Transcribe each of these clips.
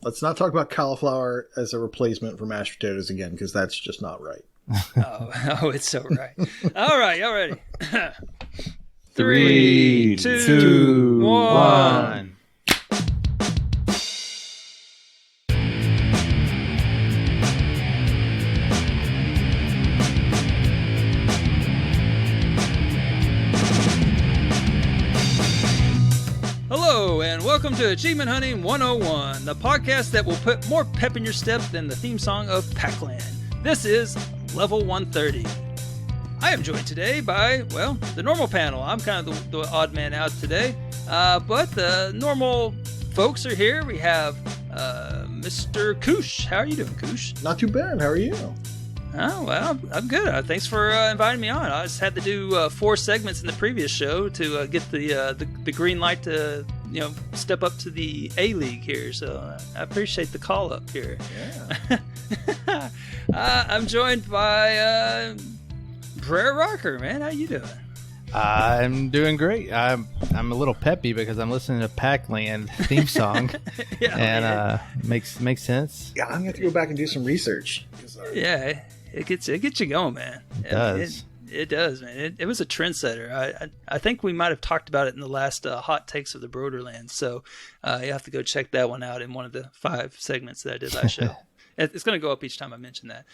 Let's not talk about cauliflower as a replacement for mashed potatoes again, because that's just not right. Oh, it's so right. All right, y'all ready? 3, 2, 1. Hello, and welcome to Achievement Hunting 101, the podcast that will put more pep in your step than the theme song of Pac-Land. This is Level 130. I am joined today by, well, the normal panel. I'm kind of the odd man out today, but the normal folks are here. We have Mr. Koosh. How are you doing, Koosh? Not too bad. How are you? Oh, well, I'm good. Thanks for inviting me on. I just had to do 4 segments in the previous show to get the green light to, step up to the A-League here. So I appreciate the call up here. Yeah. I'm joined by Brer Rocker, man. How you doing? I'm doing great. I'm a little peppy because I'm listening to Pac-Land theme song, makes sense. Yeah, I'm gonna have to go back and do some research. Yeah, it gets you going, man. It does. It does, man. It was a trendsetter. I think we might have talked about it in the last Hot Takes of the Broderlands. So you have to go check that one out in one of the 5 segments that I did last show. It's going to go up each time I mention that.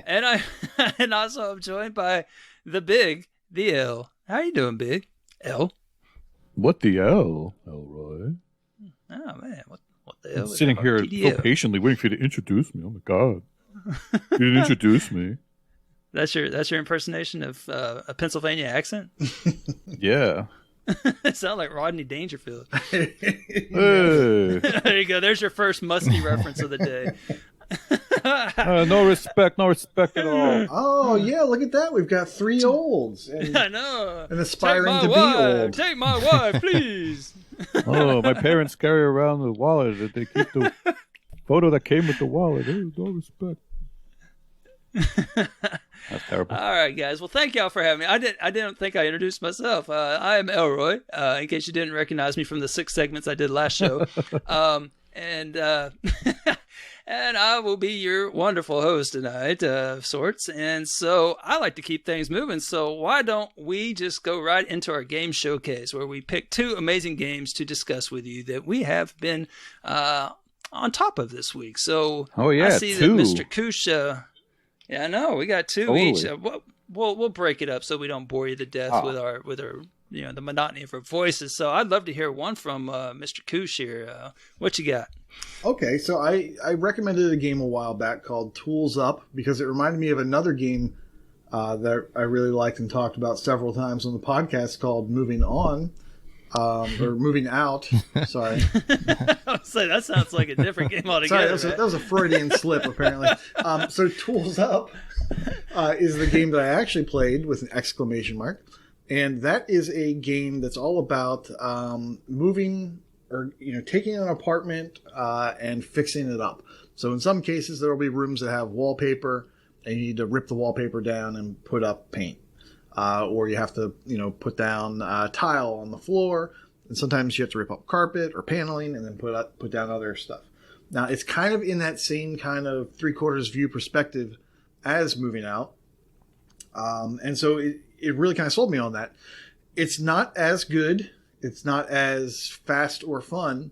And also I'm joined by the Ell. How you doing, Big? Ell? What the Ell, Elroy? Oh, man. What the hell? I'm sitting here so patiently waiting for you to introduce me. Oh, my God. You didn't introduce me. That's your impersonation of a Pennsylvania accent? Yeah. It sounds like Rodney Dangerfield. Hey. There you go. There's your first musty reference of the day. No respect at all. Oh, yeah, look at that. We've got 3 olds. And, I know. And aspiring to be old. Take my wife, please. Oh, my parents carry around the wallet. They keep the photo that came with the wallet. There's no respect. That's terrible. All right, guys. Well, thank y'all for having me. I didn't think I introduced myself. I am Elroy. In case you didn't recognize me from the 6 segments I did last show, and I will be your wonderful host tonight, of sorts. And so I like to keep things moving. So why don't we just go right into our game showcase, where we pick 2 amazing games to discuss with you that we have been on top of this week. So I see 2. that Mr. Koosh. Yeah, I know. We got 2 each. We'll break it up so we don't bore you to death with our the monotony of our voices. So I'd love to hear one from Mr. Koosh here. What you got? Okay, so I recommended a game a while back called Tools Up because it reminded me of another game that I really liked and talked about several times on the podcast called Moving On. Or Moving Out. Sorry. I was saying, that sounds like a different game altogether. Sorry, that was a Freudian slip, apparently. So Tools Up is the game that I actually played with an exclamation mark. And that is a game that's all about moving or taking an apartment and fixing it up. So in some cases, there will be rooms that have wallpaper, and you need to rip the wallpaper down and put up paint. Or you have to, put down tile on the floor, and sometimes you have to rip up carpet or paneling and then put down other stuff. Now, it's kind of in that same kind of 3/4 view perspective as Moving Out, and so it really kind of sold me on that. It's not as good, it's not as fast or fun,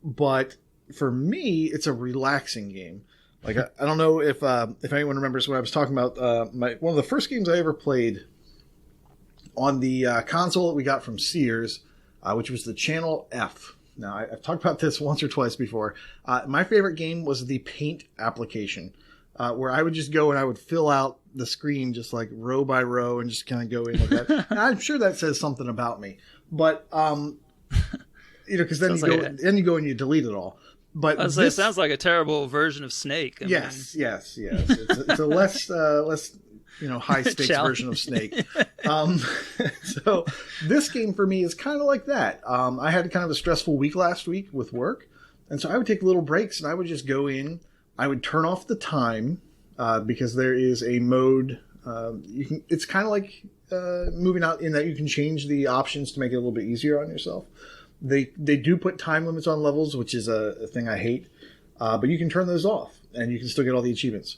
but for me, it's a relaxing game. Like I don't know if anyone remembers what I was talking about. One of the first games I ever played on the console that we got from Sears, which was the Channel F. Now, I've talked about this once or twice before. My favorite game was the Paint application, where I would just go and I would fill out the screen just like row by row and just kind of go in like that. And I'm sure that says something about me. But, because then you go and you delete it all. But it sounds like a terrible version of Snake. Yes. It's a less high stakes version of Snake. So this game for me is kind of like that. I had kind of a stressful week last week with work, and so I would take little breaks and I would just go in. I would turn off the time because there is a mode. It's kind of like Moving Out in that you can change the options to make it a little bit easier on yourself. They do put time limits on levels, which is a thing I hate. But you can turn those off, and you can still get all the achievements.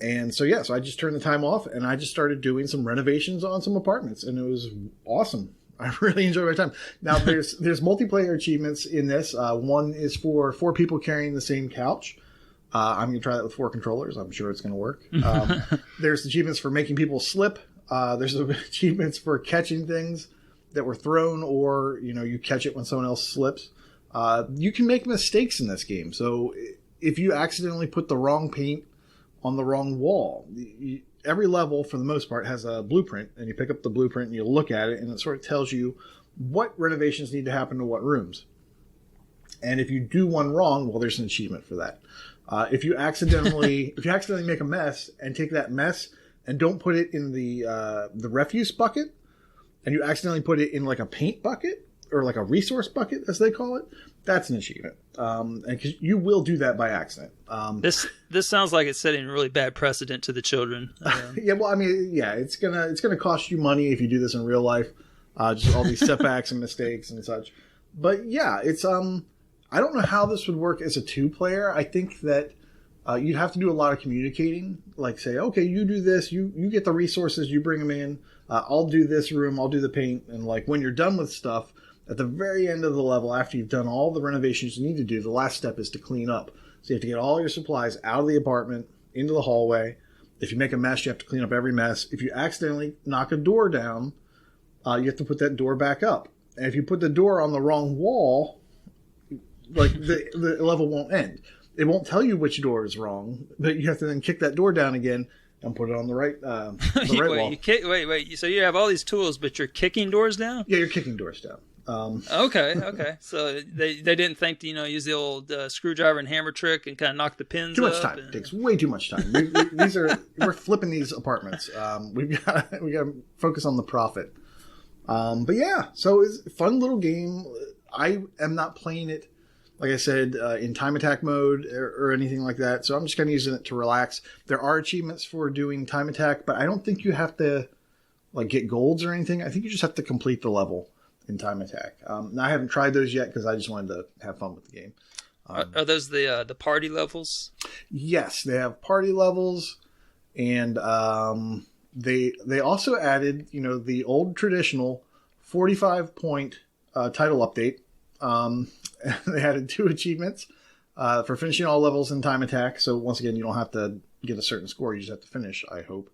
And so I just turned the time off, and I just started doing some renovations on some apartments, and it was awesome. I really enjoyed my time. Now, there's multiplayer achievements in this. One is for 4 people carrying the same couch. I'm going to try that with 4 controllers. I'm sure it's going to work. There's achievements for making people slip. There's achievements for catching things that were thrown, or you catch it when someone else slips. You can make mistakes in this game. So if you accidentally put the wrong paint on the wrong wall, every level for the most part has a blueprint, and you pick up the blueprint and you look at it, and it sort of tells you what renovations need to happen to what rooms. And if you do one wrong, well, there's an achievement for that. If you accidentally make a mess and take that mess and don't put it in the refuse bucket, and you accidentally put it in like a paint bucket or like a resource bucket, as they call it, that's an achievement. And 'cause you will do that by accident. This sounds like it's setting a really bad precedent to the children. Yeah, well, I mean, yeah, it's gonna cost you money if you do this in real life. Just all these setbacks and mistakes and such. But yeah, it's I don't know how this would work as a 2-player. I think that you'd have to do a lot of communicating. Like say, okay, you do this, you get the resources, you bring them in. I'll do this room, I'll do the paint, and like when you're done with stuff, at the very end of the level, after you've done all the renovations you need to do, the last step is to clean up. So you have to get all your supplies out of the apartment, into the hallway. If you make a mess, you have to clean up every mess. If you accidentally knock a door down, you have to put that door back up. And if you put the door on the wrong wall, like the level won't end. It won't tell you which door is wrong, but you have to then kick that door down again and put it on the right wall. Wait. So you have all these tools, but you're kicking doors down? Yeah, you're kicking doors down. Okay. So they didn't think to use the old screwdriver and hammer trick and kind of knock the pins. Too much time. It takes way too much time. We're flipping these apartments. We got to focus on the profit. But yeah, so it's a fun little game. I am not playing it, like I said, in time attack mode or anything like that. So I'm just kind of using it to relax. There are achievements for doing time attack, but I don't think you have to like get golds or anything. I think you just have to complete the level in time attack. Now I haven't tried those yet because I just wanted to have fun with the game. Are those the party levels? Yes, they have party levels, and they also added the old traditional 45-point title update. They added 2 achievements for finishing all levels in time attack. So once again, you don't have to get a certain score; you just have to finish, I hope,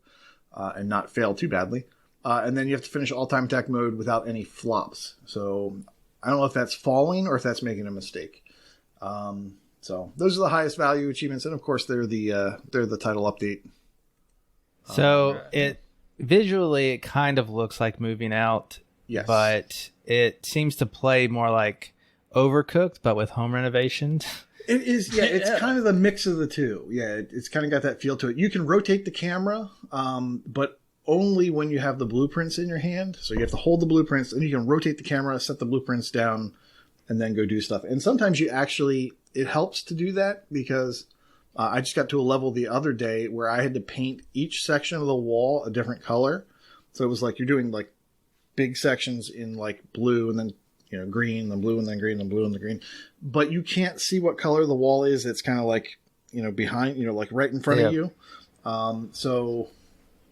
and not fail too badly. And then you have to finish all time attack mode without any flops. So I don't know if that's falling or if that's making a mistake. So those are the highest value achievements, and of course they're the title update. So it visually it kind of looks like Moving Out, yes, but it seems to play more like Overcooked, but with home renovations. It is, yeah. It's kind of the mix of the two. Yeah, it's kind of got that feel to it. You can rotate the camera, but only when you have the blueprints in your hand. So you have to hold the blueprints, and you can rotate the camera, set the blueprints down, and then go do stuff. And sometimes it helps to do that because I just got to a level the other day where I had to paint each section of the wall a different color. So it was like you're doing like big sections in like blue and then green, then blue, and then green, then blue, and then green. But you can't see what color the wall is. It's kind of like, behind, like right in front of you. So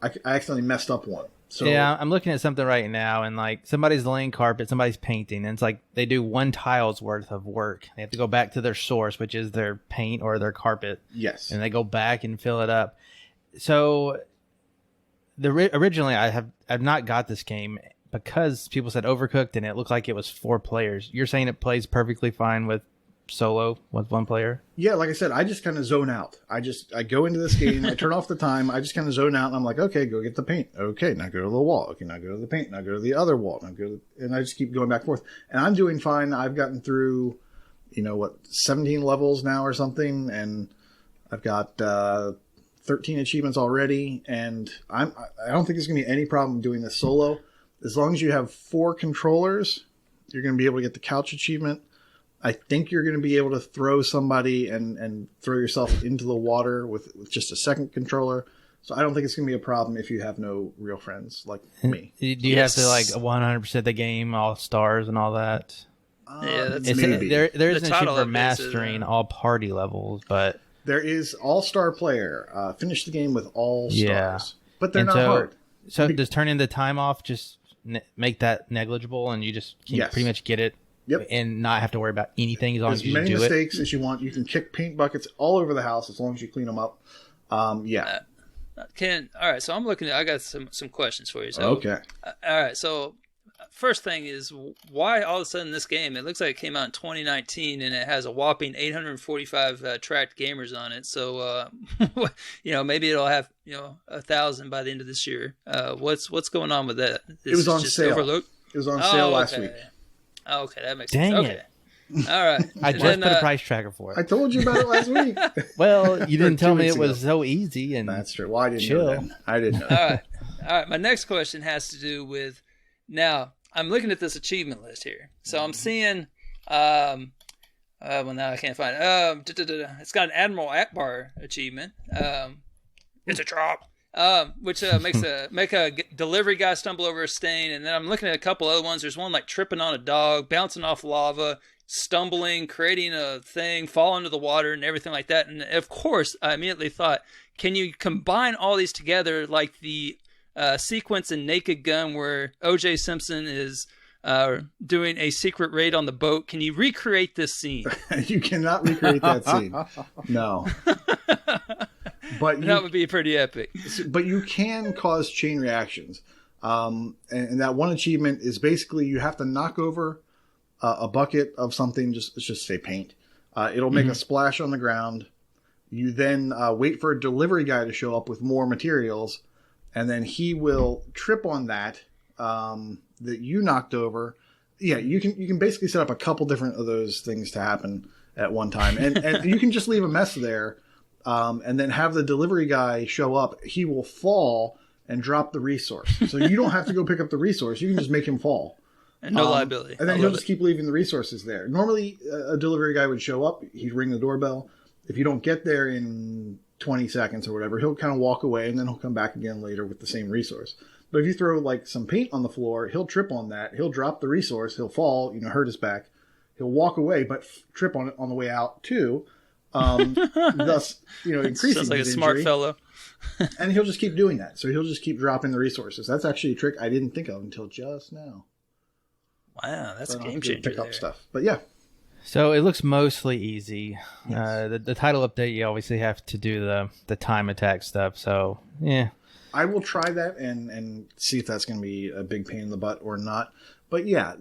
I accidentally messed up one. So yeah, I'm looking at something right now, and like somebody's laying carpet, somebody's painting, and it's like they do 1 tile's worth of work. They have to go back to their source, which is their paint or their carpet. Yes. And they go back and fill it up. So originally I've not got this game because people said Overcooked and it looked like it was 4 players. You're saying it plays perfectly fine with solo with 1 player? Yeah, like I said, I just kind of zone out. I go into this game, I turn off the time, I just kind of zone out, and I'm like, okay, go get the paint. Okay, now go to the wall. Okay, now go to the paint. Now go to the other wall. And I just keep going back and forth. And I'm doing fine. I've gotten through, 17 levels now or something, and I've got 13 achievements already, and I don't think there's going to be any problem doing this solo. As long as you have 4 controllers, you're going to be able to get the couch achievement. I think you're going to be able to throw somebody and throw yourself into the water with just a second controller. So I don't think it's going to be a problem if you have no real friends like me. Do you have to like 100% the game, all stars and all that? Yeah, that's maybe. There isn't a shit title for of this mastering is, all party levels, but There is all-star player. Finish the game with all stars. But they're And not so- hard. so does turning the time off just make that negligible, and you just can Yes. pretty much get it Yep. and not have to worry about anything as long As as you many do it? mistakes as you want. You can kick paint buckets all over the house as long as you clean them up. Yeah. All right, so I'm looking at. I got some questions for you. So, Okay. All right, so first thing is why all of a sudden this game? It looks like it came out in 2019 and it has a whopping 845 tracked gamers on it. So maybe it'll have 1,000 by the end of this year. What's going on with that? It was on just sale. Overlooked? It was on sale last okay. week. Oh, okay, that makes Dang sense. it. Okay. All right. I And just then, put a price tracker for I it. told you about it last week. Well, you didn't tell 2 me weeks it was ago. so easy. And That's true. Well, I didn't Chill. know that. I didn't know. All right. My next question has to do with now. I'm looking at this achievement list here, so I'm seeing. Well, now I can't find it. It's got an Admiral Akbar achievement. It's a drop. Which make a delivery guy stumble over a stain, and then I'm looking at a couple other ones. There's one like tripping on a dog, bouncing off lava, stumbling, creating a thing, fall into the water, and everything like that. And of course, I immediately thought, can you combine all these together like the sequence in Naked Gun where O.J. Simpson is doing a secret raid on the boat? Can you recreate this scene? You cannot recreate that scene. No. But That would be pretty epic. But you can cause chain reactions. And that one achievement is basically you have to knock over a bucket of something, let's just say paint. It'll make a splash on the ground. You then wait for a delivery guy to show up with more materials, and then he will trip on that that you knocked over. Yeah, you can basically set up a couple different of those things to happen at one time. And you can just leave a mess there. And then have the delivery guy show up. He will fall and drop the resource. So you don't have to go pick up the resource. You can just make him fall. And no liability. And then he'll just keep leaving the resources there. Normally, a delivery guy would show up. He'd ring the doorbell. If you don't get there in 20 seconds or whatever, he'll kind of walk away, and then he'll come back again later with the same resource. But if you throw like some paint on the floor, he'll trip on that. He'll drop the resource. He'll fall, hurt his back. He'll walk away, but trip on it on the way out too. Thus, increasing Sounds like a his smart injury. fellow. And he'll just keep doing that. So he'll just keep dropping the resources. That's actually a trick I didn't think of until just now. Wow, that's So a I'll game have to changer pick up there. stuff. But yeah, So it looks mostly easy. Yes. The title update, you obviously have to do the time attack stuff. So yeah, I will try that and see if that's going to be a big pain in the butt or not. But yeah,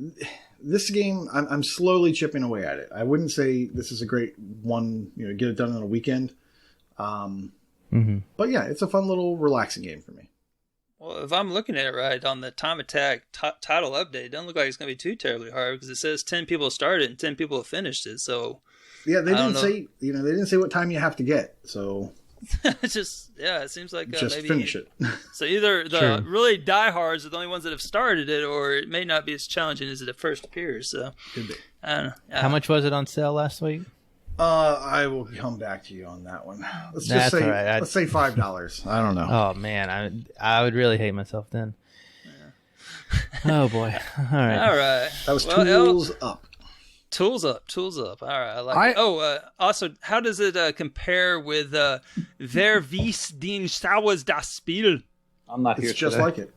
this game, I'm slowly chipping away at it. I wouldn't say this is a great one, get it done in a weekend. But yeah, it's a fun little relaxing game for me. Well, if I'm looking at it right on the time attack title update, it doesn't look like it's going to be too terribly hard because it says 10 people started and 10 people have finished it. So Yeah, they I don't didn't say, they didn't say what time you have to get. So it's just, it seems like just maybe finish it. So either the Sure. really diehards are the only ones that have started it, or it may not be as challenging as it first appears. So Could be. I don't know. how much was it on sale last week? I will come back to you on that one. Let's That's just say, all right. let's say $5. I don't know. Oh man, I would really hate myself then. Oh boy. All right. All right. That was Well, tools up. Tools up. All right, I like it. Oh, also, how does it compare with Wer wies den Sauers das Spiel? I'm not It's here just today. like it.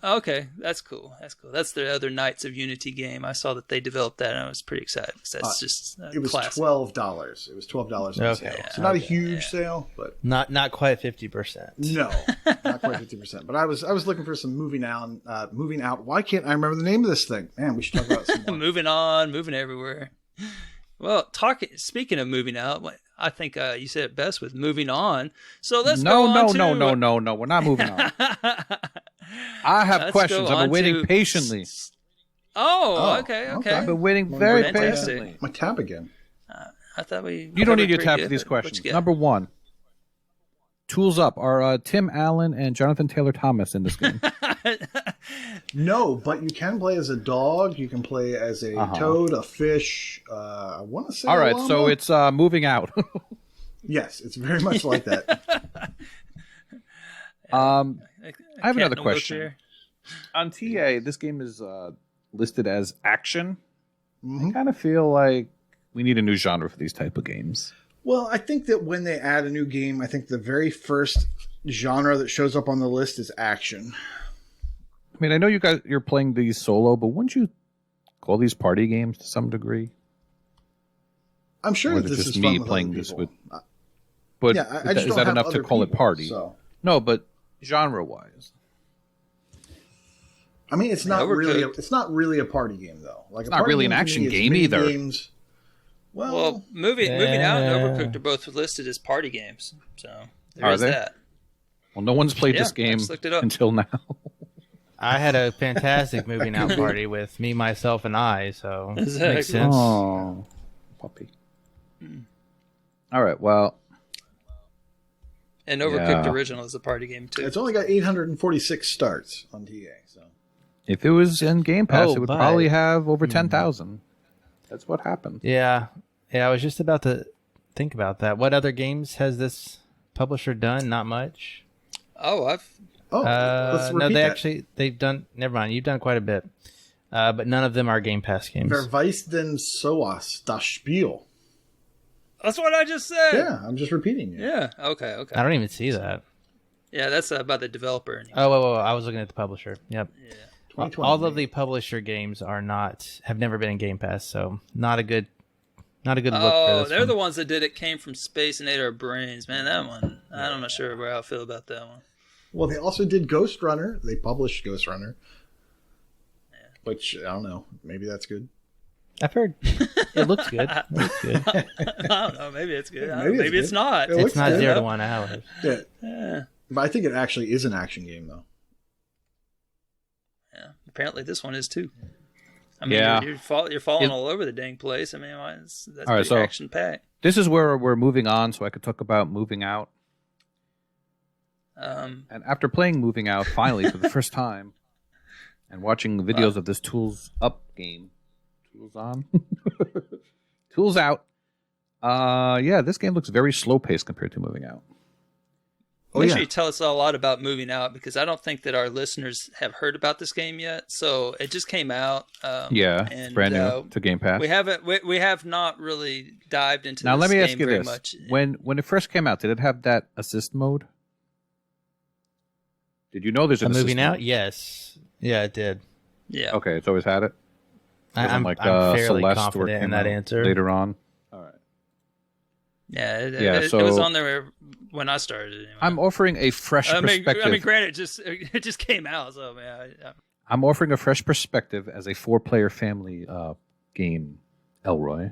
Okay, that's cool. That's the other Knights of Unity game. I saw that they developed that, and I was pretty excited because that's just It was classic. $12. It was $12 on Okay. sale. So not a huge sale, but Not quite 50%. no, not quite 50%. But I was looking for some moving out. Why can't I remember the name of this thing? Man, we should talk about it some more. Moving on, moving everywhere. Well, speaking of moving out, I think you said it best with moving on. So let's go on to... No. We're not moving on. I have Let's questions. go I've been on waiting to- patiently. Oh, Oh, okay. okay. I've been waiting Well, very fantastic. patiently. My tab again. I thought we... You don't need covered your pretty tab good, for these but what questions. you got? Number one. Tools up. Are Tim Allen and Jonathan Taylor Thomas in this game? No, but you can play as a dog. You can play as a toad, a fish. I want to say. All a right, llama. so it's moving out. Yes, it's very much like that. A I have cat another in a question. wheelchair. On TA, this game is listed as action. Mhm. I kind of feel like we need a new genre for these type of games. Well, I think that when they add a new game, I think the very first genre that shows up on the list is action. I mean, I know you're playing these solo, but wouldn't you call these party games to some degree? I'm sure Or that is it this just is me fun with playing other this people. with? But Yeah, I just is don't that have enough to other call it people, party? So. No, but genre-wise, I mean, it's not Overcooked. really a party game though. Like It's a not party really an game to action me is game mini either. Games. Well, moving out and Yeah. Overcooked are both listed as party games, so there Are is they? that. well, no one's played Yeah, this I game just looked it up. until now. I had a fantastic moving out party with me, myself, and I. So Exactly. makes sense. Oh, puppy. All right. Well, And Overcooked Yeah. Original is a party game too. It's only got 846 starts on TA. So if it was in Game Pass, Oh, it would but- probably have over 10,000. That's what happened. Yeah, I was just about to think about that. What other games has this publisher done? Not much. Let's let's repeat No, that. they've done. Never mind, you've done quite a bit, but none of them are Game Pass games. Verweisten sowas das Spiel. That's what I just said. Yeah, I'm just repeating it. Yeah. Okay. I don't even see that. Yeah, that's about the developer. Oh, whoa, I was looking at the publisher. Yep. Yeah. 2020, All of the publisher games have never been in Game Pass, so not a good look for Oh, this they're one. the ones that did It Came from Space and Ate Our Brains. Man, that one. I'm not sure how I feel about that one. Well, they also did Ghost Runner. They published Ghost Runner. Which, I don't know. Maybe that's good. I've heard it looks good. It looks good. I don't know. Maybe it's good. Maybe It's good. not. It It's looks not good. 0 to 1 hours. Yeah. Yeah. But I think it actually is an action game, though. Yeah. Apparently, this one is too. I mean, Yeah. you're falling all over the dang place. I mean, that's All right, pretty so- action packed. This is where we're moving on, so I could talk about moving out. And after playing Moving Out finally for the first time, and watching videos of this Tools Up game, Tools On, Tools Out. Yeah, this game looks very slow paced compared to Moving Out. Make sure you tell us a lot about Moving Out, because I don't think that our listeners have heard about this game yet. So it just came out. Yeah, and, brand new to Game Pass. We have not really dived into Now this let me game ask you very this: much. when it first came out, did it have that assist mode? Did you know there's an assist Moving mode? out, yes, yeah, it did. Yeah. Okay, it's always had it. I'm Wasn't fairly Celeste where it confident in came that out answer. later on. All right. Yeah. It so- was on there when I started. Anyway. I'm offering a fresh perspective. I mean, granted, it just came out, so man. I'm offering a fresh perspective as a 4-player family game, Elroy.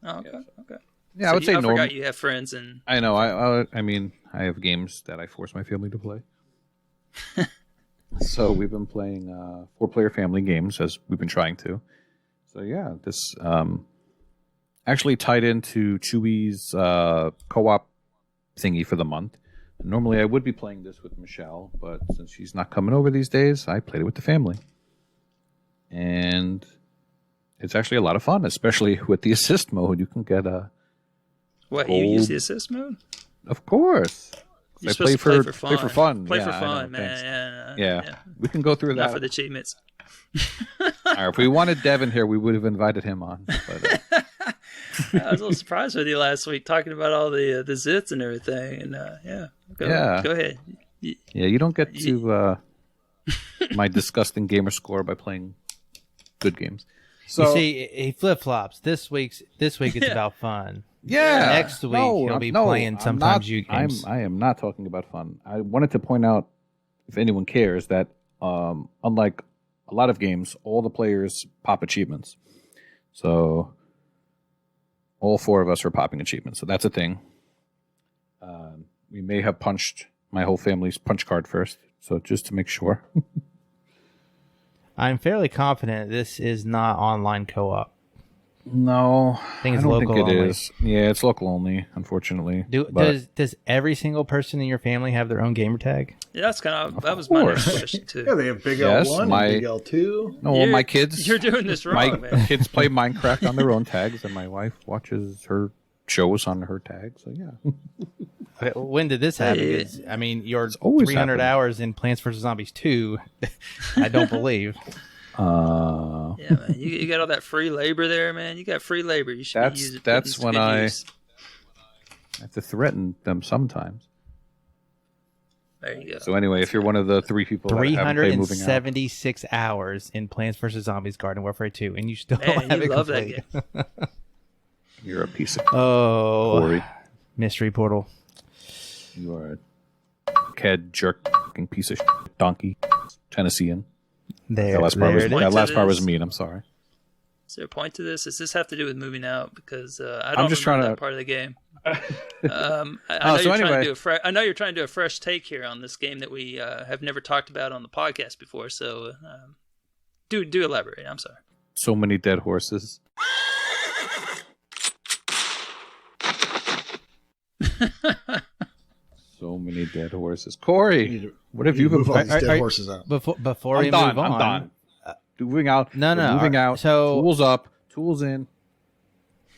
Oh, okay. Okay. Yeah, So I would say I normal. forgot you have friends and. I know. I mean, I have games that I force my family to play. So we've been playing 4-player family games as we've been trying to. So yeah, this actually tied into Chewy's co-op thingy for the month. Normally I would be playing this with Michelle, but since she's not coming over these days, I played it with the family. And it's actually a lot of fun, especially with the assist mode. You can get a... What, you use the assist mode? Of course. You're I supposed to play for fun. Play for fun. Play Yeah, for I fun, know, man. thanks. Yeah. We can go through Not that. for the achievements. All right, if we wanted Devin here, we would have invited him on. But, I was a little surprised with you last week talking about all the zits and everything, and go ahead. yeah, you don't get to my disgusting gamer score by playing good games. You see, he flip flops. This week it's about fun. Yeah. Next week he'll be playing sometimes you games. I am not talking about fun. I wanted to point out, if anyone cares, that unlike a lot of games, all the players pop achievements. So all 4 of us are popping achievements. So that's a thing. We may have punched my whole family's punch card first. So just to make sure. I'm fairly confident this is not online co-op. No, I think it's don't local think it only. is. Yeah, it's local only, unfortunately. Does every single person in your family have their own gamer tag? Yeah, that was my next course. question too. Yeah, they have Big Yes, L1 my- and Big L2. No, my kids. You're doing this My wrong, man. kids play Minecraft on their own tags, and my wife watches her shows on her tag. So yeah. Okay, when did this happen? Hey. 'Cause, I mean, your always 300 happened. hours in Plants vs Zombies 2, I don't believe. Yeah, man. You got all that free labor there, man. You got free labor. You should be using That's putting when to good I use. have to threaten them sometimes. There you go. So anyway, if you're one of the 3 people that haven't played Moving Out, 376 hours in Plants vs Zombies Garden Warfare 2, and you still Man, have you it love complete. that game. you're a piece of Oh, Corey. Mystery Portal. You are a head jerk piece of donkey, Tennessean. There, That last part was there it is. that last part was This. mean. I'm sorry. Is there a point to this? Does this have to do with moving out? Because I I'm don't just remember trying that to- part of the game. I Oh, know so you're trying anyway. to do I know you're trying to do a fresh take here on this game that we have never talked about on the podcast before. So do elaborate. I'm sorry. So many dead horses. So many dead horses. Corey, what have you been move all these playing? dead horses out? Before we I'm done. move on, I'm done. Moving out. No, no, Moving out. so- tools up. Tools in.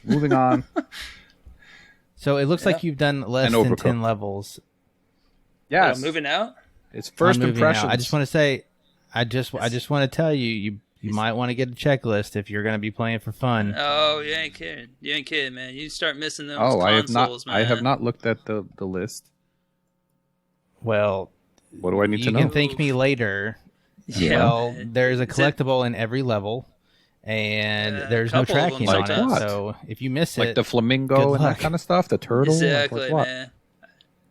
Moving on. so it looks like you've done less And than Overcooked. 10 levels. Yes. Moving out. It's first on moving out. impressions. I just want to say, I just want to tell you, you might want to get a checklist if you're going to be playing for fun. Oh, you ain't kidding. You ain't kidding, man. You start missing those Oh, consoles, man. I have not looked at the list. Well, What do I need to you know? can thank me later. Yeah. Well, there's a Is it- collectible in every level, and Yeah, there's no couple of them tracking on it. sometimes. So if you miss Like it, the flamingo Good and luck. that kind of stuff, the turtle. Exactly, like what? man.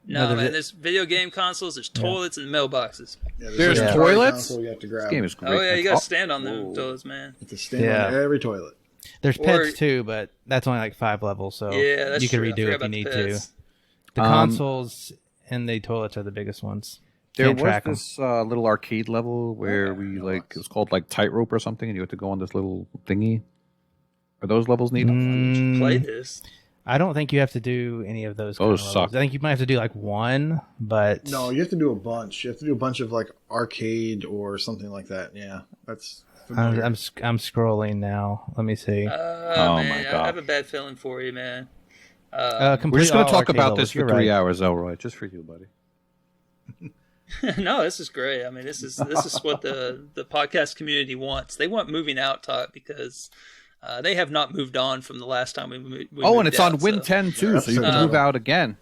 No, No, there's man. a- There's video game consoles. There's toilets and mailboxes. Yeah, There's like a toilets? console you have to grab. This game is great. Oh yeah, you got to Oh, stand on them whoa. toilets, man. You have to stand Yeah. on every toilet. there's or- pets too, but that's only like 5 levels, so Yeah, that's you can true. I redo forgot it if about you the need to. pets. The consoles and the toilets are the biggest ones. There Can't was track 'em. this little arcade level where we it was called like tightrope or something, and you had to go on this little thingy. Are those levels neat? Play this. I don't think you have to do any of those. kind Those of suck. levels. I think you might have to do like one, but No, you have to do a bunch. You have to do a bunch of like arcade or something like that. Yeah, that's. familiar. I'm scrolling now. Let me see. Oh my man, God. I have a bad feeling for you, man. We're Complete just going all to talk arcade about levels. this for You're 3 right. hours, Elroy, just for you, buddy. No, this is great. I mean, this is what the podcast community wants. They want moving out talk because they have not moved on from the last time we moved Oh, and it's out, on Win so- 10 too, Yeah, so you that's can so move out again.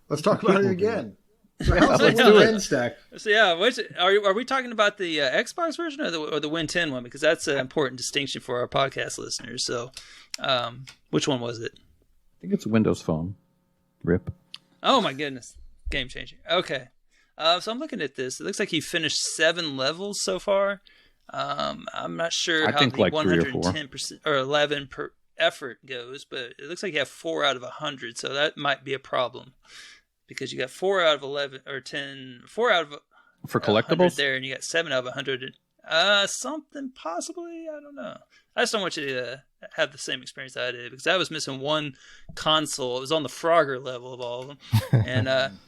Let's talk about it again. So how's the let's Win do 10 it. stack? So yeah, are we talking about the Xbox version or the Win 10 one? Because that's an important distinction for our podcast listeners. So, which one was it? I think it's a Windows Phone. RIP. Oh my goodness, game changing. Okay, so I'm looking at this. It looks like he finished 7 levels so far. I'm not sure I how think the like 3 or 4. 110% or 11 per effort goes, but it looks like you have 4 out of 100, so that might be a problem because you got 4 out of 11 or 10, 4 out of For 100 collectibles? there, and you got 7 out of 100. Something possibly. I don't know. I just don't want you to have the same experience I did because I was missing one console. It was on the Frogger level of all of them, and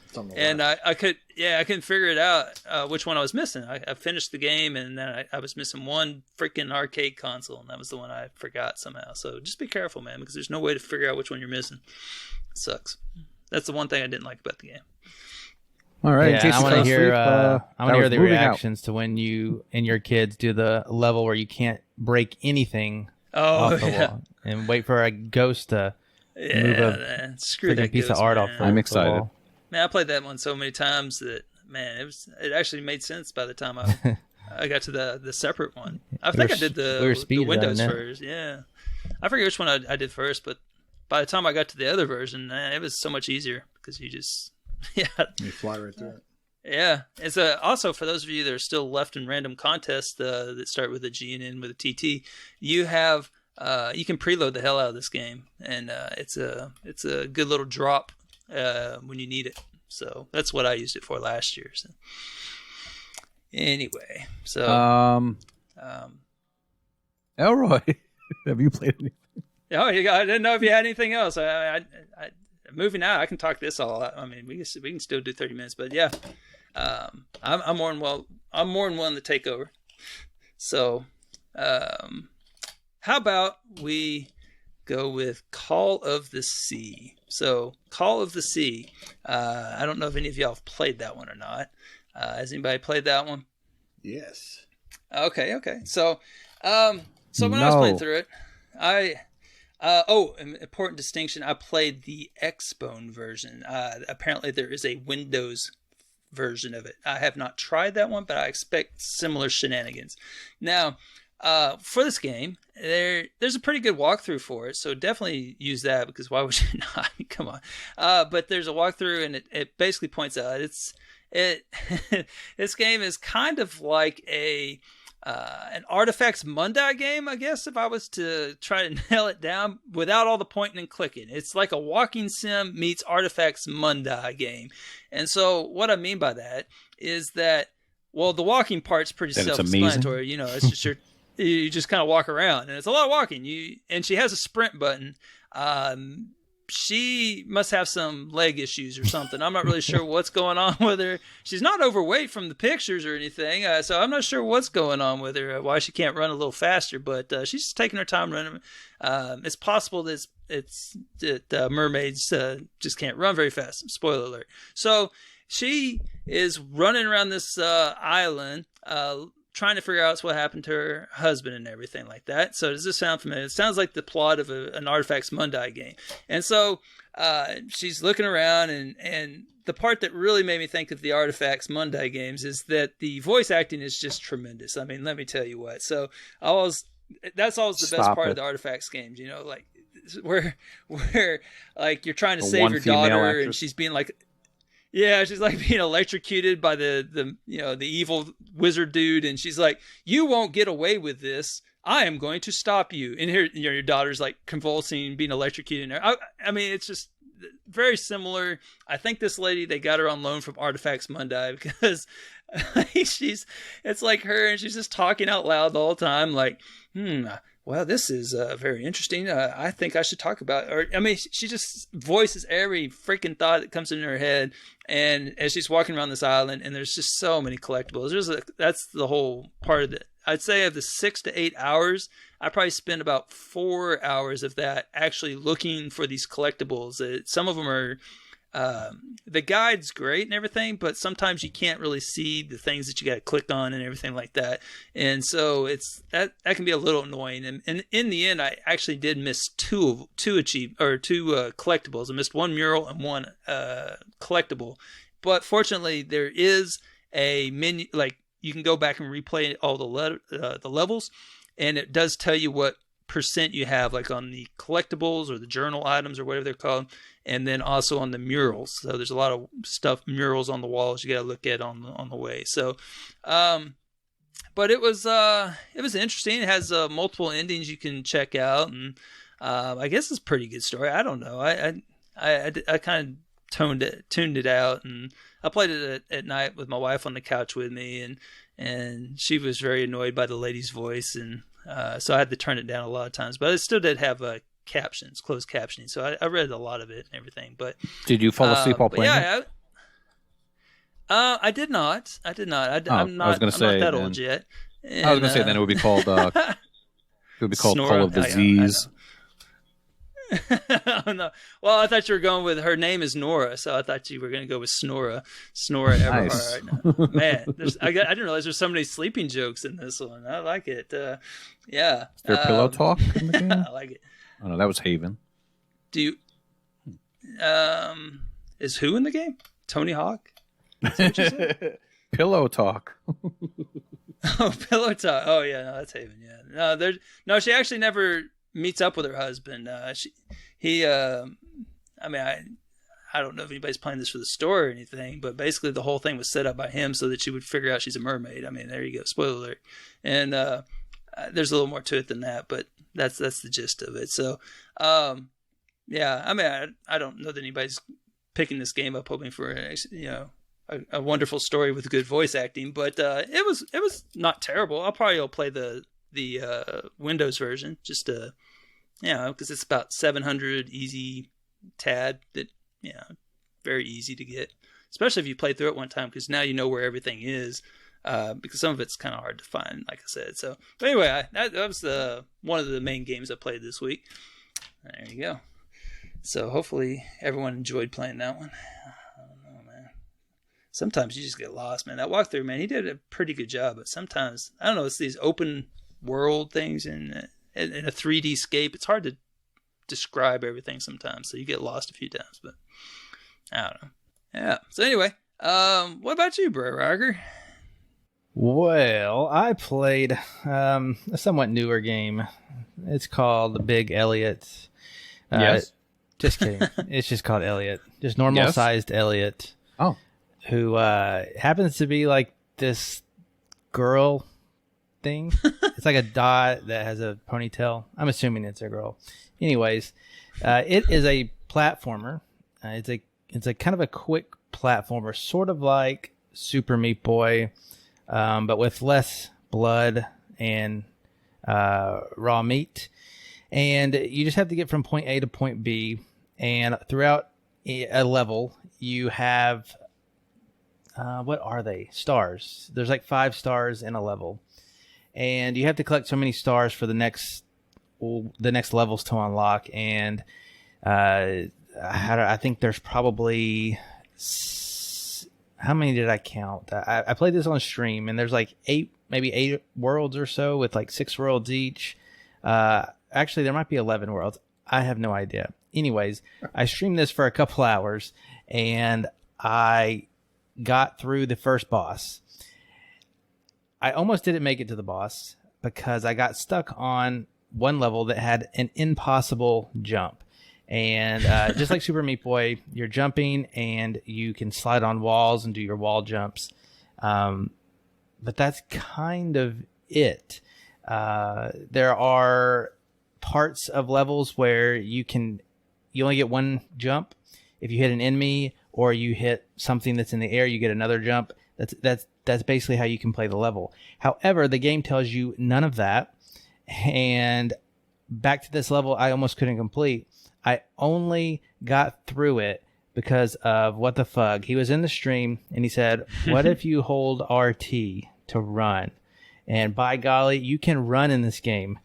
It's on the and left. I couldn't figure it out which one I was missing. I finished the game and then I was missing one freaking arcade console, and that was the one I forgot somehow. So just be careful, man, because there's no way to figure out which one you're missing. It sucks. That's the one thing I didn't like about the game. All right. in Yeah, case I you want to fell hear. asleep, I that want to hear was the Moving Out. reactions to when you and your kids do the level where you can't break anything Oh off the yeah, wall and wait for a ghost to move yeah, a man. Screw freaking that piece of ghost, art man. off. I'm the excited. wall. Man, I played that one so many times that man, it actually made sense by the time I got to the separate one. I think I did we were the speed Windows running it. first. Yeah, I forget which one I did first, but by the time I got to the other version, man, it was so much easier because you just yeah. You fly right through it. Yeah, it's also for those of you that are still left in random contests that start with a G and end with a TT. You have you can preload the hell out of this game, and it's a good little drop when you need it. So that's what I used it for last year. So anyway, so Elroy, have you played anything? oh, I didn't know if you had anything else. I moving out, I can talk this all out. I mean, we can still do 30 minutes, but yeah. I'm more than willing to take over. So, how about we go with Call of the Sea. So Call of the Sea. I don't know if any of y'all have played that one or not. Has anybody played that one? Yes. Okay. So when I was playing through it, an important distinction. I played the Xbone version. Apparently there is a Windows version of it. I have not tried that one, but I expect similar shenanigans. Now, for this game, there's a pretty good walkthrough for it, so definitely use that, because why would you not? Come on. But there's a walkthrough, and it basically points out this game is kind of like an Artifacts Mundi game, I guess, if I was to try to nail it down without all the pointing and clicking. It's like a walking sim meets Artifacts Mundi game. And so what I mean by that is that, well, the walking part's pretty self-explanatory. You know, it's just you just kind of walk around, and it's a lot of walking. And she has a sprint button. She must have some leg issues or something. I'm not really sure what's going on with her. She's not overweight from the pictures or anything, so I'm not sure what's going on with her, why she can't run a little faster, but she's just taking her time running. It's possible that mermaids just can't run very fast. Spoiler alert. So she is running around this island, trying to figure out what happened to her husband and everything like that. So does this sound familiar? It sounds like the plot of an Artifacts Mundi game. And so she's looking around, and the part that really made me think of the Artifacts Mundi games is that the voice acting is just tremendous. I mean, let me tell you what. So that's always the best part of the Artifacts games, you know, like where like you're trying to save your daughter, and she's being like, yeah, she's like being electrocuted by the evil wizard dude, and she's like, "You won't get away with this. I am going to stop you." And here, your daughter's like convulsing, being electrocuted. I mean, it's just very similar. I think this lady, they got her on loan from Artifacts Mundi, because it's like her, and she's just talking out loud the whole time, like, well, this is very interesting. I think I should talk about it. Or, I mean, she just voices every freaking thought that comes into her head. And as she's walking around this island, and there's just so many collectibles. That's the whole part of it. I'd say of the 6 to 8 hours, I probably spend about 4 hours of that actually looking for these collectibles. Some of them are, the guide's great and everything, but sometimes you can't really see the things that you got to click on and everything like that. And so that can be a little annoying. And in the end, I actually did miss two collectibles. I missed one mural and one collectible. But fortunately, there is a menu, like you can go back and replay all the levels, and it does tell you what percent you have, like on the collectibles or the journal items or whatever they're called, and then also on the murals. So there's a lot of murals on the walls you got to look at on the way. So but it was interesting. It has multiple endings you can check out, and I guess it's a pretty good story. I don't know. I kind of tuned it out, and I played it at night with my wife on the couch with me, and she was very annoyed by the lady's voice, and so I had to turn it down a lot of times, but it still did have captions, closed captioning. So I read a lot of it and everything. But did you fall asleep while playing? Yeah, I did not. I'm not that old yet. And, I was going to say then it would be called Snora? Call of the Z's. Oh, no. Well, I thought you were going with, her name is Nora, so I thought you were going to go with Snora Everhart. Nice. Right. Man, I didn't realize there's so many sleeping jokes in this one. I like it. Yeah. Is there pillow talk in the game? I like it. Oh no, that was Haven. Do you? Is who in the game? Tony Hawk? Pillow talk. Oh, pillow talk. Oh yeah, no, that's Haven. Yeah. No, she actually never meets up with her husband. I don't know if anybody's playing this for the story or anything, but basically the whole thing was set up by him so that she would figure out she's a mermaid. I mean, there you go. Spoiler alert. And there's a little more to it than that, but that's the gist of it. So, yeah, I mean, I don't know that anybody's picking this game up hoping for a wonderful story with good voice acting, but it was not terrible. I'll probably play the Windows version just to, because it's about 700 easy tad that, very easy to get, especially if you play through it one time, because now you know where everything is, because some of it's kind of hard to find, like I said. So, but anyway, that was one of the main games I played this week. There you go. So hopefully everyone enjoyed playing that one. I don't know, man. Sometimes you just get lost, man. That walkthrough, man, he did a pretty good job. But sometimes, I don't know, it's these open world things in a 3D scape. It's hard to describe everything sometimes. So you get lost a few times. But I don't know. Yeah. So anyway, what about you, Bro Roger? Well, I played a somewhat newer game. It's called Big Elliot. Yes. Just kidding. It's just called Elliot. Just normal sized Elliot. Oh. Who happens to be like this girl thing. It's like a dot that has a ponytail. I'm assuming it's a girl. Anyways, it is a platformer. It's a kind of a quick platformer, sort of like Super Meat Boy, but with less blood and raw meat. And you just have to get from point A to point B. And throughout a level, you have, what are they? Stars. There's like 5 stars in a level. And you have to collect so many stars for the next levels to unlock. And I think there's probably, how many did I count? I played this on stream, and there's like 8 worlds or so with like 6 worlds each. Actually, there might be 11 worlds. I have no idea. Anyways, I streamed this for a couple hours, and I got through the first boss. I almost didn't make it to the boss because I got stuck on one level that had an impossible jump. And just like Super Meat Boy, you're jumping and you can slide on walls and do your wall jumps. But that's kind of it. There are parts of levels where you only get one jump. If you hit an enemy or you hit something that's in the air, you get another jump. That's basically how you can play the level. However, the game tells you none of that. And back to this level I almost couldn't complete. I only got through it because of What the Fug. He was in the stream and he said, what if you hold RT to run? And by golly, you can run in this game.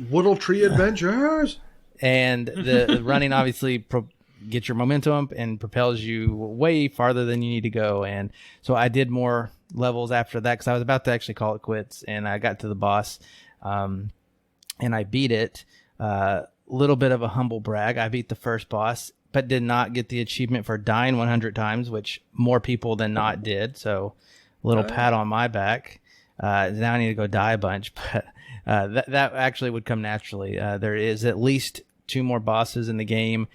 Woodle Tree Adventures. And the running obviously gets your momentum up and propels you way farther than you need to go. And so I did more levels after that because I was about to actually call it quits. And I got to the boss and I beat it. Little bit of a humble brag. I beat the first boss, but did not get the achievement for dying 100 times, which more people than not did. So little pat on my back. Now I need to go die a bunch, but that actually would come naturally. There is at least 2 more bosses in the game,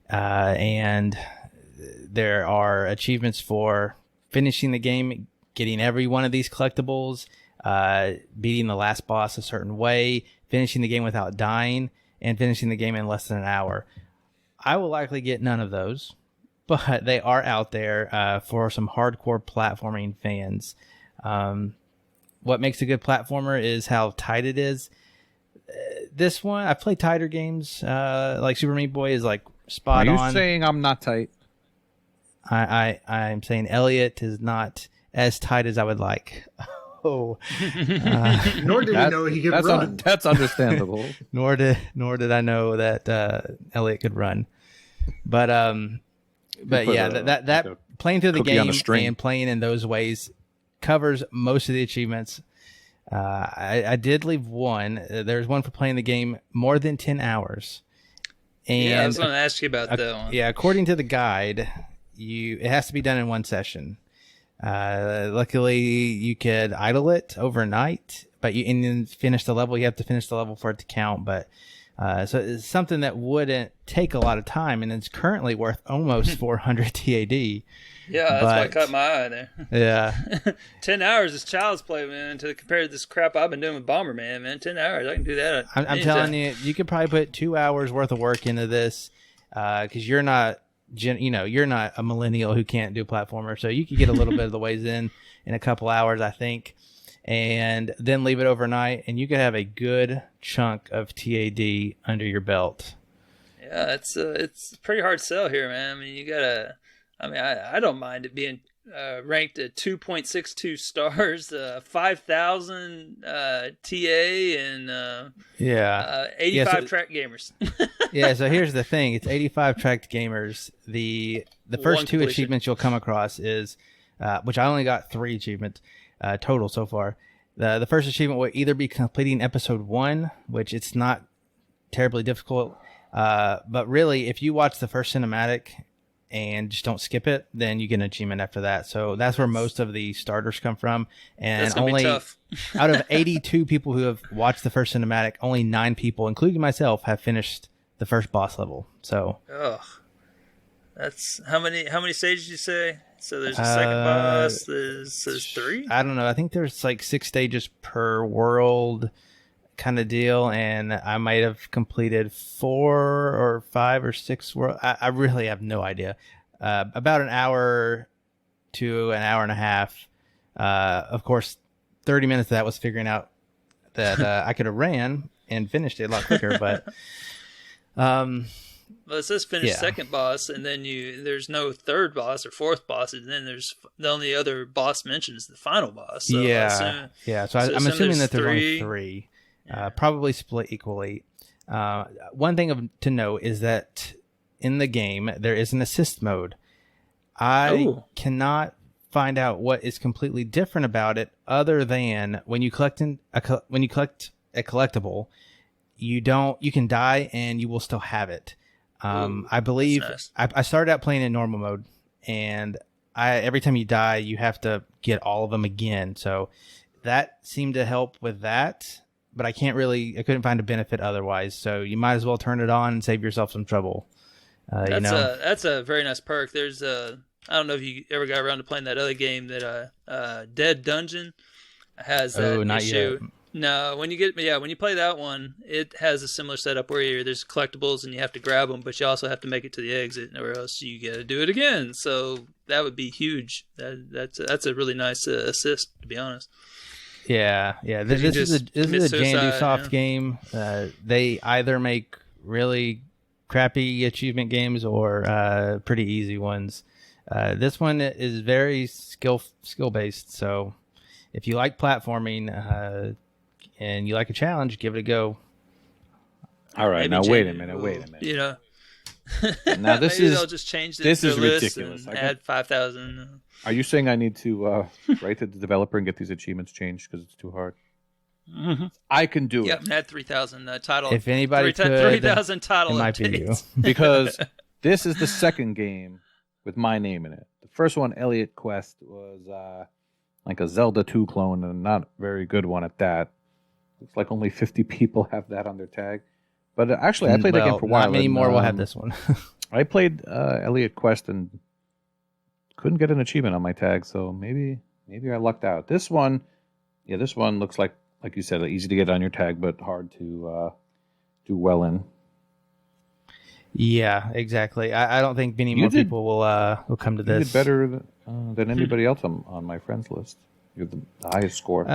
and there are achievements for finishing the game, getting every one of these collectibles, beating the last boss a certain way, finishing the game without dying, and finishing the game in less than an hour. I will likely get none of those, but they are out there for some hardcore platforming fans. What makes a good platformer is how tight it is. This one, I play tighter games. Like Super Meat Boy is like spot on. Are you saying I'm not tight? I'm saying Elliot is not as tight as I would like. Oh, Nor did we know he could run. That's understandable. nor did I know that Elliot could run. But yeah, that playing through the game and playing in those ways covers most of the achievements. I did leave one. There's one for playing the game more than 10 hours. And yeah, I was going to ask you about that one. Yeah, according to the guide, it has to be done in one session. Luckily, you could idle it overnight, but and then finish the level. You have to finish the level for it to count. But so it's something that wouldn't take a lot of time, and it's currently worth almost 400 TAD. Yeah, that's why I caught my eye there. Yeah. 10 hours is child's play, man, to compare to this crap I've been doing with Bomberman, man. 10 hours, I can do that. I'm telling you, you could probably put 2 hours worth of work into this because you're not a millennial who can't do platformer. So you could get a little bit of the ways in a couple hours, I think, and then leave it overnight, and you could have a good chunk of TAD under your belt. Yeah, it's a pretty hard sell here, man. I mean, I don't mind it being ranked at 2.62 stars, 5,000 TA, and 85 tracked gamers. Yeah, so here's the thing. It's 85 tracked gamers. The first two achievements you'll come across is, which I only got 3 achievements total so far. The first achievement will either be completing episode 1, which it's not terribly difficult, but really, if you watch the first cinematic and just don't skip it, then you get an achievement after that. So that's where most of the starters come from. And only out of 82 people who have watched the first cinematic, only 9 people, including myself, have finished the first boss level. So that's how many stages did you say? So there's a second boss. There's 3. I don't know. I think there's like 6 stages per world, kind of deal, and I might have completed 4 or 5 or 6 world. I really have no idea. About an hour to an hour and a half. Of course, 30 minutes of that was figuring out that I could have ran and finished it a lot quicker, but well, it says finish second boss, and then there's no third boss or fourth boss, and then there's the only other boss mentioned is the final boss. So So I'm assuming that there's only 3. Probably split equally. One thing to note is that in the game there is an assist mode. I cannot find out what is completely different about it, other than when you collect a collectible, you can die and you will still have it. I believe nice. I started out playing in normal mode, and every time you die, you have to get all of them again. So that seemed to help with that. But I couldn't find a benefit otherwise. So you might as well turn it on and save yourself some trouble. That's a very nice perk. There's I don't know if you ever got around to playing that other game that Dead Dungeon has that not issue. Yet. No, when you play that one, it has a similar setup where there's collectibles and you have to grab them, but you also have to make it to the exit, or else you got to do it again. So that would be huge. That's a really nice assist, to be honest. Yeah. This is a Jandu Soft game. They either make really crappy achievement games or pretty easy ones. This one is very skill based. So if you like platforming and you like a challenge, give it a go. All right, now wait a minute. You know, now this they'll just change this is ridiculous. And add 5,000. Are you saying I need to write to the developer and get these achievements changed because it's too hard? Mm-hmm. I can do it. Yep, and add 3,000 title. If anybody could, 3,000 title it might be you. Because this is the second game with my name in it. The first one, Elliot Quest, was like a Zelda 2 clone, and not a very good one at that. Looks like only 50 people have that on their tag. But actually, I played that game for a while. Not many more will have this one. I played Elliot Quest and couldn't get an achievement on my tag, so maybe I lucked out. This one looks like you said, easy to get on your tag, but hard to do well in. Yeah, exactly. I don't think many more people will come to this. You did better than anybody else on my friends list. You have the highest score.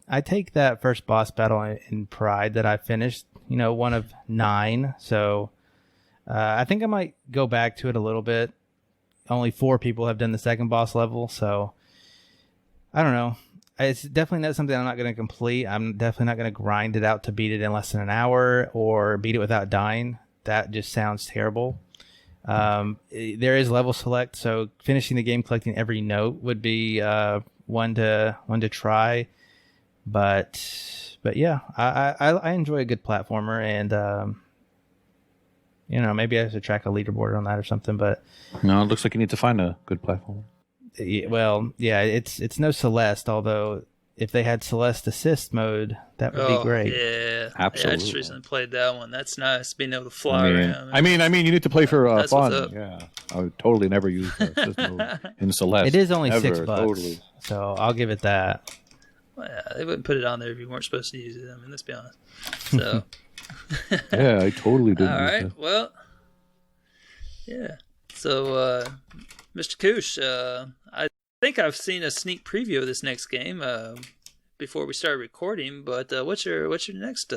I take that first boss battle in pride that I finished. One of 9. So I think I might go back to it a little bit. Only 4 people have done the second boss level, so I don't know. It's definitely not something I'm not going to complete. I'm definitely not going to grind it out to beat it in less than an hour or beat it without dying. That just sounds terrible. There is level select, so finishing the game collecting every note would be one to try. But yeah, I enjoy a good platformer, and maybe I should track a leaderboard on that or something. But no, it looks like you need to find a good platformer. Well, yeah, it's no Celeste, although if they had Celeste assist mode, that would be great. Yeah, absolutely. Yeah, I just recently played that one. That's nice, being able to fly around. I mean, you need to play for fun. Yeah, I would totally never use assist mode in Celeste. It is only $6, totally. So I'll give it that. Well, yeah, they wouldn't put it on there if you weren't supposed to use it. I mean, let's be honest. So. Yeah, I totally did. All right, well, yeah. So, Mr. Koosh, I think I've seen a sneak preview of this next game before we started recording. But what's your next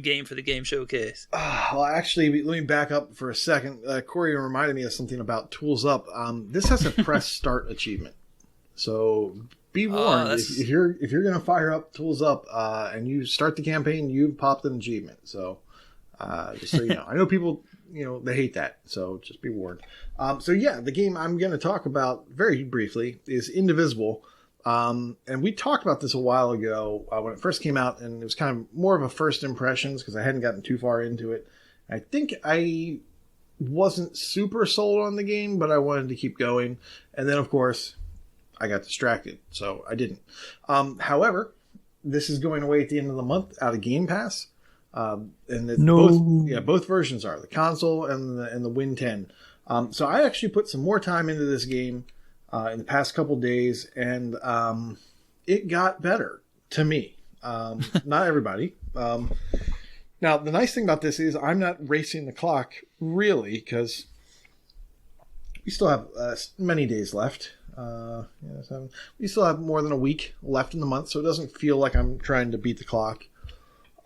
game for the game showcase? Well, actually, let me back up for a second. Corey reminded me of something about Tools Up. This has a press start achievement, so be warned. If you're going to fire up Tools Up and you start the campaign, you've popped an achievement. So just so you know, I know people, they hate that, so just be warned. So yeah, the game I'm going to talk about very briefly is Indivisible. And we talked about this a while ago when it first came out, and it was kind of more of a first impressions because I hadn't gotten too far into it. I think I wasn't super sold on the game, but I wanted to keep going. And then, of course, I got distracted, so I didn't. However, this is going away at the end of the month out of Game Pass. Both versions are, the console and the Win 10. So I actually put some more time into this game in the past couple days, and it got better to me. Not everybody. Now, the nice thing about this is I'm not racing the clock, really, because we still have many days left. We still have more than a week left in the month, so it doesn't feel like I'm trying to beat the clock.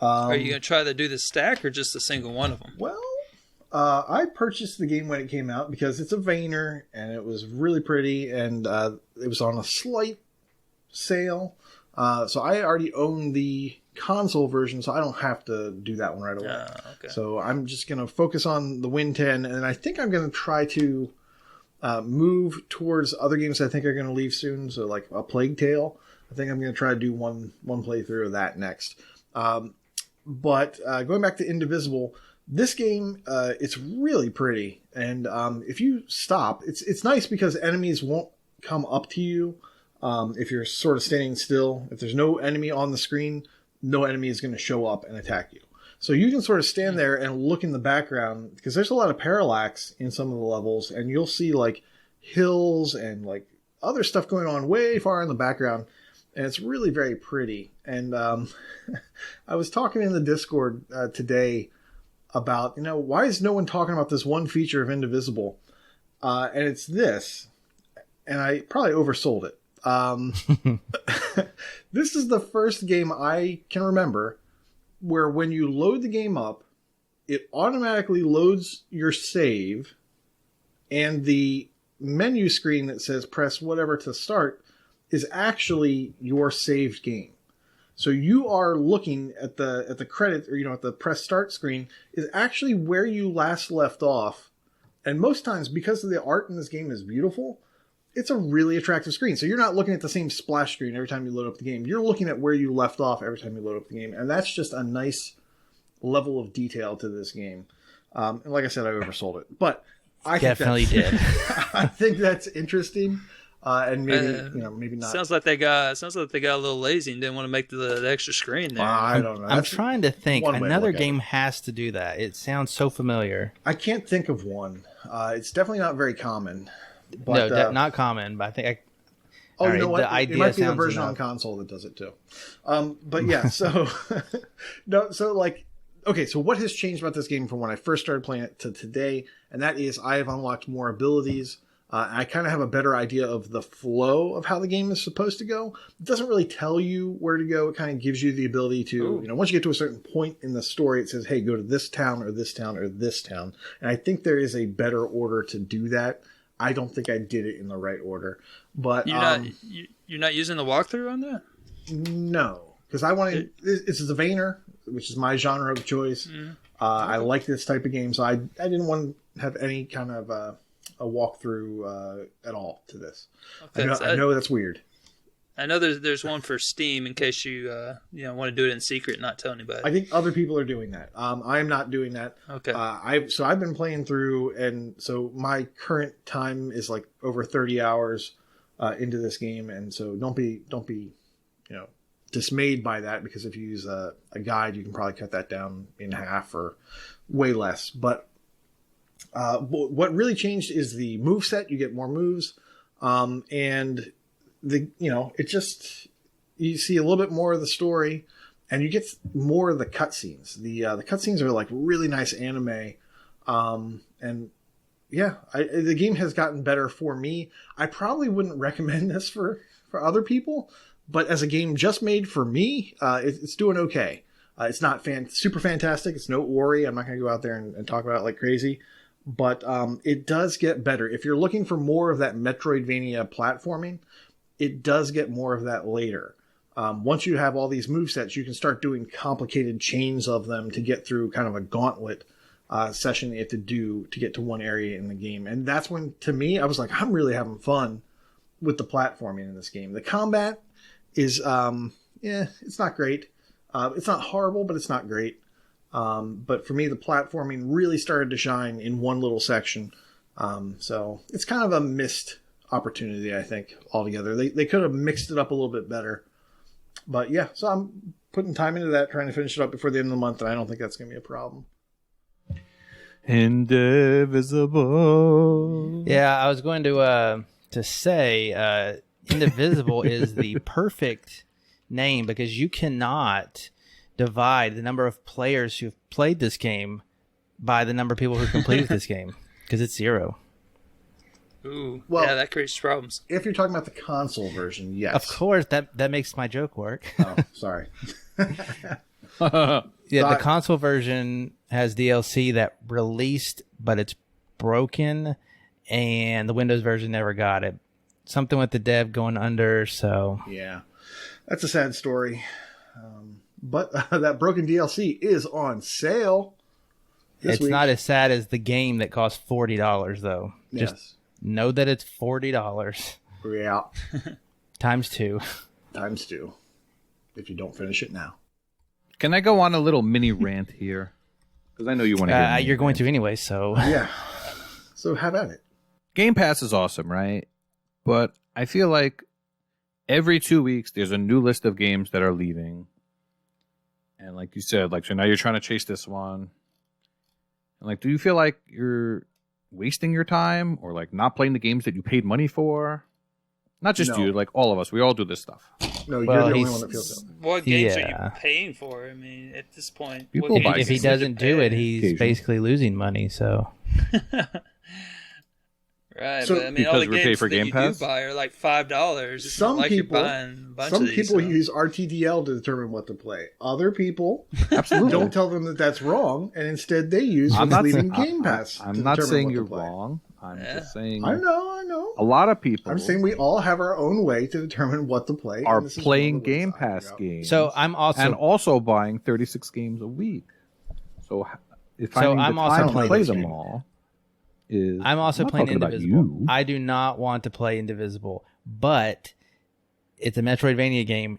Are you going to try to do the stack or just a single one of them? Well, I purchased the game when it came out because it's a Vayner and it was really pretty, and it was on a slight sale. So I already own the console version, so I don't have to do that one right away. Okay. So I'm just going to focus on the Win 10, and I think I'm going to try to move towards other games I think are going to leave soon. So like a Plague Tale, I think I'm going to try to do one playthrough of that next. But going back to Indivisible, this game, it's really pretty. And if you stop, it's nice because enemies won't come up to you if you're sort of standing still. If there's no enemy on the screen, no enemy is going to show up and attack you. So you can sort of stand there and look in the background, because there's a lot of parallax in some of the levels, and you'll see like hills and like other stuff going on way far in the background. And it's really very pretty. And I was talking in the Discord today about, why is no one talking about this one feature of Indivisible? And it's this. And I probably oversold it. This is the first game I can remember where when you load the game up, it automatically loads your save, and the menu screen that says press whatever to start is actually your saved game. So you are looking at the credit, or at the press start screen is actually where you last left off. And most times, because of the art in this game is beautiful, it's a really attractive screen. So you're not looking at the same splash screen every time you load up the game. You're looking at where you left off every time you load up the game. And that's just a nice level of detail to this game. And like I said, I oversold it. But I definitely did. I think that's interesting. And maybe, maybe not. Sounds like they got a little lazy and didn't want to make the extra screen there. I don't know. I'm trying to think. Another game has to do that. It sounds so familiar. I can't think of one. It's definitely not very common. But, no, not common. But I think you know what? It might be the version on console that does it too. But yeah, so okay, so what has changed about this game from when I first started playing it to today? And that is I have unlocked more abilities. I kind of have a better idea of the flow of how the game is supposed to go. It doesn't really tell you where to go. It kind of gives you the ability to, once you get to a certain point in the story, it says, hey, go to this town or this town or this town. And I think there is a better order to do that. I don't think I did it in the right order. But you're not using the walkthrough on that? No, because I wanted it's a Vayner, which is my genre of choice. I like this type of game, so I didn't want to have any kind of a walkthrough at all to this. Okay, I know that's weird. I know there's one for Steam in case you want to do it in secret and not tell anybody. I think other people are doing that. I'm not doing that. Okay. I've been playing through, and so my current time is like over 30 hours into this game, and so don't be dismayed by that, because if you use a guide, you can probably cut that down in half or way less. But what really changed is the move set. You get more moves, and it just, you see a little bit more of the story, and you get more of the cutscenes. The cutscenes are like really nice anime, and yeah, the game has gotten better for me. I probably wouldn't recommend this for other people, but as a game just made for me, it's doing okay. It's not super fantastic. It's no Ori. I'm not going to go out there and talk about it like crazy. But it does get better. If you're looking for more of that Metroidvania platforming, it does get more of that later. Once you have all these movesets, you can start doing complicated chains of them to get through kind of a gauntlet session you have to do to get to one area in the game. And that's when, to me, I was like, I'm really having fun with the platforming in this game. The combat is, it's not great. It's not horrible, but it's not great. But for me, the platforming really started to shine in one little section. So it's kind of a missed opportunity, I think, altogether. They could have mixed it up a little bit better. But yeah, so I'm putting time into that, trying to finish it up before the end of the month, and I don't think that's going to be a problem. Indivisible. Yeah, I was going to say Indivisible is the perfect name because you cannot divide the number of players who've played this game by the number of people who completed this game because it's 0. Ooh, well, yeah, that creates problems. If you're talking about the console version, yes. Of course, that makes my joke work. Oh, sorry. Yeah, the console version has DLC that released, but it's broken, and the Windows version never got it. Something with the dev going under, so... Yeah, that's a sad story. But that broken DLC is on sale this week. Not as sad as the game that costs $40, though. Yes. Just know that it's $40. Yeah. Times 2. Times 2. If you don't finish it now. Can I go on a little mini rant here? Because I know you want to hear You're going to anyway, so... Yeah. So have at it. Game Pass is awesome, right? But I feel like every 2 weeks there's a new list of games that are leaving. And like you said, like, so now you're trying to chase this one. And like, do you feel like you're wasting your time or like not playing the games that you paid money for? Not just you, like all of us. We all do this stuff. No, you're the only one that feels it. What games are you paying for? I mean, at this point, if he doesn't do it, he's basically losing money. So, right? So, but I mean, all the games for that Game you Pass? do buy are like $5. It's Some not like people, you're buying a bunch some of these, people so. use RTDL to determine what to play. Other people Absolutely don't tell them that that's wrong, and instead they use what's leaving Game Pass. I'm not saying you're wrong. I'm just saying. I know. A lot of people. I'm saying we all have our own way to determine what to play. Are playing Game Pass games. So I'm also buying 36 games a week. So if I'm also playing play them all. I'm also playing Indivisible. I do not want to play Indivisible, but it's a Metroidvania game,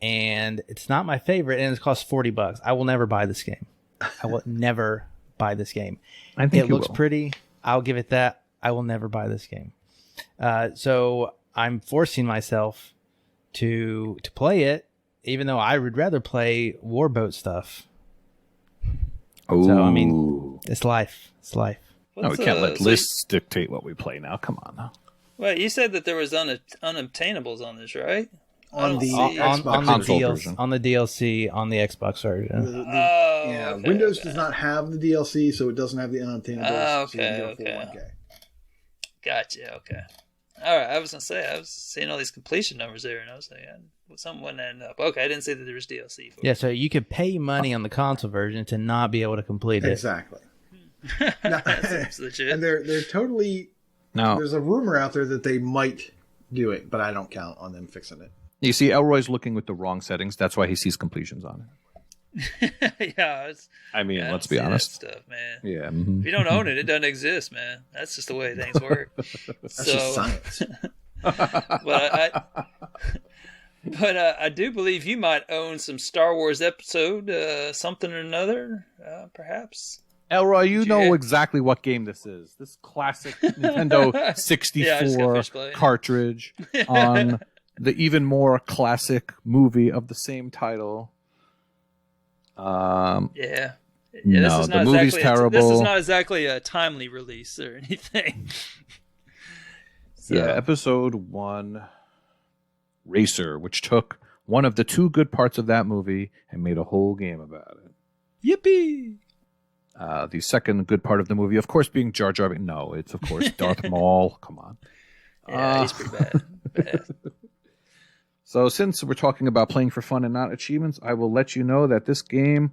and it's not my favorite, and it costs $40. I will never buy this game. I will never buy this game. I think it looks pretty. I'll give it that. I will never buy this game. So I'm forcing myself to play it, even though I would rather play Warboat stuff. Oh, so I mean, it's life. It's life. No, we can't let lists dictate what we play now. Come on now. Wait, you said that there was unobtainables on this, right? On the DLC on the Xbox version. Okay. Windows does not have the DLC, so it doesn't have the unobtainables. Okay. Gotcha. Okay. All right. I was gonna say I was seeing all these completion numbers there, and I was like, something wasn't adding up. Okay, I didn't say that there was DLC for it. Yeah, so you could pay money on the console version to not be able to complete it. Exactly. That seems legit. And they're totally. No. There's a rumor out there that they might do it, but I don't count on them fixing it. You see, Elroy's looking with the wrong settings. That's why he sees completions on it. Yeah, let's be honest. Stuff, man. Yeah. If you don't own it, it doesn't exist, man. That's just the way things work. That's just science. But I do believe you might own some Star Wars episode something or another, perhaps. Elroy, you know exactly what game this is. This classic Nintendo 64 cartridge on the even more classic movie of the same title. No, the movie's terrible. This is not exactly a timely release or anything. Yeah, episode 1, Racer, which took one of the 2 good parts of that movie and made a whole game about it. Yippee! The second good part of the movie, of course, being Jar Jar. No, it's of course Darth Maul. Come on. Yeah, he's pretty bad. So since we're talking about playing for fun and not achievements, I will let you know that this game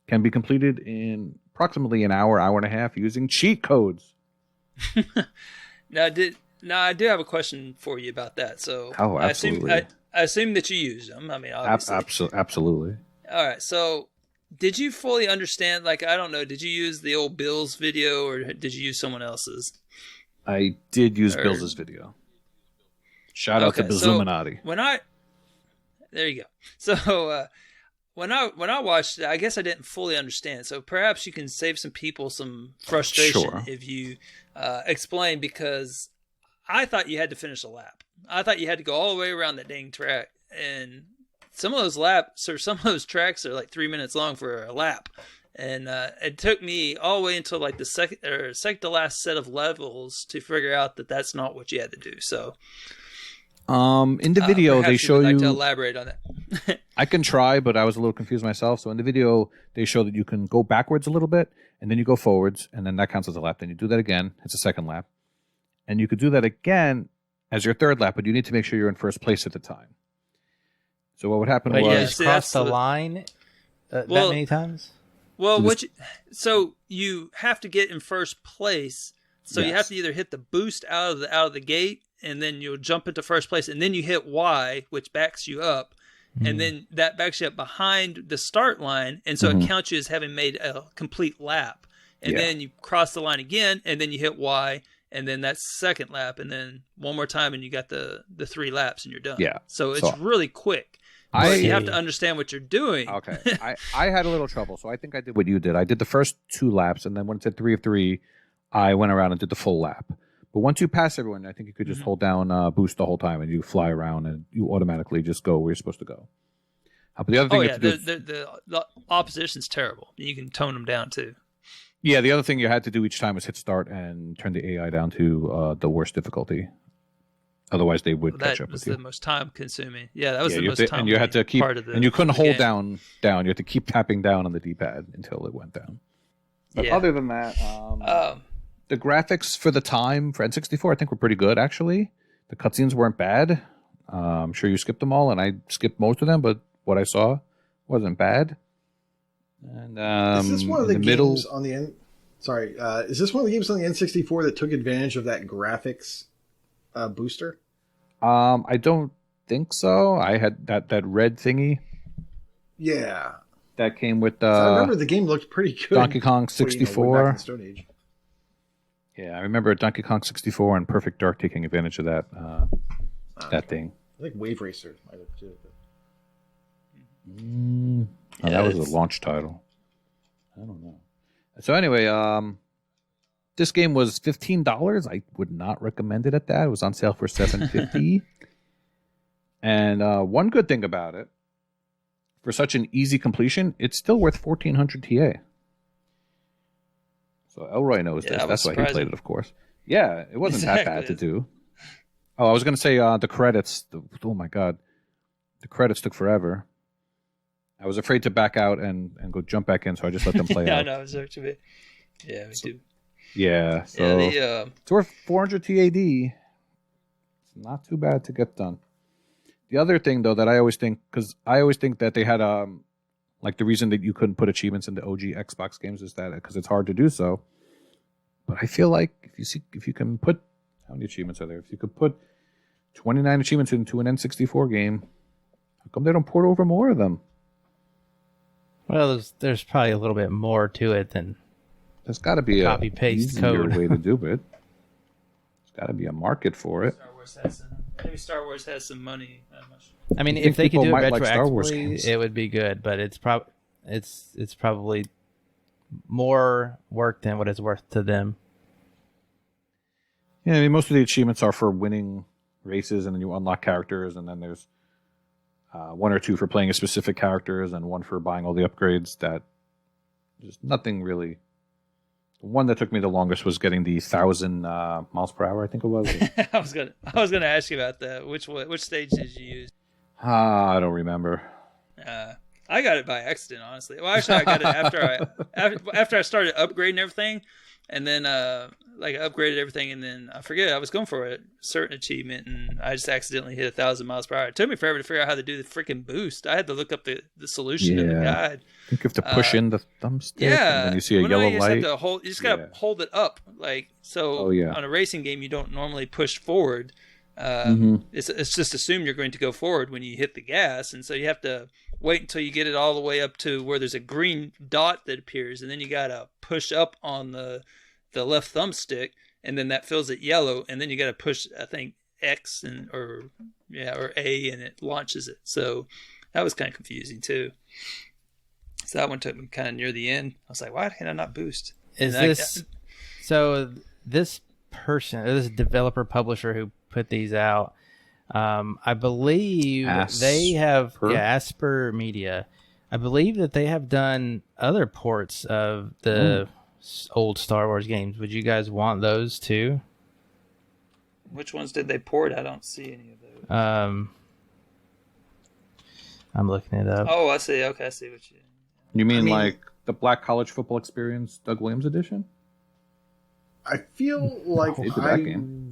can be completed in approximately an hour, hour and a half using cheat codes. Now, I do have a question for you about that. So, absolutely. I assume that you use them. I mean, obviously. Absolutely. All right. So, did you fully understand? Like, I don't know. Did you use the old Bill's video, or did you use someone else's? I did use Bill's video. Shout out to Bizuminati. So there you go. So when I watched it, I guess I didn't fully understand. So perhaps you can save some people some frustration if you explain, because I thought you had to finish a lap. I thought you had to go all the way around that dang track, and some of those laps or some of those tracks are like 3 minutes long for a lap. And it took me all the way until like the second to last set of levels to figure out that that's not what you had to do. So, in the video they show you. To elaborate on that. I can try, but I was a little confused myself. So in the video they show that you can go backwards a little bit, and then you go forwards, and then that counts as a lap. Then you do that again; it's a second lap, and you could do that again as your third lap, but you need to make sure you're in first place at the time. So what would happen was you just cross the line that many times. Well, so you have to get in first place. So you have to either hit the boost out of the gate, and then you'll jump into first place, and then you hit Y, which backs you up, and then that backs you up behind the start line, and so it counts you as having made a complete lap. And then you cross the line again, and then you hit Y, and then that's second lap, and then one more time, and you got the 3 laps, and you're done. Yeah. So it's really quick. You have to understand what you're doing. Okay. I had a little trouble, so I think I did what you did. I did the first 2 laps, and then when it said 3 of 3, I went around and did the full lap. But once you pass everyone, I think you could just hold down boost the whole time, and you fly around, and you automatically just go where you're supposed to go. But the other thing the opposition's terrible. You can tone them down, too. Yeah, the other thing you had to do each time was hit start and turn the AI down to the worst difficulty. Otherwise, they would catch up with you. That was the most time-consuming. Yeah, that was the most time-consuming and you had to keep, part of the and you couldn't hold game. down. You had to keep tapping down on the D-pad until it went down. But other than that, the graphics for the time for N64, I think, were pretty good, actually. The cutscenes weren't bad. I'm sure you skipped them all, and I skipped most of them, but what I saw wasn't bad. And is this one of the games on the N? Sorry, is this one of the games on the N64 that took advantage of that graphics booster? I don't think so. I had that red thingy. Yeah, that came with. I remember the game looked pretty good. Donkey Kong 64. Back in Stone Age. Yeah, I remember Donkey Kong 64 and Perfect Dark taking advantage of that that thing. I think Wave Racer might have too. That was a launch title. I don't know. So anyway, this game was $15. I would not recommend it at that. It was on sale for $7.50. And one good thing about it, for such an easy completion, it's still worth 1400 TA. So Elroy knows this. That's why he played it, of course. Yeah, it wasn't that bad to do. Oh, I was going to say the credits. Oh my God, the credits took forever. I was afraid to back out and go jump back in, so I just let them play out. I know, it's actually. Yeah, me too. Yeah, so it's worth 400 TAD. It's not too bad to get done. The other thing, though, that I always think, because I always think that they had like the reason that you couldn't put achievements into OG Xbox games is that because it's hard to do so. But I feel like if you can put, how many achievements are there? If you could put 29 achievements into an N64 game, how come they don't port over more of them? Well, there's probably a little bit more to it than there's got to be a copy-paste easier code way to do it. There's got to be a market for it. Maybe Star Wars has some money. I mean, if they could do it like Star Wars games. retroactively, it would be good. But it's probably more work than what it's worth to them. Yeah, I mean, most of the achievements are for winning races, and then you unlock characters, and then there's 1 or 2 for playing a specific characters, and 1 for buying all the upgrades. That there's nothing really. The one that took me the longest was getting the 1,000 miles per hour. I think it was. I was gonna ask you about that. Which stage did you use? I don't remember. I got it by accident, honestly. Well, actually, I got it after I started upgrading everything. and then like I upgraded everything, and then I forget I was going for a certain achievement, and I just accidentally hit 1,000 miles per hour. It took me forever to figure out how to do the freaking boost. I had to look up the solution in the guide. I think you have to push in the thumbstick, and then you see a no, yellow you light. Have to you just gotta hold it up, like so. On a racing game, you don't normally push forward. It's just assumed you're going to go forward when you hit the gas, and so you have to wait until you get it all the way up to where there's a green dot that appears, and then you gotta push up on the left thumbstick, and then that fills it yellow, and then you gotta push, I think, X or A, and it launches it. So that was kind of confusing too. So that one took me kind of near the end. I was like, why can I not boost? So this person, this developer publisher who put these out, I believe they have Asper Media. I believe that they have done other ports of the old Star Wars games. Would you guys want those too? Which ones did they port? I don't see any of those. I'm looking it up. Oh, I see. Okay, I see what you. You mean like the Black College Football Experience Doug Williams edition? I feel like I would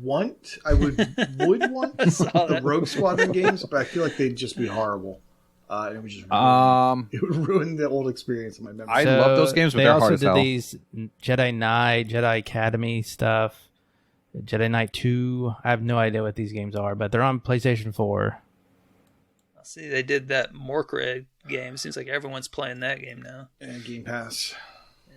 want the Rogue Squadron games, but I feel like they'd just be horrible. And it would just it would ruin the old experience in my memory. I love those games, but they're hard as hell. They also did these Jedi Knight, Jedi Academy stuff, Jedi Knight 2. I have no idea what these games are, but they're on PlayStation 4. I see they did that Morkred game. It seems like everyone's playing that game now. And Game Pass. Yeah.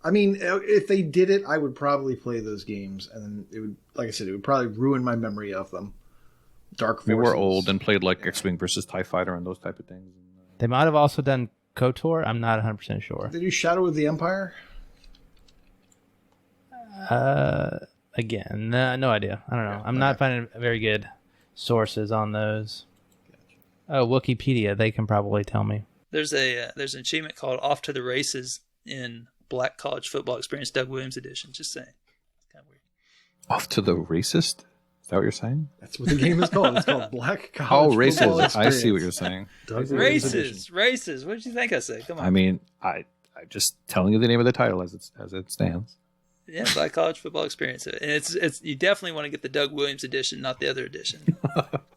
I mean, if they did it, I would probably play those games, and then it would, like I said, it would probably ruin my memory of them. Dark Forces. We were old and played like X-Wing versus TIE Fighter and those type of things. They might have also done KOTOR. I'm not 100% sure. Did they do Shadow of the Empire? Again, no idea. I don't know. I'm not finding very good sources on those. Oh, Wikipedia. They can probably tell me. There's an achievement called Off to the Races in Black College Football Experience Doug Williams edition. Just saying. It's kind of weird. Off to the Racist? Is that what you're saying? That's what the game is called. It's called Black College Football Experience. I see what you're saying. Races. What did you think I said? Come on. I mean, I'm just telling you the name of the title as it stands. Yeah, Black College Football Experience, and it's you definitely want to get the Doug Williams edition, not the other edition.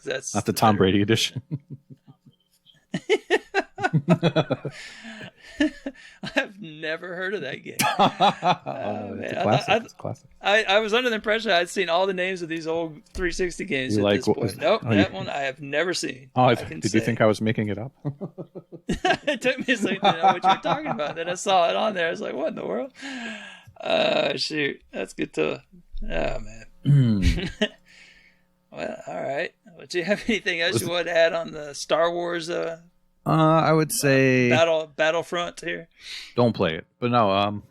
That's not the Tom Brady edition. I've never heard of that game. It's a classic. It's a classic. I was under the impression I'd seen all the names of these old 360 games at this point. Nope, that one I have never seen. Oh, did you think I was making it up? It took me a second to know what you were talking about. Then I saw it on there. I was like, what in the world? Shoot. That's good to... Oh, man. Well, all right. Do you have anything else you want to add on the Star Wars... I would say Battlefront here. Don't play it, but no.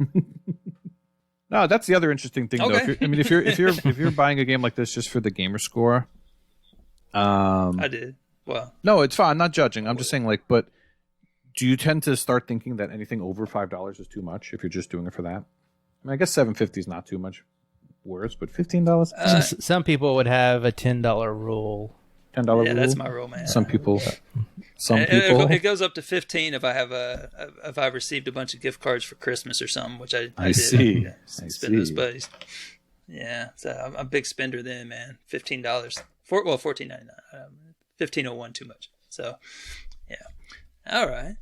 No, that's the other interesting thing, though. If you're buying a game like this just for the gamer score, I did. Well, no, it's fine. I'm not judging. I'm just saying, like, but do you tend to start thinking that anything over $5 is too much if you're just doing it for that? I mean, I guess $7.50 is not too much worse, but $15. Some people would have a $10 rule. $10 rule. Yeah, that's my rule, man. Some people. It goes up to 15 if if I've received a bunch of gift cards for Christmas or something, which I did. See. Yeah, spend those buddies. Yeah, so I'm a big spender then, man. $15. $14.99. $15.01 too much. So, yeah. All right.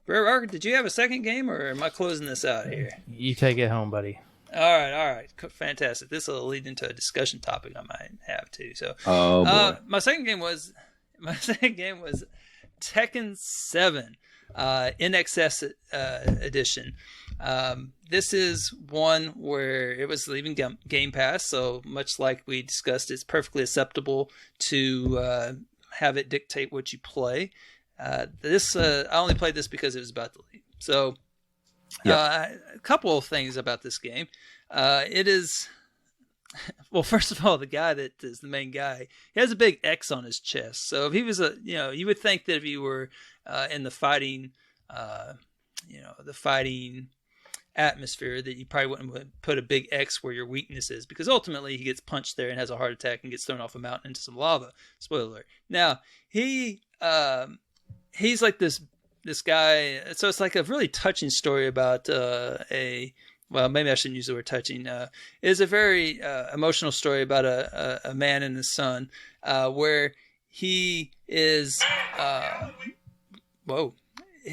Rare Arc, did you have a second game, or am I closing this out here? You take it home, buddy. All right, fantastic. This will lead into a discussion topic I might have too. So, my second game was Tekken 7, NXS edition. This is one where it was leaving Game Pass, so much like we discussed, it's perfectly acceptable to have it dictate what you play. I only played this because it was about to leave. So, a couple of things about this game. It is, well, first of all, the guy that is the main guy, he has a big X on his chest. So if he was you would think that if you were in the fighting, the fighting atmosphere, that you probably wouldn't put a big X where your weakness is, because ultimately he gets punched there and has a heart attack and gets thrown off a mountain into some lava. Spoiler alert. Now he's like this guy. So it's like a really touching story about well, maybe I shouldn't use the word touching. Is a very emotional story about a man and his son, where he is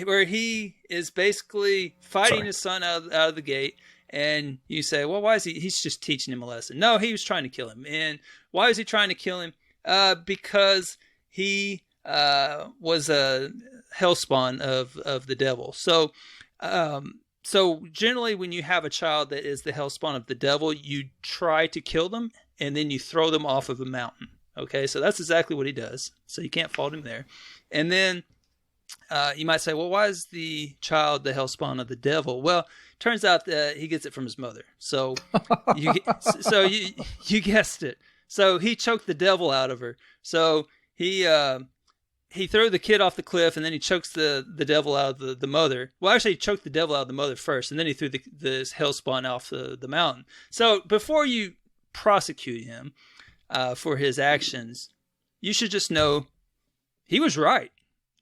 where he is basically fighting his son out of the gate. And you say, well, why is he's just teaching him a lesson. No, he was trying to kill him. And why was he trying to kill him? Because he was a hellspawn of the devil. So generally when you have a child that is the hellspawn of the devil, you try to kill them and then you throw them off of a mountain. Okay, so that's exactly what he does. So you can't fault him there. And then you might say, well, why is the child the hellspawn of the devil? Well, turns out that he gets it from his mother. So you guessed it. So he choked the devil out of her. So he threw the kid off the cliff, and then he chokes the devil out of the mother. Well, actually, he choked the devil out of the mother first, and then he threw this hellspawn off the mountain. So before you prosecute him for his actions, you should just know he was right.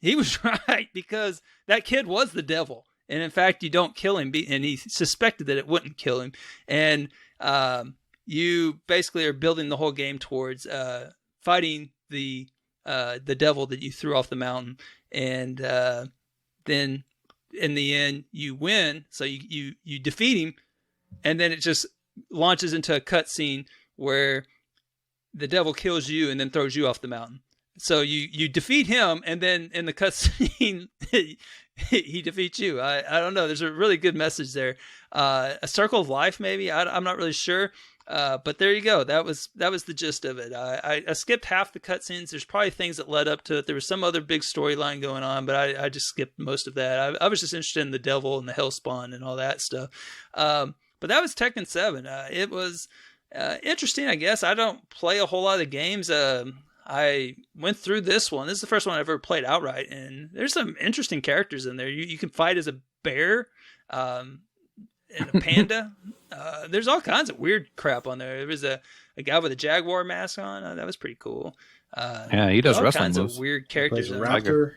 He was right, because that kid was the devil. And in fact, you don't kill him, and he suspected that it wouldn't kill him. And you basically are building the whole game towards fighting the devil that you threw off the mountain. And then in the end, you win. So you defeat him, and then it just launches into a cutscene where the devil kills you and then throws you off the mountain. So you defeat him, and then in the cutscene, he defeats you. I don't know. There's a really good message there. A circle of life, maybe. I'm not really sure. But there you go. That was the gist of it. I skipped half the cutscenes. There's probably things that led up to it. There was some other big storyline going on, but I just skipped most of that. I was just interested in the devil and the hellspawn and all that stuff. But that was Tekken 7. It was interesting, I guess. I don't play a whole lot of games. I went through this one. This is the first one I've ever played outright, and there's some interesting characters in there. You can fight as a bear and a panda. There's all kinds of weird crap on there. There was a guy with a jaguar mask on. That was pretty cool. Yeah, he does all wrestling kinds moves. of weird characters. Raptor.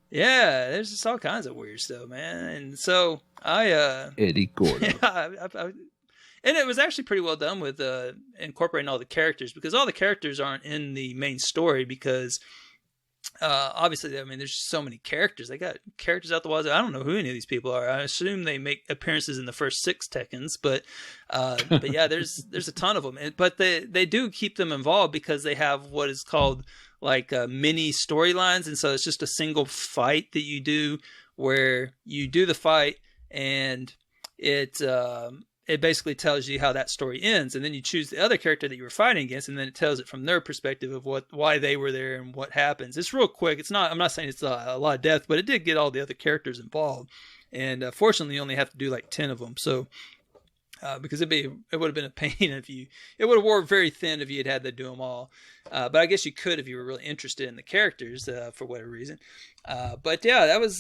Yeah, there's just all kinds of weird stuff, man. And so I Eddie Gordo. and it was actually pretty well done with incorporating all the characters, because all the characters aren't in the main story, because obviously, I mean, there's so many characters. They got characters out the wazoo. I don't know who any of these people are. I assume they make appearances in the first 6 Tekkens, but yeah, there's a ton of them. But they do keep them involved, because they have what is called like mini storylines, and so it's just a single fight that you do, where you do the fight and it basically tells you how that story ends, and then you choose the other character that you were fighting against, and then it tells it from their perspective of why they were there and what happens. It's real quick. I'm not saying it's a lot of death, but it did get all the other characters involved, and fortunately, you only have to do like 10 of them. So because it would have been a pain it would have wore very thin if you had to do them all. But I guess you could if you were really interested in the characters for whatever reason. But yeah, that was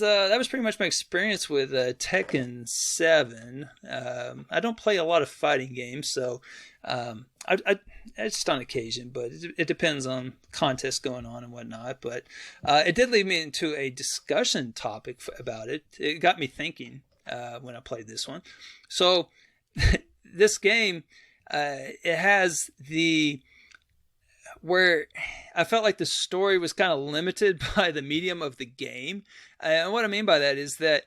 pretty much my experience with Tekken 7. I don't play a lot of fighting games, so I just on occasion, but it depends on contests going on and whatnot. But it did lead me into a discussion topic about it. It got me thinking when I played this one. So this game, it has where I felt like the story was kind of limited by the medium of the game. And what I mean by that is that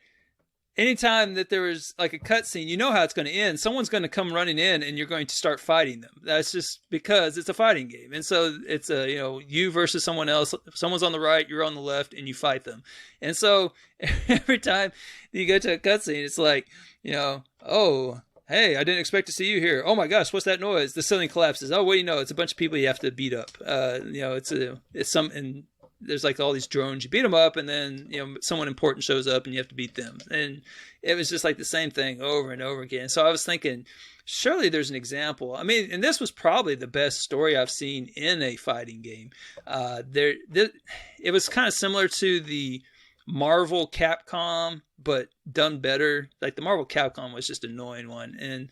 anytime that there was like a cutscene, you know how it's going to end. Someone's going to come running in and you're going to start fighting them. That's just because it's a fighting game. And so it's you versus someone else. Someone's on the right, you're on the left, and you fight them. And so every time you go to a cutscene, it's like, oh, hey, I didn't expect to see you here. Oh my gosh, what's that noise? The ceiling collapses. Oh, well, it's a bunch of people you have to beat up. And there's like all these drones. You beat them up, and then someone important shows up, and you have to beat them. And it was just like the same thing over and over again. So I was thinking, surely there's an example. I mean, and this was probably the best story I've seen in a fighting game. It was kind of similar to the Marvel Capcom, but done better. Like the Marvel Capcom was just an annoying one, and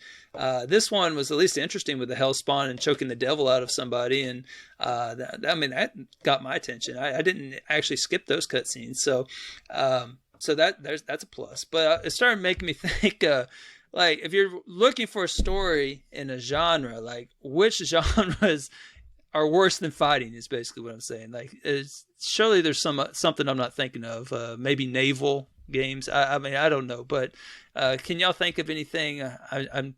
this one was at least interesting with the hellspawn and choking the devil out of somebody, and that got my attention. I didn't actually skip those cutscenes, so that's a plus. But it started making me think like if you're looking for a story in a genre, like which genres are worse than fighting is basically what I'm saying. Like, surely there's something I'm not thinking of. Maybe naval games. I mean, I don't know, but can y'all think of anything? I'm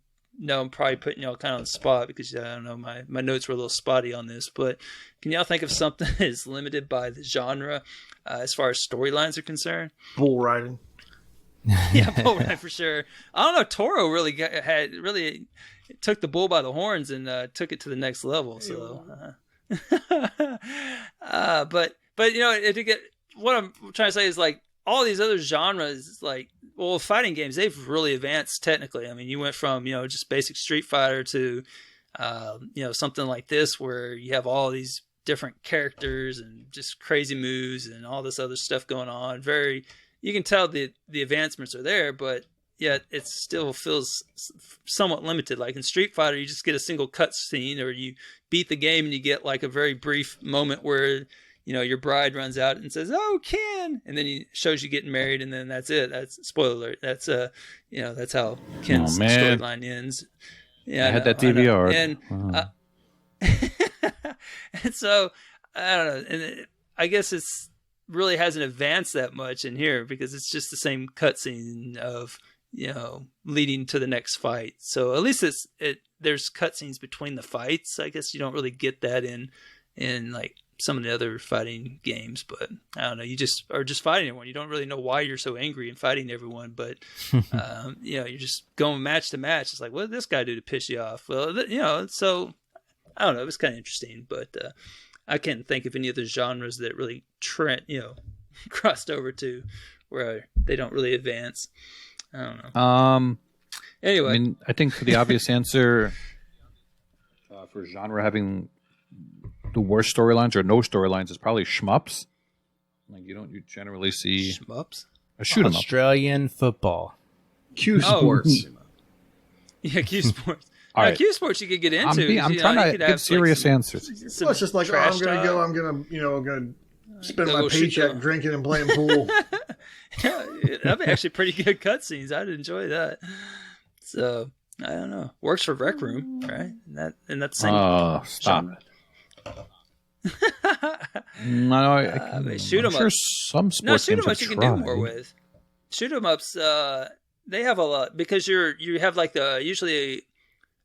probably putting y'all kind of on the spot because I don't know, my notes were a little spotty on this, but can y'all think of something that's limited by the genre as far as storylines are concerned? Bull riding. Yeah, bull riding for sure. I don't know. Toro really took the bull by the horns and took it to the next level. So, but what I'm trying to say is like all these other genres, like fighting games, they've really advanced technically. I mean, you went from just basic Street Fighter to something like this where you have all these different characters and just crazy moves and all this other stuff going on. You can tell the advancements are there, but yet it still feels somewhat limited. Like in Street Fighter, you just get a single cutscene, or you beat the game and you get like a very brief moment where your bride runs out and says, "Oh, Ken," and then he shows you getting married, and then that's it. That's spoiler alert. That's that's how Ken's storyline ends. Yeah, I had that DVR, and and so I don't know, and I guess it's really hasn't advanced that much in here because it's just the same cutscene of leading to the next fight. So at least there's cutscenes between the fights. I guess you don't really get that in like some of the other fighting games, but I don't know. You just are just fighting everyone. You don't really know why you're so angry and fighting everyone, but you're just going match to match. It's like, what did this guy do to piss you off? Well, so I don't know. It was kind of interesting, but I can't think of any other genres that really crossed over to where they don't really advance. I don't know. Anyway, I mean, I think for the obvious answer for genre having the worst storylines or no storylines is probably shmups. Like you generally see shmups. A shoot 'em up. Australian football. Q Sports. Yeah, Q Sports. All right. Q Sports you could get into. I'm trying to give serious ansers. Well, it's just like, I'm gonna spend my paycheck drinking and playing pool. Yeah, that'd be actually pretty good cutscenes. I'd enjoy that. So I don't know. Works for Rec Room, right? And that's the same. Oh, stop it. No, shoot 'em sure up. Some sports shoot 'em games ups you can do more with. Shoot 'em ups, they have a lot because you have like usually.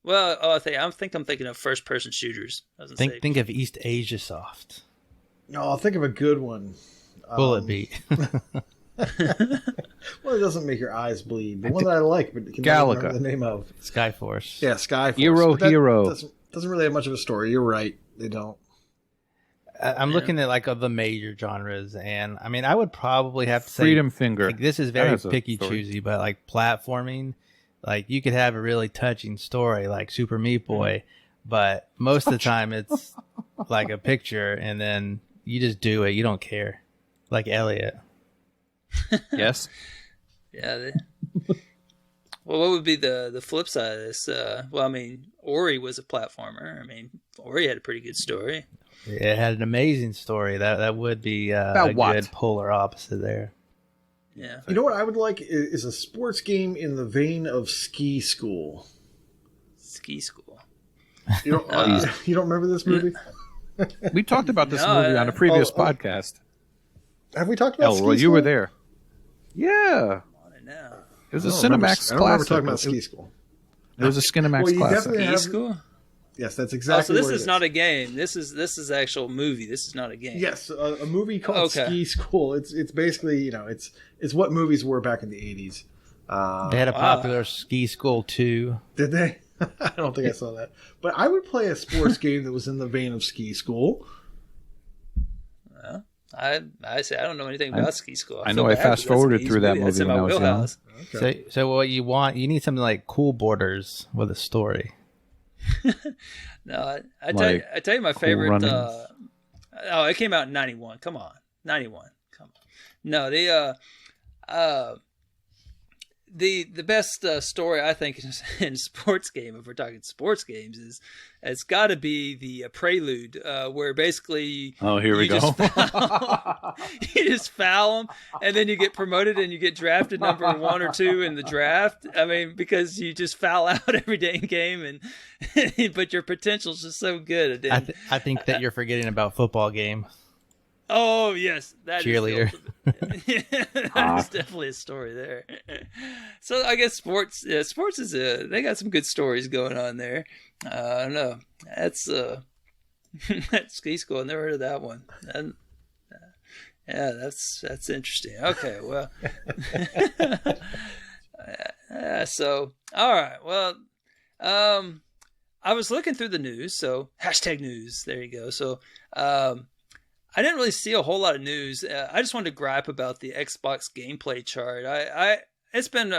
Well, I think I'm thinking of first person shooters. Think of East Asia Soft. No, I'll think of a good one. Bullet Beat. Well, it doesn't make your eyes bleed. The one that I like, but can Galaga. remember the name of Skyforce. Yeah, Skyforce. Hero. Doesn't really have much of a story. You're right. They don't. I'm looking at like the major genres, and I mean, I would probably have to say Freedom Finger. Like, this is very picky choosy, but like platforming, like you could have a really touching story like Super Meat Boy, but most of the time it's like a picture, and then you just do it. You don't care, like Elliot. Yes. Yeah. Well, what would be the flip side of this? Well, I mean, Ori was a platformer. I mean, Ori had a pretty good story. It had an amazing story. That would be a good polar opposite there. Yeah. You know what I would like is a sports game in the vein of Ski School. Ski School. You don't remember this movie? We talked about this movie on a previous podcast. Have we talked about Elroy, Ski School? you were there. Yeah. It was a Cinemax classic. I don't remember talking about Ski School. It was a Cinemax classic. Ski School? Yes, that's exactly. So this is not a game. This is actual movie. This is not a game. Yes, a movie called Ski School. It's basically it's what movies were back in the 80s. They had a popular Ski School too. Did they? I don't think I saw that. But I would play a sports game that was in the vein of Ski School. Well, I say I don't know anything about Ski School. I know I fast forwarded through that movie when I was young. Okay. So what you need something like Cool Borders with a story. No, I tell you my favorite. It came out in 91. Come on, 91. Come on. No, the best story I think in sports game, if we're talking sports games, is it's got to be the prelude where basically here we go. You just foul them, and then you get promoted and you get drafted number 1 or 2 in the draft. I mean, because you just foul out every dang game, and but your potential's just so good. I think that you're forgetting about football game. Oh yes, that cheerleader. That is definitely a story there. So I guess sports is they got some good stories going on there. I don't know. That's that's ski school. I never heard of that one. And, yeah, that's interesting. Okay, well, so all right, well, I was looking through the news. So #news. There you go. So. I didn't really see a whole lot of news. I just wanted to gripe about the Xbox gameplay chart. It's been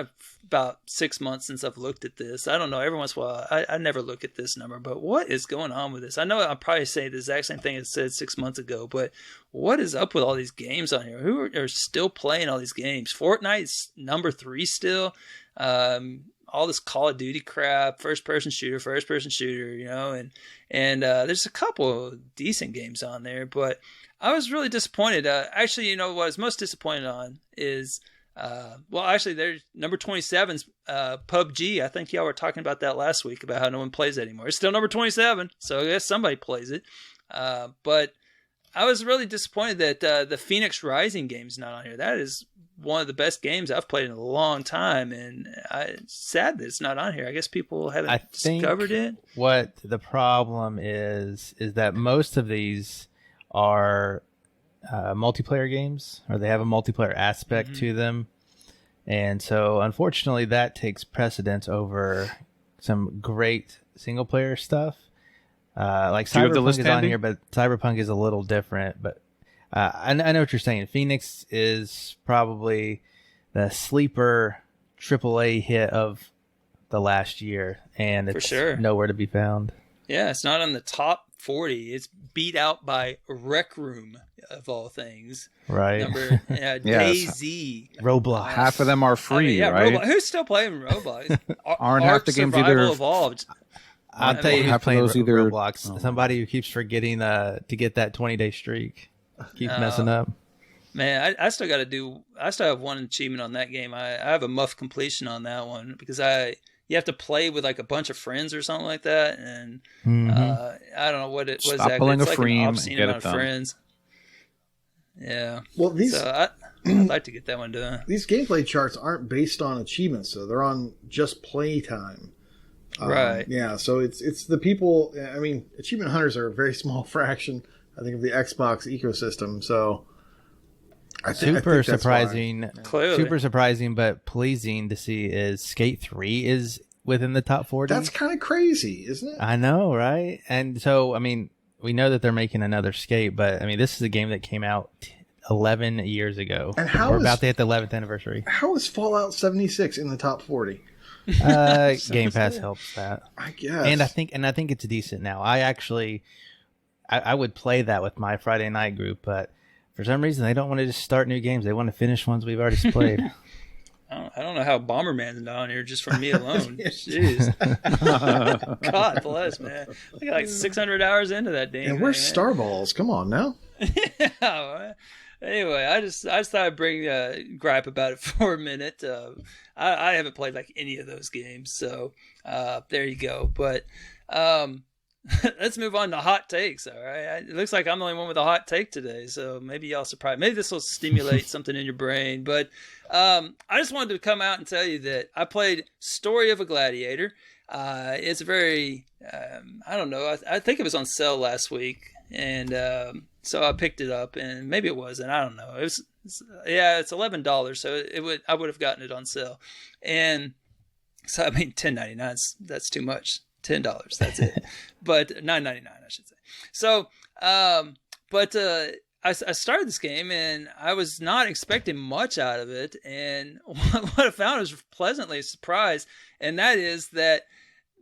about 6 months since I've looked at this. I don't know. Every once in a while, I never look at this number. But what is going on with this? I know I'll probably say the exact same thing I said 6 months ago. But what is up with all these games on here? Who are still playing all these games? Fortnite's number 3 still. All this Call of Duty crap, first person shooter, you know, and there's a couple decent games on there, but I was really disappointed. Actually, you know what I was most disappointed on is, there's number 27's PUBG. I think y'all were talking about that last week about how no one plays it anymore. It's still number 27, so I guess somebody plays it. But I was really disappointed that the Phoenix Rising game's not on here. That is one of the best games I've played in a long time, and it's sad that it's not on here. I guess people haven't discovered it. What the problem is that most of these are multiplayer games, or they have a multiplayer aspect to them, and so unfortunately that takes precedence over some great single player stuff. Like Cyberpunk is on here, but Cyberpunk is a little different. But I know what you're saying. Phoenix is probably the sleeper AAA hit of the last year, and it's for sure nowhere to be found. Yeah, it's not on the top 40. It's beat out by Rec Room, of all things. Right. Number DayZ. Roblox. Half of them are free, right? Roblox. Who's still playing Roblox? Aren't half the games either Evolved? I'll tell you who's playing those either Roblox. Somebody who keeps forgetting to get that 20-day streak. Keeps messing up. Man, I still got to do. I still have one achievement on that game. I have a muff completion on that one because you have to play with like a bunch of friends or something like that, and I don't know what it was. Stop pulling it's a like frame an obscene and get amount it of done. friends. Yeah. Well, I'd like to get that one done. These gameplay charts aren't based on achievements, so they're on just play time. Right. Yeah, so it's the people. I mean, achievement hunters are a very small fraction, I think, of the Xbox ecosystem. So, I think that's surprising. Clearly. Super surprising, but pleasing to see is Skate 3 is within the top 40. That's kind of crazy, isn't it? I know, right? And so, I mean, we know that they're making another Skate, but I mean, this is a game that came out 11 years ago. And how we're about to hit the 11th anniversary. How is Fallout 76 in the top 40? Game Pass helps that, I guess. and I think it's decent now. I would play that with my Friday night group, but for some reason they don't want to just start new games. They want to finish ones we've already played. I don't know how Bomberman's not on here just for me alone. Jeez. God bless, man. I got like 600 hours into that damn and we're thing, Starballs. Come on now. Yeah. Anyway, I just thought I'd bring gripe about it for a minute. I haven't played like any of those games, so there you go. But let's move on to hot takes. All right, it looks like I'm the only one with a hot take today, so maybe y'all surprised. Maybe this will stimulate something in your brain. But I just wanted to come out and tell you that I played Story of a Gladiator. It's a very I don't know. I think it was on sale last week, and so I picked it up, and maybe it wasn't. I don't know. It's $11, so I would have gotten it on sale, and so I mean $10.99. That's too much. $10. That's it. But $9.99, I should say. So, I started this game, and I was not expecting much out of it, and what I found was pleasantly surprised, and that is that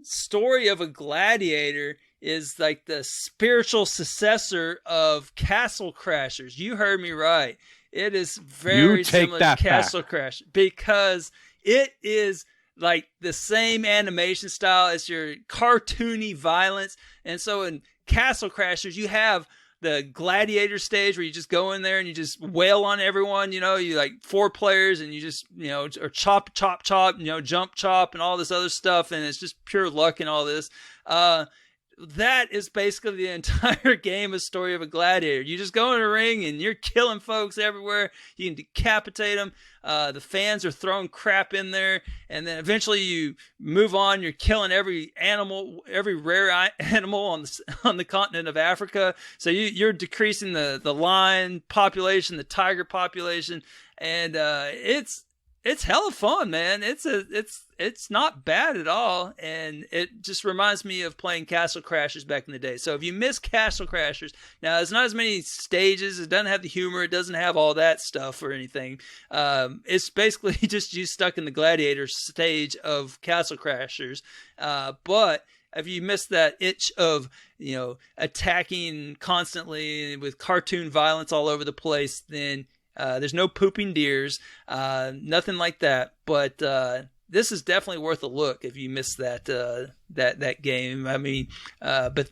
Story of a Gladiator is like the spiritual successor of Castle Crashers. You heard me right. It is very similar to Castle Crashers because it is like the same animation style as your cartoony violence. And so in Castle Crashers, you have the gladiator stage where you just go in there and you just wail on everyone, you like 4 players and you just, or chop, jump, chop, and all this other stuff. And it's just pure luck and all this. That is basically the entire game of Story of a Gladiator. You just go in a ring and you're killing folks everywhere. You can decapitate them. The fans are throwing crap in there. And then eventually you move on. You're killing every animal, every rare animal on the continent of Africa. So you're decreasing the lion population, the tiger population. And it's hella fun, man. It's not bad at all, and it just reminds me of playing Castle Crashers back in the day. So if you miss Castle Crashers, now it's not as many stages, it doesn't have the humor, it doesn't have all that stuff or anything. It's basically just you stuck in the gladiator stage of Castle Crashers. But if you miss that itch of, attacking constantly with cartoon violence all over the place, then there's no pooping deers, nothing like that. But this is definitely worth a look if you miss that that game. I mean, but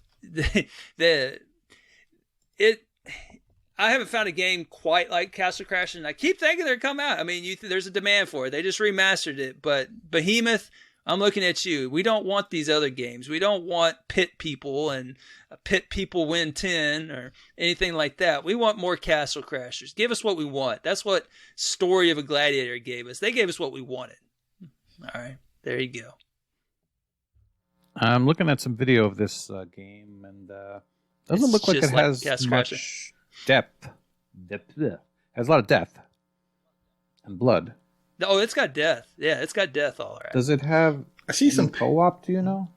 I haven't found a game quite like Castle Crashers, and I keep thinking they're come out. I mean, there's a demand for it. They just remastered it, but Behemoth, I'm looking at you. We don't want these other games. We don't want pit people and pit people win 10 or anything like that. We want more Castle Crashers. Give us what we want. That's what Story of a Gladiator gave us. They gave us what we wanted. All right. There you go. I'm looking at some video of this game, and doesn't look like it has much depth. Has a lot of depth and blood. Oh, it's got death. Yeah, it's got death all right. Does it have I see some co-op, do you know?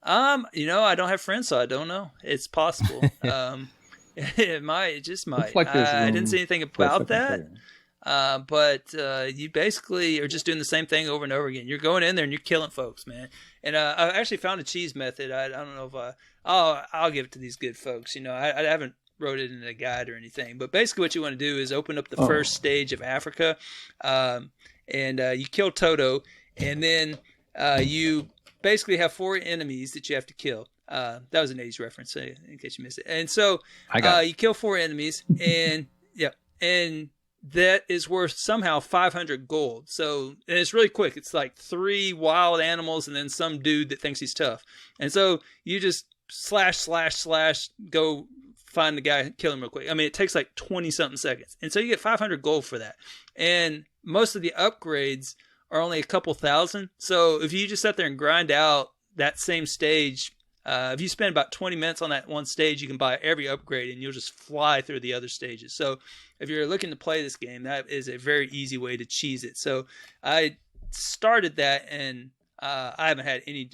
I don't have friends, so I don't know. It's possible. It just might. Like I didn't see anything about that. But you basically are just doing the same thing over and over again. You're going in there and you're killing folks, man. And I actually found a cheese method. I don't know if I'll give it to these good folks. I haven't wrote it in a guide or anything, but basically what you want to do is open up the first stage of Africa, and you kill Toto, and then you basically have 4 enemies that you have to kill. That was an 80s reference, in case you missed it. And so you kill 4 enemies, and and that is worth somehow 500 gold. So, and it's really quick. It's like 3 wild animals and then some dude that thinks he's tough. And so you just slash, go find the guy, kill him real quick. I mean, it takes like 20-something seconds. And so you get 500 gold for that. And most of the upgrades are only a couple thousand. So if you just sit there and grind out that same stage, if you spend about 20 minutes on that one stage, you can buy every upgrade and you'll just fly through the other stages. So if you're looking to play this game, that is a very easy way to cheese it. So I started that, and I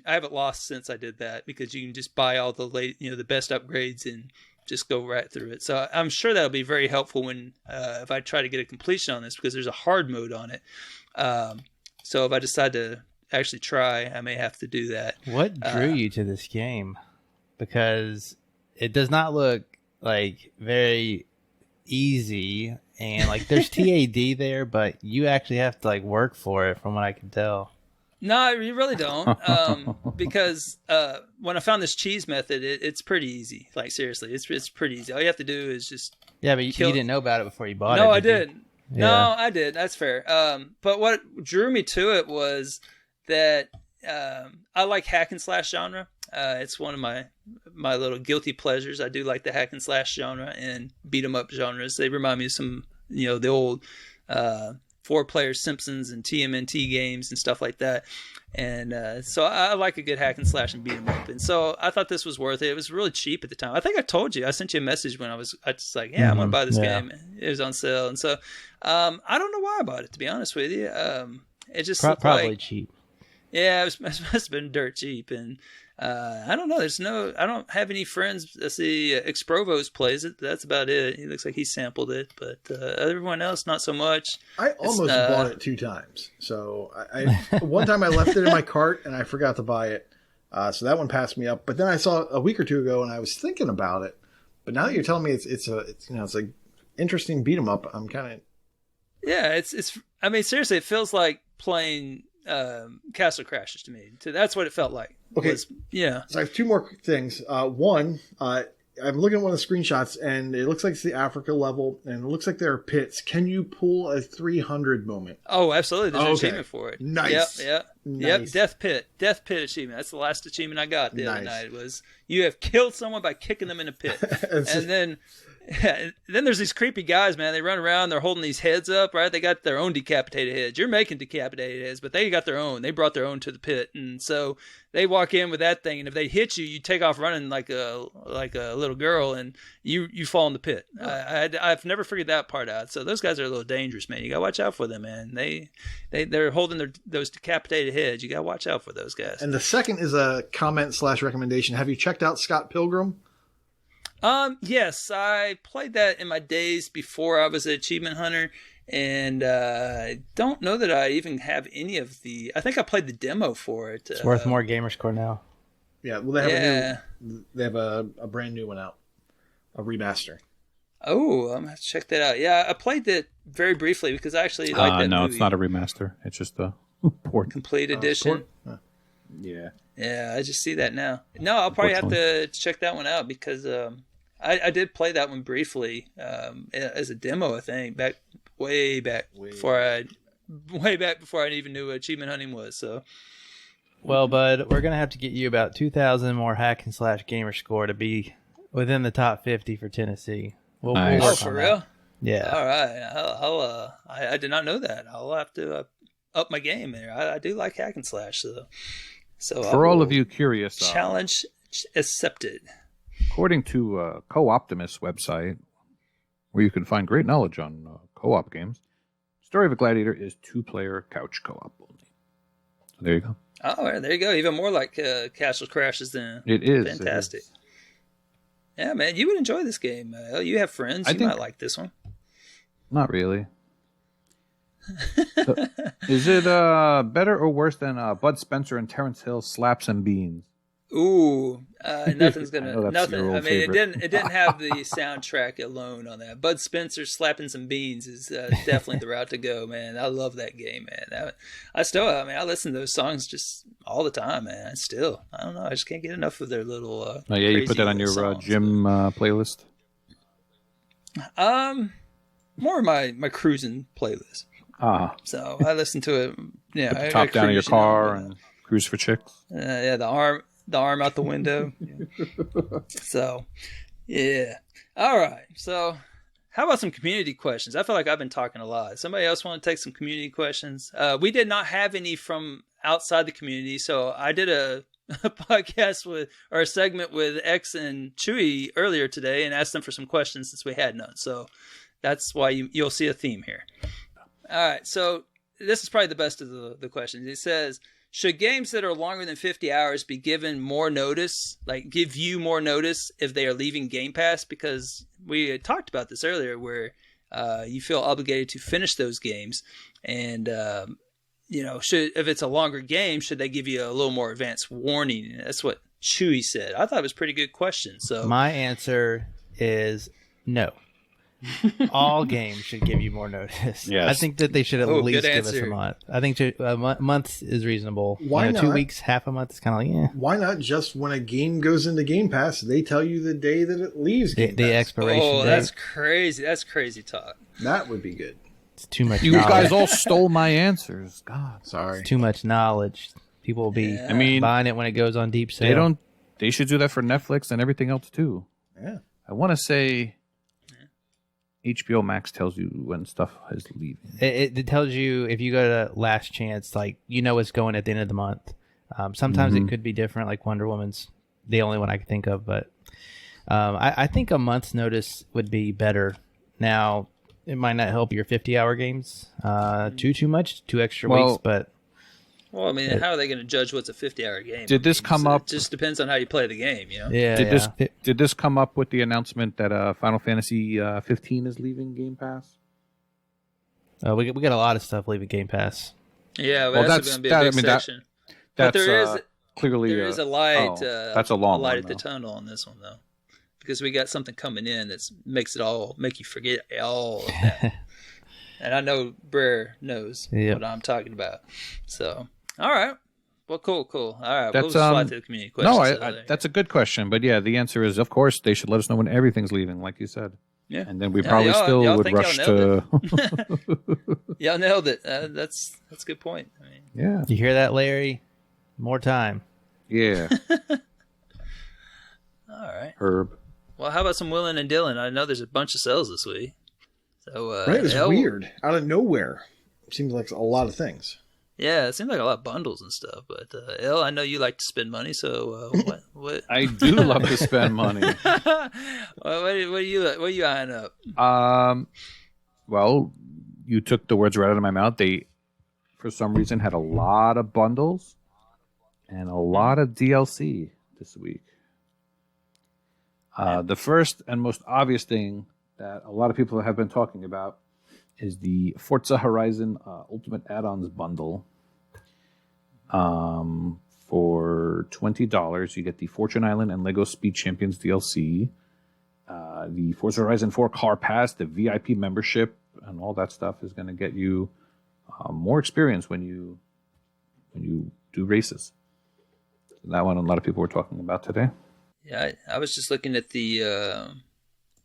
haven't lost since I did that, because you can just buy all the best upgrades and just go right through it. So I'm sure that'll be very helpful when if I try to get a completion on this, because there's a hard mode on it. So if I decide to actually try, I may have to do that. What drew you to this game? Because it does not look like very easy, and like there's TAD there, but you actually have to like work for it, from what I can tell. No, you really don't. Because when I found this cheese method, it's pretty easy. Like, seriously, it's pretty easy. All you have to do is just but you didn't know about it before you bought it. No, I didn't. Yeah. No, I did. That's fair. But what drew me to it was that I like hack and slash genre. It's one of my little guilty pleasures. I do like the hack and slash genre and beat 'em up genres. They remind me of some, the old 4-player Simpsons and TMNT games and stuff like that. And so I like a good hack and slash and beat 'em up. And so I thought this was worth it. It was really cheap at the time. I think I told you. I sent you a message when I was just like, I'm going to buy this game. It was on sale. And so I don't know why I bought it, to be honest with you. It just looked probably like, cheap. Yeah, it must have been dirt cheap. And I don't know. I don't have any friends. I see Exprovos plays it. That's about it. He looks like he sampled it, but everyone else, not so much. I almost bought it 2 times. So I one time I left it in my cart and I forgot to buy it. So that one passed me up. But then I saw it a week or 2 ago and I was thinking about it. But now that you're telling me it's like interesting beat 'em up, I'm kind of. Yeah, it's. I mean, seriously, it feels like playing Castle Crashers to me. So that's what it felt like. Okay. Yeah. So I have two more things. One, I'm looking at one of the screenshots, and it looks like it's the Africa level, and it looks like there are pits. Can you pull a 300 moment? Oh, absolutely. There's an achievement for it. Nice. Yep. Nice. Death Pit achievement. That's the last achievement I got the other night. Was you have killed someone by kicking them in a pit, then there's these creepy guys, man. They run around. They're holding these heads up, right? They got their own decapitated heads. You're making decapitated heads, but they got their own. They brought their own to the pit, and so they walk in with that thing. And if they hit you, you take off running like a little girl, and you fall in the pit. I've never figured that part out. So those guys are a little dangerous, man. You gotta watch out for them, man. They're holding those decapitated heads. You gotta watch out for those guys. And the second is a comment/recommendation. Have you checked out Scott Pilgrim? Yes, I played that in my days before I was an achievement hunter, and I don't know that I even have any of the. I think I played the demo for it. It's worth more gamer score now. Yeah, well, they have a brand new one out, a remaster. Oh, I'm gonna have to check that out. Yeah, I played it very briefly because I actually liked that no, movie. it's not a remaster. It's just a port. Complete edition. Yeah. Yeah, I just see that now. No, I'll probably have to check that one out because I did play that one briefly as a demo, I think, way back before I even knew what achievement hunting was. So, well, bud, we're gonna have to get you about 2,000 more hack and slash gamer score to be within the top 50 for Tennessee. We'll Nice. work oh, for on real? that. Yeah. All right. I did not know that. I'll have to up my game there. I do like hack and slash, so For all of you curious, challenge accepted. according to Co-Optimist website, where you can find great knowledge on co-op games, Story of a Gladiator is 2-player couch co-op only. So there you go. Oh, there you go. Even more like Castle Crashes than It is fantastic. It is. Yeah, man, you would enjoy this game. You have friends. You might like this one. Not really. So, is it better or worse than Bud Spencer and Terrence Hill's Slaps and Beans? Ooh, nothing's gonna. I know that's nothing. your I old mean, favorite. it didn't have the soundtrack alone on that. Bud Spencer slapping some beans is definitely the route to go, man. I love that game, man. I listen to those songs just all the time, man. I don't know. I just can't get enough of their little. Oh yeah, you put that on your songs, gym playlist. More of my cruising playlist. So I listen to it. Yeah, Put the top down of your car and cruise for chicks. Yeah, the arm out the window. So, yeah. All right. So, how about some community questions? I feel like I've been talking a lot. Somebody else want to take some community questions? We did not have any from outside the community, so I did a podcast or a segment with X and Chewy earlier today and asked them for some questions since we had none. So, that's why you'll see a theme here. All right. So, this is probably the best of the questions. It says, should games that are longer than 50 hours be given more notice, like give you more notice if they are leaving Game Pass? Because we had talked about this earlier where you feel obligated to finish those games. And, if it's a longer game, should they give you a little more advanced warning? And that's what Chewy said. I thought it was a pretty good question. So my answer is no. All games should give you more notice. Yes. I think that they should at least give us a answer. month. I think a month is reasonable. Why not? 2 weeks, half a month is kind of like, yeah. Why not just when a game goes into Game Pass, they tell you the day that it leaves Game The Pass? expiration date. that's crazy. That's crazy talk. That would be good. It's too much You knowledge. guys all stole my answers. God, Sorry. Too much knowledge. People will be Yeah. I mean, buying it when it goes on deep sale. They should do that for Netflix and everything else too. Yeah. I want to say HBO Max tells you when stuff is leaving. It tells you if you go to Last Chance, like it's going at the end of the month. Sometimes it could be different, like Wonder Woman's the only one I can think of, but I think a month's notice would be better. Now, it might not help your 50-hour games too much, 2 extra weeks, but Well, I mean, how are they going to judge what's a 50-hour game? Did this come up? It just depends on how you play the game, you know? yeah. Did this come up with the announcement that Final Fantasy 15 is leaving Game Pass? We got a lot of stuff leaving Game Pass. Yeah, Well, but that's going to be a big section. But That's there is clearly there is a light. that's a long light one, at the though. tunnel on this one, though, because we got something coming in that make you forget all of that. And I know Brer knows what I'm talking about. So, all right. Well, cool. All right, we'll slide to the community questions. No, that's a good question. But yeah, the answer is, of course, they should let us know when everything's leaving, like you said. Yeah. And then we probably still would rush to... Y'all nailed it. That's a good point. I mean, yeah. You hear that, Larry? More time. Yeah. All right. Herb. Well, how about some Willing and Dylan? I know there's a bunch of sales this week. So, right, it's weird. Out of nowhere. Seems like a lot of things. Yeah, it seems like a lot of bundles and stuff. But Elle, I know you like to spend money, so what? I do love to spend money. Well, what are you eyeing up? Well, you took the words right out of my mouth. They, for some reason, had a lot of bundles and a lot of DLC this week. The first and most obvious thing that a lot of people have been talking about is the Forza Horizon Ultimate Add-ons bundle. For $20, you get the Fortune Island and Lego Speed Champions DLC, the Forza Horizon 4 Car Pass, the VIP membership, and all that stuff is going to get you more experience when you do races. That one a lot of people were talking about today. Yeah, I was just looking at the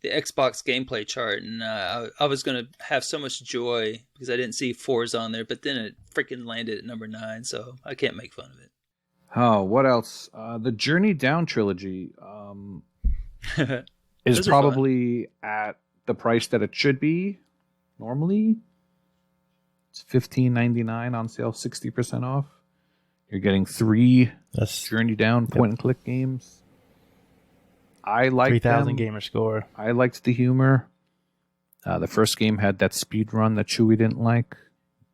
Xbox gameplay chart, and I was going to have so much joy because I didn't see Forza on there, but then it freaking landed at number 9, so I can't make fun of it. Oh, what else? The Journey Down trilogy is probably at the price that it should be normally. It's $15.99 on sale, 60% off. You're getting 3 Journey Down point-and-click games. I liked 3,000 gamer score. I liked the humor. The first game had that speed run that Chewie didn't like,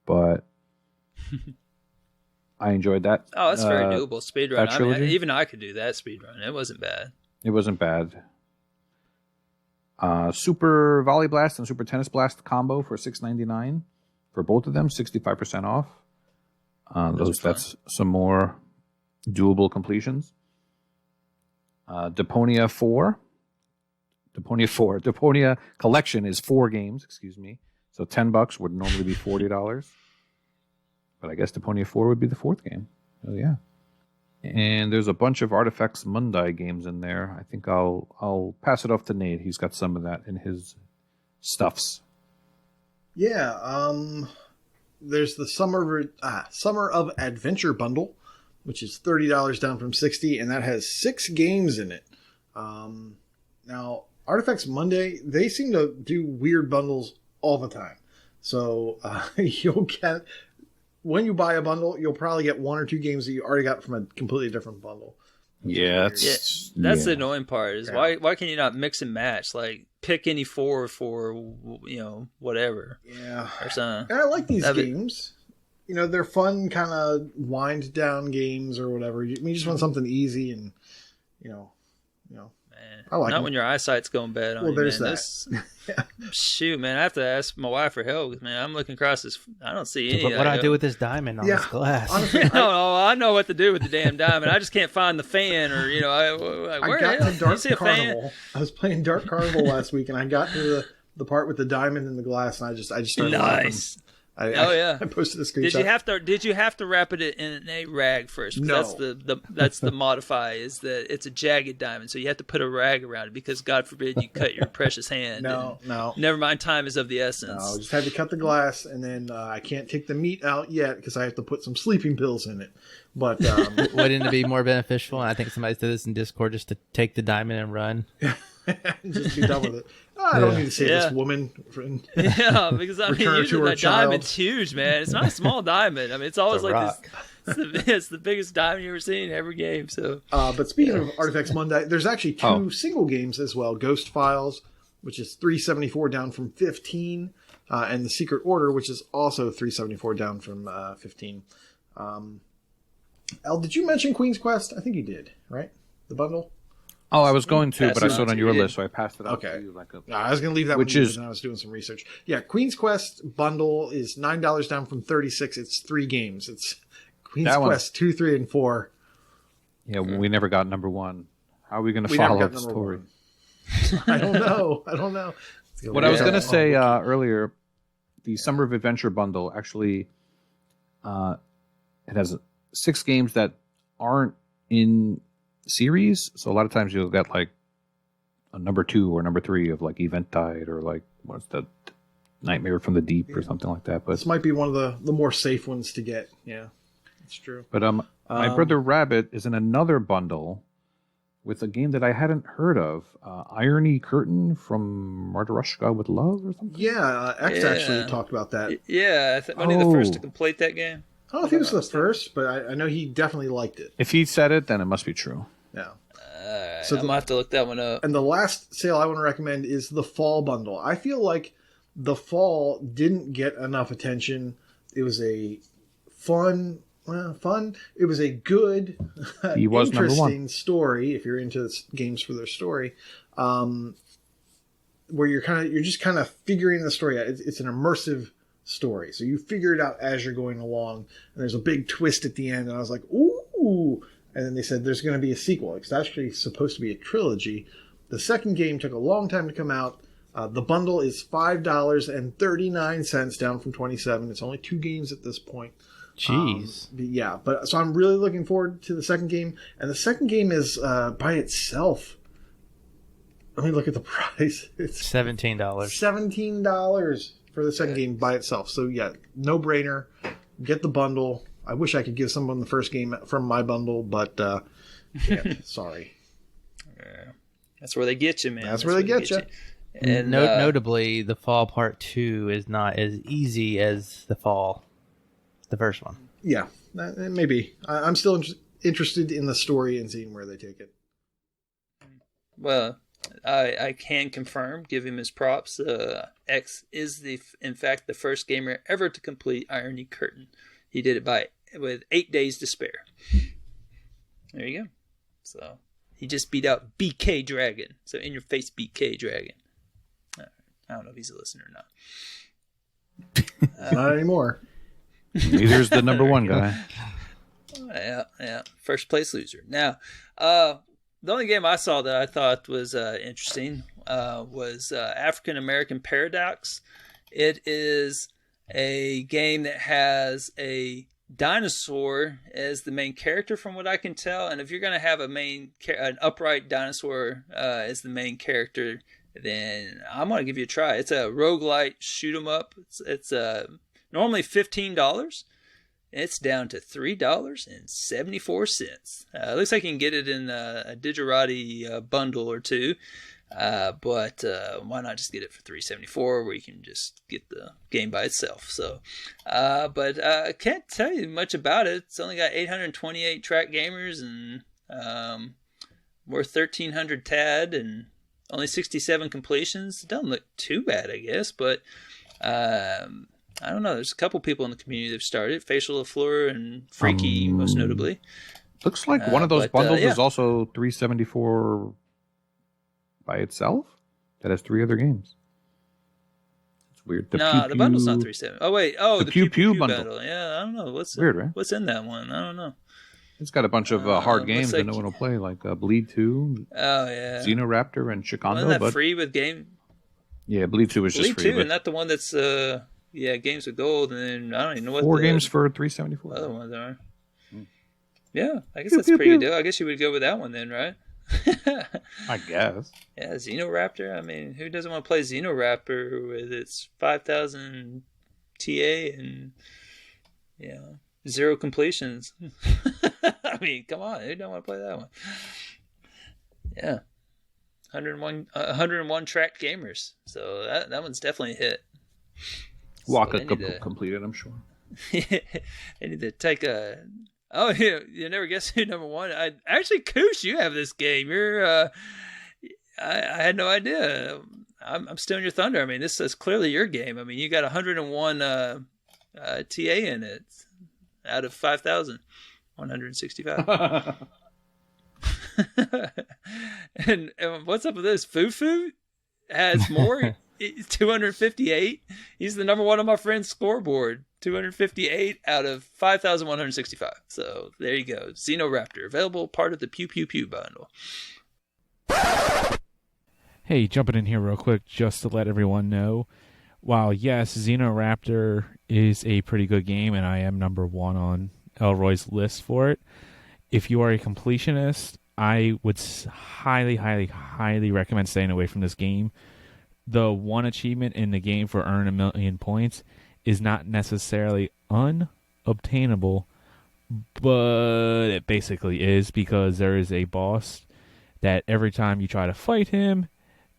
but I enjoyed that. Oh, that's very doable. Speed run. I mean, even I could do that speed run. It wasn't bad. It wasn't bad. Super Volley Blast and Super Tennis Blast combo for $6.99 for both of them, 65% off. That's some more doable completions. Deponia 4. Deponia Collection is 4 games, So $10 would normally be $40. But I guess Deponia 4 would be the 4th game. Oh yeah. And there's a bunch of Artifacts Mundi games in there. I think I'll pass it off to Nate. He's got some of that in his stuffs. Yeah, there's the Summer of Adventure bundle, which is $30 down from $60, and that has 6 games in it. Now, Artifacts Monday, they seem to do weird bundles all the time. So you'll get, when you buy a bundle, you'll probably get 1 or 2 games that you already got from a completely different bundle. Yeah, that's the annoying part. Is why can you not mix and match? Like pick any 4 for whatever. Yeah, or something. And I like these games. They're fun, kind of wind down games or whatever. You just want something easy and Man, I like not them. when your eyesight's going bad on you. There's man. that. Shoot, man, I have to ask my wife for help. Man, I'm looking across this. I don't see any. But what do I do with this diamond on this glass? Honestly, I know what to do with the damn diamond. I just can't find the fan, or I got to Dark Carnival. I was playing Dark Carnival last week, and I got to the part with the diamond in the glass, and I just started nice. laughing. I posted a screenshot. Did you have to wrap it in a rag first? No. That's the modify is that it's a jagged diamond, so you have to put a rag around it because God forbid you cut your precious hand. No. Never mind, time is of the essence. No, just had to cut the glass, and then I can't take the meat out yet because I have to put some sleeping pills in it. But wouldn't it be more beneficial? And I think somebody said this in Discord, just to take the diamond and run. Just be done with it. I don't need to see this woman. Yeah, because usually that diamond's huge, man. It's not a small diamond. I mean, it's always like this. It's the biggest diamond you've ever seen in every game. So, but speaking of Artifacts Monday, there's actually 2 single games as well. Ghost Files, which is $3.74 down from $15, and The Secret Order, which is also $3.74 down from $15. Ell, did you mention Queen's Quest? I think you did, right? The bundle. Oh, I was going to, but I saw it on your list, so I passed it on to you. I was going to leave that one, and I was doing some research. Yeah, Queen's Quest bundle is $9 down from $36. It's 3 games. It's Queen's Quest 2, 3, and 4. Yeah, we never got number 1. How are we going to follow the story? I don't know. What I was going to say earlier, the Summer of Adventure bundle actually it has 6 games that aren't in series. So a lot of times you'll get like a number 2 or number 3 of like Eventide or like what's the Nightmare from the Deep or something like that. But this might be one of the more safe ones to get. Yeah, that's true. But My Brother Rabbit is in another bundle with a game that I hadn't heard of, Irony Curtain from Mardarushka with Love or something. Yeah, X actually talked about that. Yeah, wasn't he the first to complete that game? I don't know if he was the first, but I know he definitely liked it. If he said it, then it must be true. Yeah. So I'm going to have to look that one up. And the last sale I want to recommend is the Fall Bundle. I feel like the Fall didn't get enough attention. It was a fun. It was a good, interesting story. If you're into games for their story, where you're just kind of figuring the story out. It's an immersive story, so you figure it out as you're going along. And there's a big twist at the end, and I was like, ooh! And then they said there's going to be a sequel. It's actually supposed to be a trilogy. The second game took a long time to come out. The bundle is $5.39, down from $27. It's only 2 games at this point. Jeez. So I'm really looking forward to the second game. And the second game is by itself. Let me look at the price. It's $17. $17 for the second game by itself. So yeah, no brainer. Get the bundle. I wish I could give someone the first game from my bundle, but sorry. Yeah. That's where they get you, man. That's where they get you. And notably, the Fall Part 2 is not as easy as the first one. Yeah, maybe. I'm still interested in the story and seeing where they take it. Well, I can confirm, give him his props. X is in fact the first gamer ever to complete Irony Curtain. He did it with 8 days to spare. There you go. So he just beat out BK Dragon. So in your face, BK Dragon. I don't know if he's a listener or not. Not anymore. Neither's the number 1 guy. Yeah. First place loser. Now, the only game I saw that I thought was interesting was African American Paradox. It is a game that has a dinosaur as the main character, from what I can tell. And if you're going to have an upright dinosaur as the main character, then I'm going to give you a try. It's a roguelite shoot 'em up. It's normally $15. It's down to $3.74. Looks like you can get it in a Digerati bundle or 2. But why not just get it for $3.74, where you can just get the game by itself? So, but I can't tell you much about it. It's only got 828 track gamers and worth 1,300 TAD and only 67 completions. It doesn't look too bad, I guess, but I don't know. There's a couple people in the community that have started. Facial LaFleur and Freaky, most notably. Looks like one of those bundles is also $3.74 by itself. That has 3 other games. It's weird. The bundle's not $3.70. Oh wait, the Pew Pew bundle. Yeah, I don't know. What's weird, right? What's in that one? I don't know. It's got a bunch of hard games that no one will play, like Bleed 2. Oh yeah. Xenoraptor and Chikondo. Wasn't that free with game? Yeah, Bleed 2 was just free. Bleed 2, and not the one that's Games with Gold, and then I don't even know what 4 games for $3.74. Other ones are. Yeah, I guess that's a pretty good deal. I guess you would go with that one then, right? I guess. Yeah, Xenoraptor. I mean, who doesn't want to play Xenoraptor with its 5,000 TA and 0 completions? I mean, come on, who don't want to play that one? Yeah, 101 track gamers. So that one's definitely a hit. Waka completed, I'm sure. I need to take a. Oh, you never guess who number 1. Actually, Koosh, you have this game. You're. I had no idea. I'm stealing your thunder. I mean, this is clearly your game. I mean, you got 101 TA in it out of 5,165. and what's up with this? Fufu has more. 258. He's the number 1 on my friend's scoreboard. 258 out of 5,165. So there you go. Xenoraptor, available part of the Pew Pew Pew bundle. Hey, jumping in here real quick just to let everyone know, while yes, Xenoraptor is a pretty good game, and I am number 1 on Elroy's list for it, if you are a completionist, I would highly, highly, highly recommend staying away from this game. The one achievement in the game for earn 1,000,000 points is not necessarily unobtainable, but it basically is, because there is a boss that every time you try to fight him,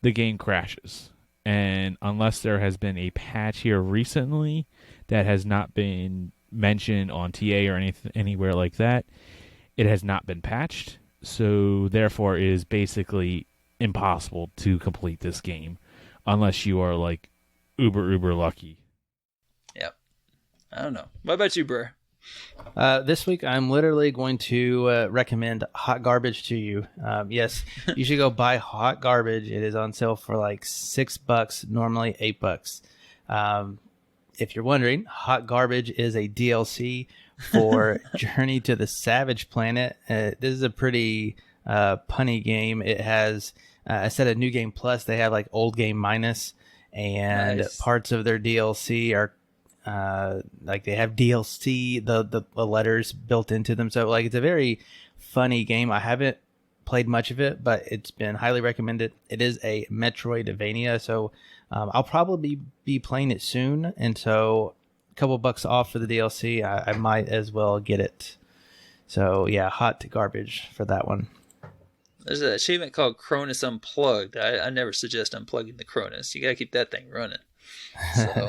the game crashes. And unless there has been a patch here recently that has not been mentioned on TA or anywhere like that, it has not been patched. So therefore it is basically impossible to complete this game unless you are like uber lucky. Yep. I don't know. What about you, Brer? This week, I'm literally going to recommend Hot Garbage to you. Yes, you should go buy Hot Garbage. It is on sale for like $6, normally $8. If you're wondering, Hot Garbage is a DLC for Journey to the Savage Planet. This is a pretty punny game. It has, instead of New Game Plus, they have like Old Game Minus, and Nice. parts of their DLC are like they have DLC, the letters built into them. So like it's a very funny game. I haven't played much of it, but it's been highly recommended. It is a Metroidvania, so I'll probably be playing it soon, and so a couple bucks off for the DLC, I might as well get it. So yeah, Hot Garbage for that one. There's an achievement called Cronus Unplugged. I never suggest unplugging the Cronus. You gotta keep that thing running. So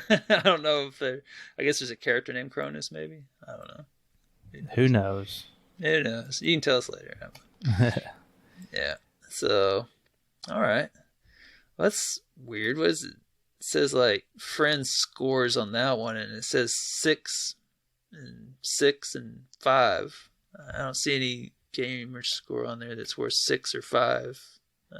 I don't know if I guess there's a character named Cronus, maybe. I don't know. Who knows? Who knows? You can tell us later. Yeah. So, all right. That's weird. What is it? It says like friend scores on that one, and it says 6 and 5. I don't see any gamer score on there that's worth 6 or 5.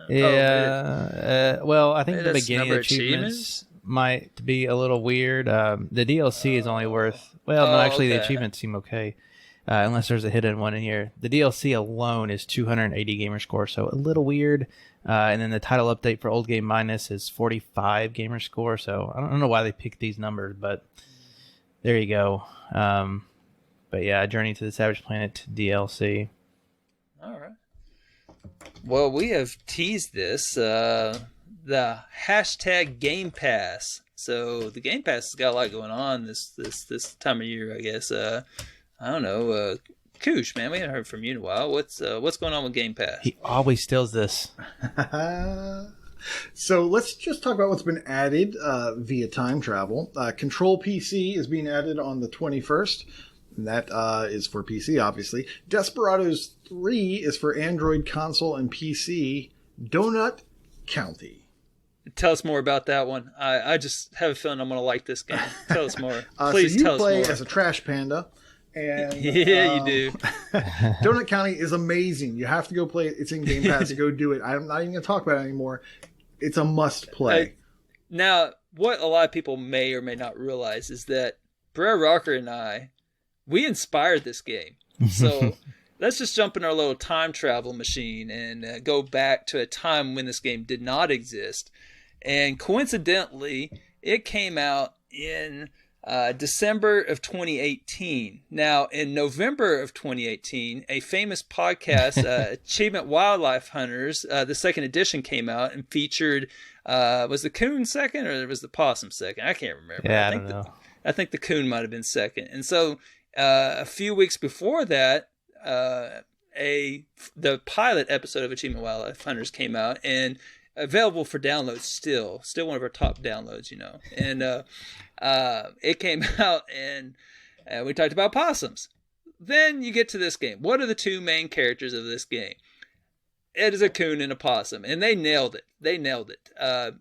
Yeah. Well, I think maybe the that's beginning number of achievements might be a little weird. The DLC is only worth, well, no, actually the achievements seem okay. Unless there's a hidden one in here. The DLC alone is 280 gamer score, so a little weird. And then the title update for Old Game Minus is 45 gamer score, so I don't know why they picked these numbers, but there you go. But yeah, Journey to the Savage Planet DLC. All right. Well, we have teased this, the hashtag Game Pass. So the Game Pass has got a lot going on this time of year, I guess. I don't know. Koosh, man, we haven't heard from you in a while. What's going on with Game Pass? He always steals this. So let's just talk about what's been added via time travel. Control PC is being added on the 21st. And that is for PC, obviously. Desperados 3 is for Android console and PC. Donut County. Tell us more about that one. I just have a feeling I'm going to like this game. Tell us more. Please so tell us more. you play as a trash panda. And, yeah, you do. Donut County is amazing. You have to go play it. It's in Game Pass. Go do it. I'm not even going to talk about it anymore. It's a must play. Now, what a lot of people may or may not realize is that Brer Rocker and I, we inspired this game. So let's just jump in our little time travel machine and go back to a time when this game did not exist. And coincidentally, it came out in December of 2018. Now, in November of 2018, a famous podcast, Achievement Wildlife Hunters, the second edition came out and featured, was the coon second or was the possum second? I can't remember. Yeah, I don't know. I think the coon might have been second. And so a few weeks before that, the pilot episode of Achievement Wildlife Hunters came out and available for download still one of our top downloads, and it came out and we talked about possums. Then you get to this game. What are the two main characters of this game? It is a coon and a possum, and they nailed it.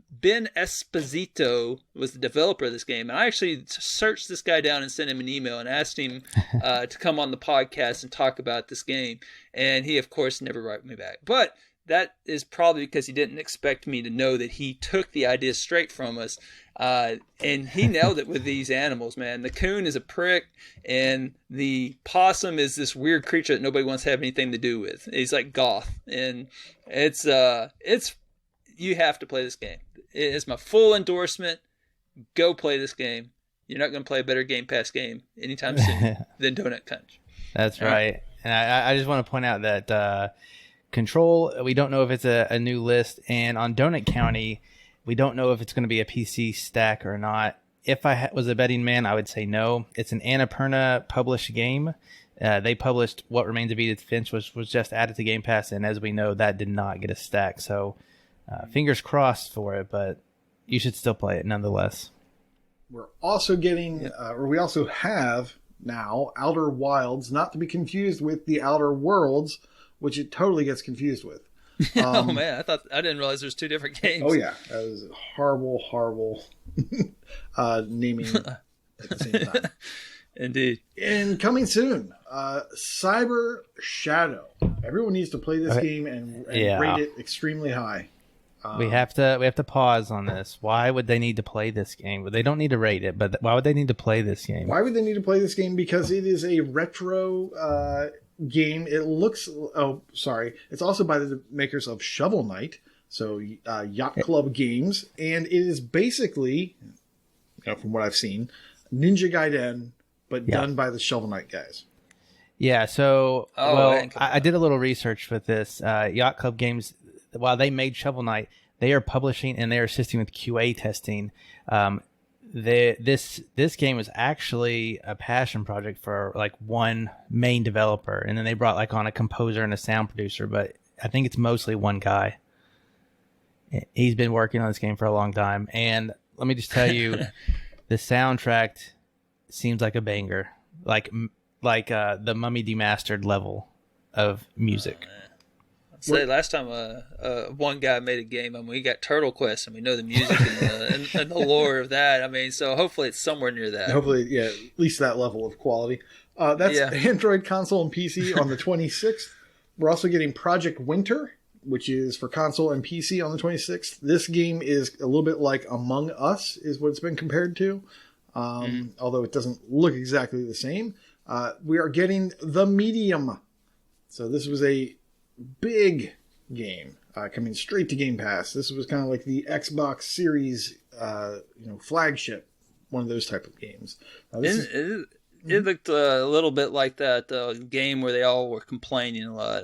Ben Esposito was the developer of this game, and I actually searched this guy down and sent him an email and asked him to come on the podcast and talk about this game, and he, of course, never wrote me back. But that is probably because he didn't expect me to know that he took the idea straight from us. And he nailed it with these animals, man. The coon is a prick, and the possum is this weird creature that nobody wants to have anything to do with. He's like goth, and it's you have to play this game. It's my full endorsement. Go play this game. You're not going to play a better Game Pass game anytime soon than Donut Crunch. That's right. And I just want to point out that Control, we don't know if it's a new list. And on Donut County, we don't know if it's going to be a PC stack or not. If I was a betting man, I would say no. It's an Annapurna published game. They published What Remains of Edith Finch, which was just added to Game Pass. And as we know, that did not get a stack. So fingers crossed for it, but you should still play it nonetheless. We're also getting, we also have now Outer Wilds, not to be confused with the Outer Worlds, which it totally gets confused with. Oh man, I didn't realize there's 2 different games. Oh yeah, that was horrible naming at the same time. Indeed. And coming soon, Cyber Shadow. Everyone needs to play this game and rate it extremely high. We have to pause on this. Why would they need to play this game? They don't need to rate it, but why would they need to play this game? Why would they need to play this game? Because it is a retro game. It looks... Oh, sorry. It's also by the makers of Shovel Knight, so Yacht Club Games, and it is basically, from what I've seen, Ninja Gaiden, but done by the Shovel Knight guys. Yeah, so I did a little research with this. Yacht Club Games, while they made Shovel Knight, they are publishing and they are assisting with QA testing. This game was actually a passion project for like one main developer, and then they brought like on a composer and a sound producer, but I think it's mostly one guy. He's been working on this game for a long time, and let me just tell you, the soundtrack seems like a banger, like the Mummy Demastered level of music. Say last time one guy made a game, I mean, we got Turtle Quest, and we know the music and the lore of that. I mean, so hopefully it's somewhere near that. Hopefully, yeah, at least that level of quality. That's Android console and PC on the 26th. We're also getting Project Winter, which is for console and PC on the 26th. This game is a little bit like Among Us, is what it's been compared to, although it doesn't look exactly the same. We are getting The Medium. So this was a big game coming straight to Game Pass. This was kind of like the Xbox Series, flagship, one of those type of games. It looked a little bit like that game where they all were complaining a lot.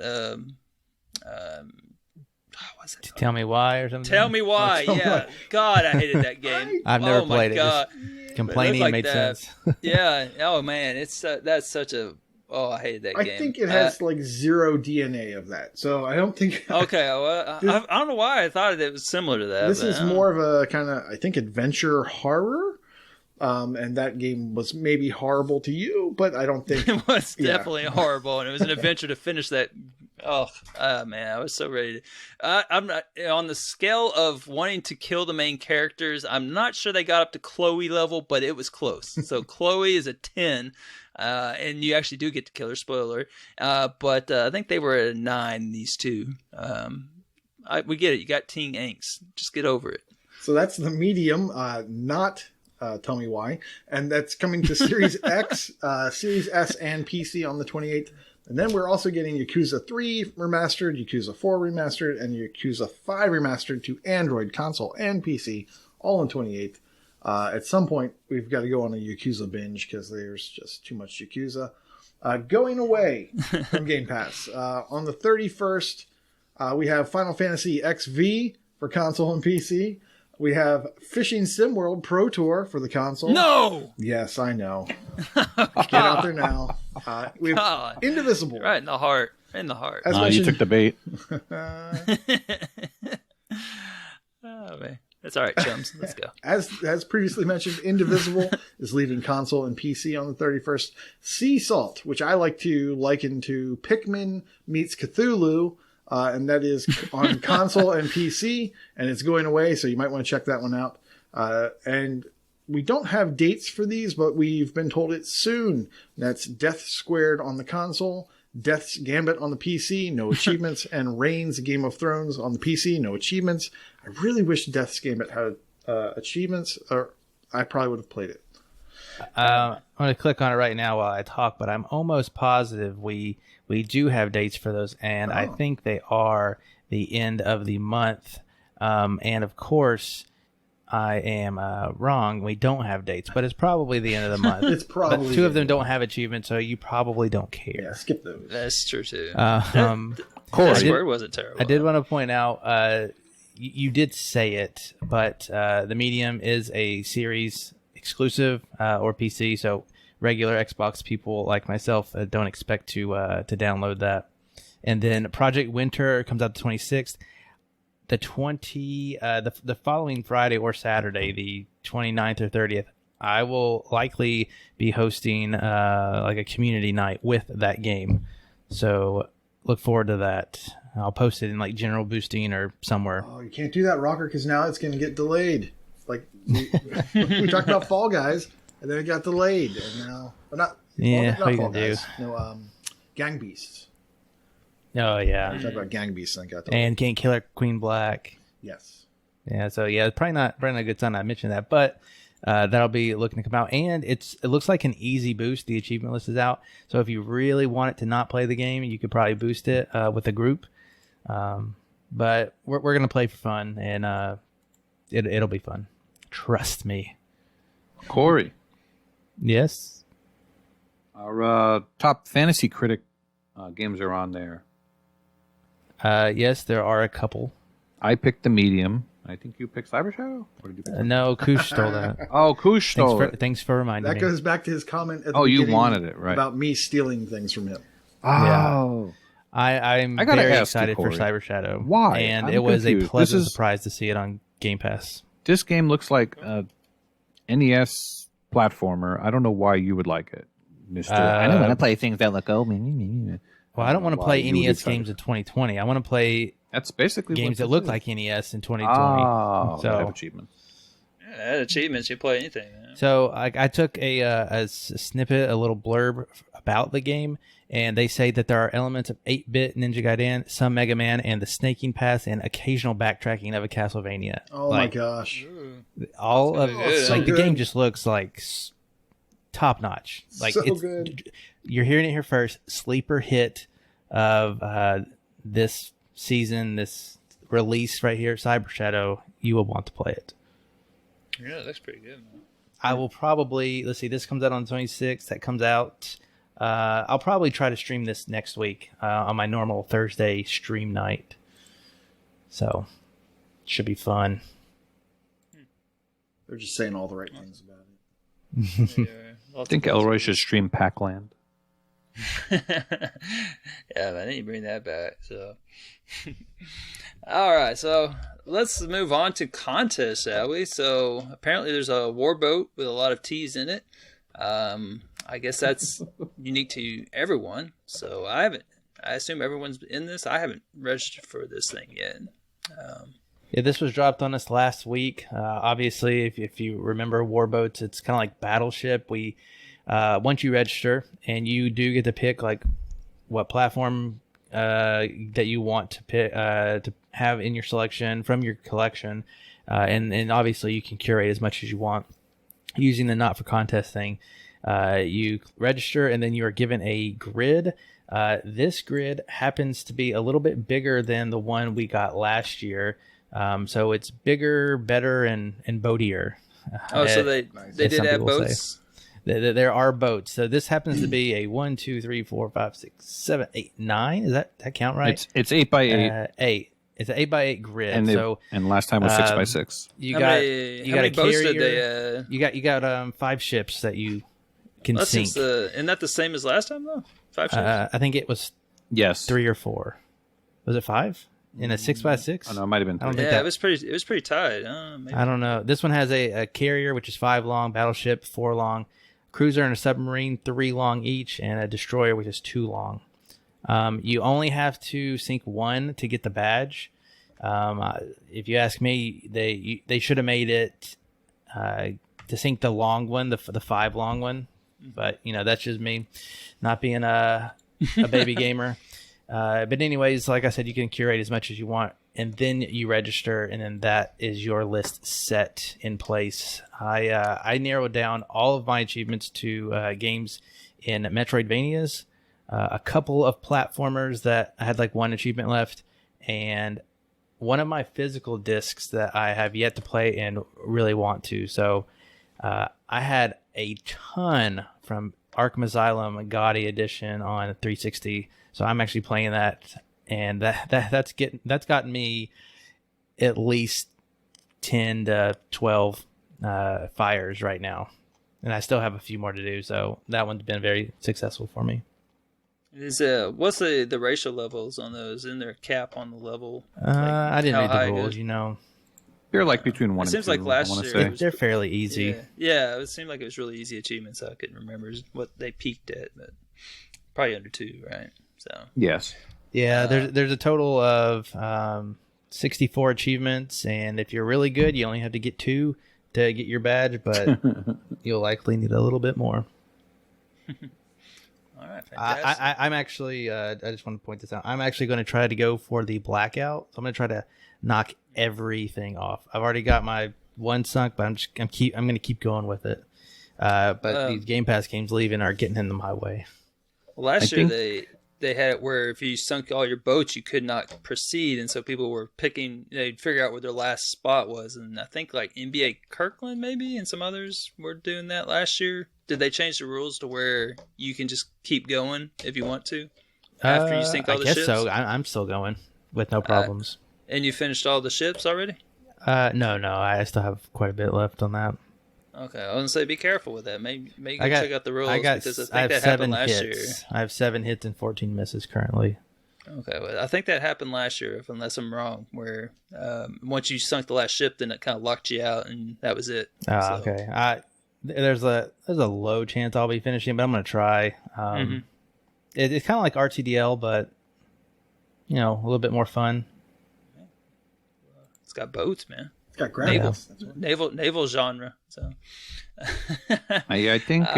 What's it? Tell Me Why or something? Tell Me Why, yeah. God, I hated that game. I've never played it. Just complaining like made sense. Yeah. Oh man, that's such a. Oh, I hated that game. I think it has like zero DNA of that, so I don't think. Okay, well, I don't know why I thought it was similar to that. This is more of a kind of, I think, adventure horror, and that game was maybe horrible to you, but I don't think it was definitely horrible, and it was an adventure to finish that. Oh man, I was so ready to. I'm not on the scale of wanting to kill the main characters. I'm not sure they got up to Chloe level, but it was close. So Chloe is a 10. And you actually do get to kill her, spoiler. But I think they were at a 9, these two. We get it. You got teen angst. Just get over it. So that's The Medium, not Tell Me Why. And that's coming to Series X, Series S, and PC on the 28th. And then we're also getting Yakuza 3 Remastered, Yakuza 4 Remastered, and Yakuza 5 Remastered to Android, console, and PC, all on 28th. At some point, we've got to go on a Yakuza binge because there's just too much Yakuza. Going away from Game Pass. On the 31st, we have Final Fantasy XV for console and PC. We have Fishing Sim World Pro Tour for the console. No! Yes, I know. Get out there now. We have Indivisible. Right in the heart. In the heart. You took the bait. Oh, man. That's all right, chums. Let's go. As previously mentioned, Indivisible is leaving console and PC on the 31st. Sea Salt, which I like to liken to Pikmin meets Cthulhu, and that is on console and PC, and it's going away, so you might want to check that one out. And we don't have dates for these, but we've been told it's soon. That's Death Squared on the console, Death's Gambit on the PC, no achievements, and Reigns Game of Thrones on the PC, no achievements. I really wish Death's Gambit had achievements, or I probably would have played it. I'm going to click on it right now while I talk, but I'm almost positive we do have dates for those, and I think they are the end of the month. And of course, I am wrong. We don't have dates, but it's probably the end of the month. It's probably but two of them don't have achievements, so you probably don't care. Yeah, skip those. That's true too. Corey, That squirt wasn't terrible. I did want to point out, you did say it, but the Medium is a Series exclusive or PC, so regular Xbox people like myself don't expect to download that. And then Project Winter comes out the 26th. The following Friday or Saturday, the 29th or 30th, I will likely be hosting like a community night with that game. So look forward to that. I'll post it in like General Boosting or somewhere. Oh, you can't do that, Rocker, because now it's going to get delayed. Like we talked about Fall Guys, and then it got delayed, and now not what you Fall gonna Guys. No, Gang Beasts. Oh yeah, We talked about Gang Beasts, and it got delayed. and Game Killer Queen Black. Yes. Yeah, so yeah, it's probably not a good time I mentioned that, but that'll be looking to come out, and it looks like an easy boost. The achievement list is out, so if you really want it to not play the game, you could probably boost it with a group. But we're gonna play for fun, and it'll be fun. Trust me. Corey, Yes. our top fantasy critic games are on there. Yes, there are a couple. I picked the Medium. I think you picked Cyber Shadow? Or did you pick No, Koosh stole that. Oh, Koosh stole it. Thanks for reminding That me. goes back to his comment at the You beginning wanted it, right? about me stealing things from him. Oh. I'm I gotta very ask you, excited for Corey. Cyber Shadow. Why? And I'm it was confused. a pleasant This is- surprise to see it on Game Pass. This game looks like a NES platformer. I don't know why you would like it, Mr. I don't want to play things that look old. Well, I don't want to Why play you would be NES excited. games in 2020. I want to play That's basically games what that look this like NES in 2020. Oh, So- that have achievements. Yeah, achievements. You play anything. Man. So I took a snippet, a little blurb about the game, and they say that there are elements of 8-bit Ninja Gaiden, some Mega Man, and the snaking pass and occasional backtracking of a Castlevania. Oh my gosh. All of good. So like the good. game just looks like top notch. Like So it's good. You're hearing it here first. Sleeper hit of this season, this release right here, Cyber Shadow. You will want to play it. Yeah, it looks pretty good, man. I will probably, let's see, this comes out on the 26th. That comes out, I'll probably try to stream this next week on my normal Thursday stream night. So, should be fun. They're just saying all the right things about it. Yeah, I think Elroy should stream Pac-Land. Yeah, man, I need to bring that back. So, all right, so let's move on to contests, shall we? So apparently, there's a warboat with a lot of T's in it. I guess that's unique to everyone. So I assume everyone's in this. I haven't registered for this thing yet. Yeah, this was dropped on us last week. Obviously, if you remember Warboats, it's kind of like Battleship. We once you register, and you do get to pick like what platform that you want to pick to have in your selection from your collection, and obviously you can curate as much as you want using the not for contest thing. You register, and then you are given a grid. This grid happens to be a little bit bigger than the one we got last year. So it's bigger, better, and boatier. So they did some have people boats. There are boats. So this happens to be a 1, 2, 3, 4, 5, 6, 7, 8, 9. Is that count right? It's 8x8. 8. It's an 8x8 grid. and and last time was 6x6. You How got many a boats carrier. did they? You got 5 ships that you can That's sink. just, isn't that the same as last time though? 5 ships. I think it was Yes. 3 or 4. Was it 5 in a 6x6? Oh, no, it might have been I don't 3. think Yeah, that- it was pretty tight. Maybe. I don't know. This one has a carrier, which is 5 long, battleship 4 long, cruiser and a submarine 3 long each, and a destroyer, which is 2 long. You only have to sink 1 to get the badge. If you ask me, they should have made it to sink the long one, the 5 long one. But that's just me, not being a baby gamer. But anyways, like I said, you can curate as much as you want, and then you register, and then that is your list set in place. I narrowed down all of my achievements to games in Metroidvanias, a couple of platformers that I had like 1 achievement left, and one of my physical discs that I have yet to play and really want to. So I had a ton from Arkham Asylum Gotti edition on 360. So I'm actually playing that, and that's gotten me at least 10 to 12 fires right now, and I still have a few more to do. So that one's been very successful for me. Is what's the racial levels on those? Isn't there a cap on the level? I didn't read the rules, They're like between 1 and 2. It seems like last year they're fairly easy. Yeah, it seemed like it was really easy achievements. So I couldn't remember what they peaked at, but probably under 2, right? So yes, yeah. There's a total of 64 achievements, and if you're really good, you only have to get 2 to get your badge, but you'll likely need a little bit more. All right, fantastic. I'm actually, I just want to point this out. I'm actually going to try to go for the blackout. So I'm going to try to knock everything off. I've already got my one sunk, but I'm going to keep going with it. But these Game Pass games leaving are getting in my way. Well, last year they had it where if you sunk all your boats, you could not proceed, and so people were they'd figure out where their last spot was, and I think like NBA Kirkland maybe, and some others were doing that last year. Did they change the rules to where you can just keep going if you want to after you sink all the ships? I guess so. I'm still going with no problems. And you finished all the ships already? No. I still have quite a bit left on that. Okay, I was gonna say be careful with that. Maybe check out the rules because I think that happened last year. I have 7 hits and 14 misses currently. Okay, well, I think that happened last year, unless I'm wrong. Where once you sunk the last ship, then it kind of locked you out, and that was it. Okay. There's a low chance I'll be finishing, but I'm gonna try. It's kind of like RTDL, but a little bit more fun. It's got boats, man. It's got grapples. Naval genre. So I think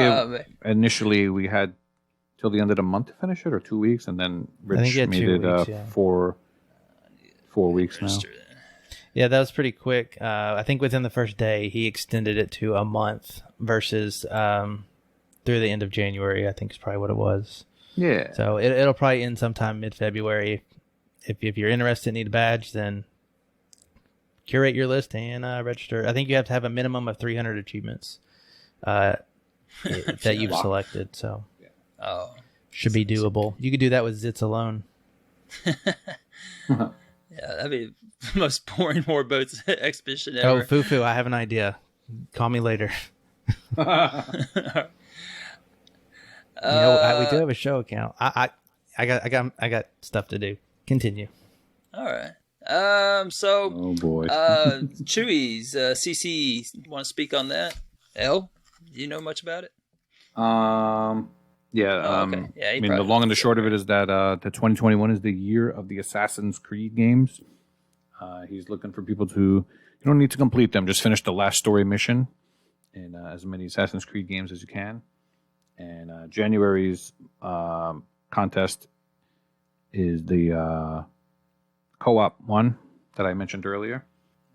initially we had till the end of the month to finish it, or 2 weeks, and then Rich made it 4 weeks now. Yeah, that was pretty quick. I think within the first day, he extended it to a month versus through the end of January, I think is probably what it was. Yeah. So it'll probably end sometime mid-February. If you're interested and need a badge, then curate your list and register. I think you have to have a minimum of 300 achievements that you've selected. So should be doable. You could do that with Zits alone. Yeah, that'd be the most boring War Boats expedition ever. Oh, Fufu, I have an idea. Call me later. We do have a show account. I got stuff to do. Continue. All right. Oh boy. Chewy's CC. Want to speak on that? Ell, do you know much about it? Yeah. Okay. Yeah. I mean, the long and the short of it is that the 2021 is the year of the Assassin's Creed games. He's looking for people to. You don't need to complete them. Just finish the last story mission in as many Assassin's Creed games as you can. And January's contest is the co-op one that I mentioned earlier.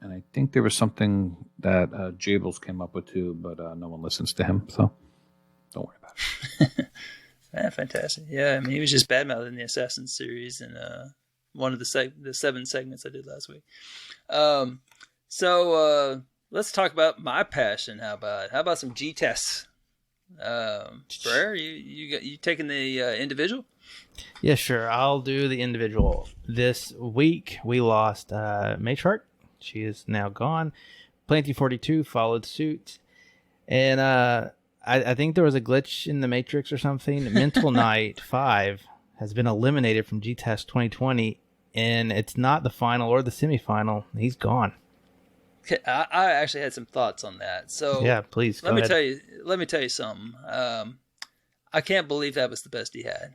And I think there was something that Jables came up with too, but no one listens to him, so don't worry about it. Yeah, fantastic. Yeah, I mean, he was just badmouthing the Assassin series in one of the 7 segments I did last week. So let's talk about my passion. How about some GTASC? Brer, you taking the individual? Yeah, sure. I'll do the individual. This week we lost Matriarch. She is now gone. Planty 42 followed suit, and I think there was a glitch in the Matrix or something. Mental Knight 5 has been eliminated from GTASC 2020, and it's not the final or the semifinal. He's gone. Okay, I actually had some thoughts on that. So yeah, please. Let me tell you something. I can't believe that was the best he had.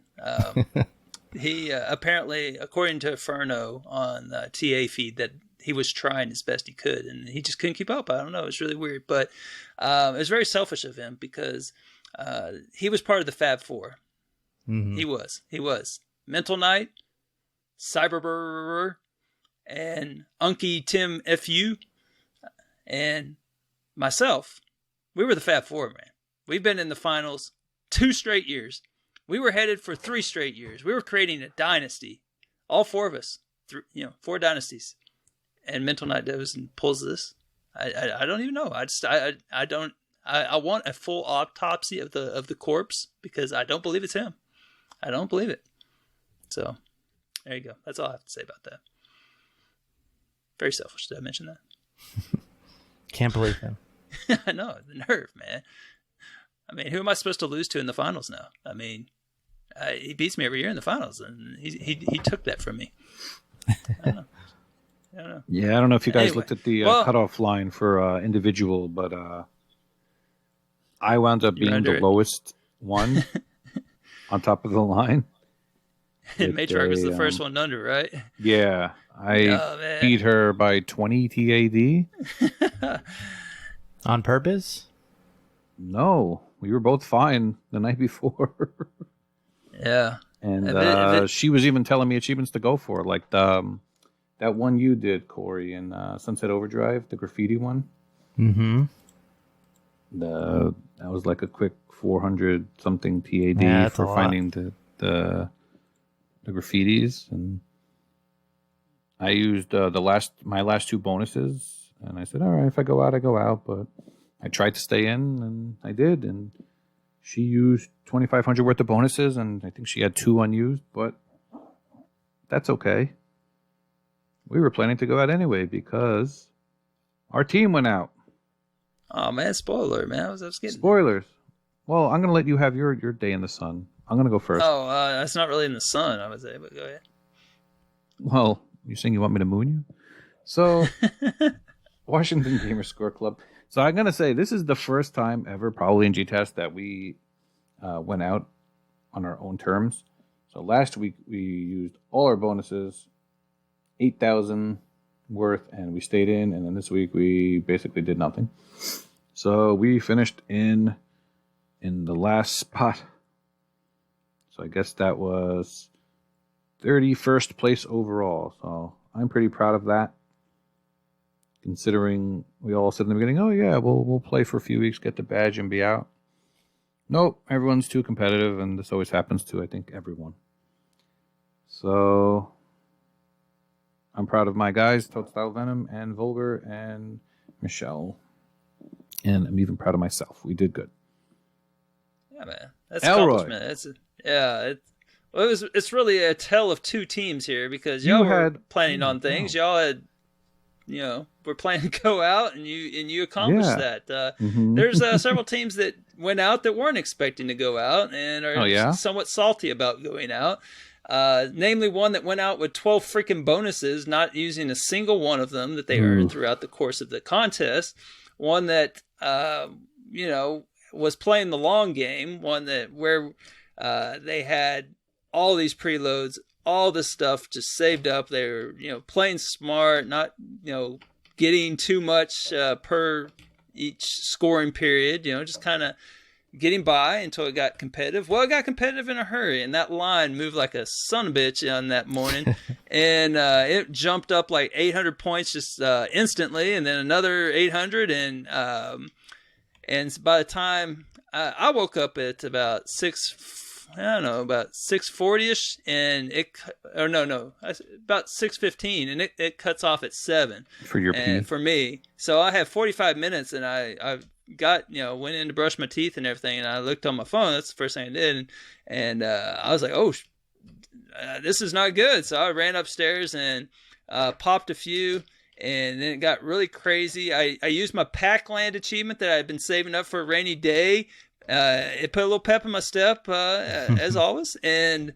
He apparently, according to Inferno on TA feed, that he was trying as best he could, and he just couldn't keep up. I don't know. It's really weird, but it was very selfish of him because he was part of the Fab Four. Mm-hmm. He was Mental Knight, Cyberburr, and Unky Tim FU, and myself. We were the Fab Four, man. We've been in the finals 2 straight years. We were headed for 3 straight years. We were creating a dynasty. All 4 of us, 4 dynasties. and Mental Knight goes and pulls this. I don't even know. I want a full autopsy of the corpse because I don't believe it's him. I don't believe it. So there you go. That's all I have to say about that. Very selfish. Did I mention that? Can't believe him. I know, the nerve, man. I mean, who am I supposed to lose to in the finals now? I mean, he beats me every year in the finals, and he took that from me. I don't know. Yeah, I don't know if you guys Anyway, looked at the well- cutoff line for Indivisible, but I wound up You're being under the it. lowest one on top of the line. with Matriarch was the a, first one under, right? Yeah, I Oh, man. beat her by 20 TAD. On purpose? No, we were both fine the night before. Yeah. And If it- she was even telling me achievements to go for, like that one you did, Corey, in Sunset Overdrive, the graffiti one. Mm-hmm. That was like a quick 400 something TAD Yeah, that's a for lot. finding the graffitis, and I used my last two bonuses, and I said, all right, if I go out, I go out, but I tried to stay in, and I did, and she used 2,500 worth of bonuses, and I think she had 2 unused, but that's okay. We were planning to go out anyway because our team went out. Oh man, spoiler, man. I was getting. Spoilers. Well, I'm going to let you have your day in the sun. I'm going to go first. Oh, that's not really in the sun, I would say, but go ahead. Well, you're saying you want me to moon you? So, Washington Gamer Score Club. So I'm going to say this is the first time ever, probably in GTASC, that we went out on our own terms. So last week we used all our bonuses, 8,000 worth, and we stayed in. And then this week we basically did nothing. So we finished in the last spot. So I guess that was 31st place overall. So I'm pretty proud of that. Considering we all said in the beginning, oh yeah, we'll play for a few weeks, get the badge, and be out. Nope, everyone's too competitive, and this always happens to, I think, everyone. So I'm proud of my guys, Toadstyle Venom and Vulgar and Michelle. And I'm even proud of myself. We did good. Yeah, man. That's Elroy. accomplishment. It's really a tale of two teams here because y'all were had- planning on things. Y'all had, were planning to go out, and you accomplished Yeah. that. Mhm. There's several teams that went out that weren't expecting to go out and are Oh, yeah? somewhat salty about going out. Namely, one that went out with 12 freaking bonuses, not using a single one of them that they earned throughout the course of the contest. One that was playing the long game. One that where they had all these preloads, all this stuff just saved up. They were playing smart, not getting too much per each scoring period. Just kind of getting by until it got competitive. Well, it got competitive in a hurry, and that line moved like a son of a bitch on that morning. And it jumped up like 800 points just instantly, and then another 800. And by the time I woke up at about 6:40ish, and about 6:15, and it cuts off at 7 For your pee. for me. So I have 45 minutes, and I got went in to brush my teeth and everything, and I looked on my phone. That's the first thing I did, and I was like, oh, this is not good. So I ran upstairs and popped a few, and then it got really crazy. I used my Packland achievement that I had been saving up for a rainy day. It put a little pep in my step, as always, and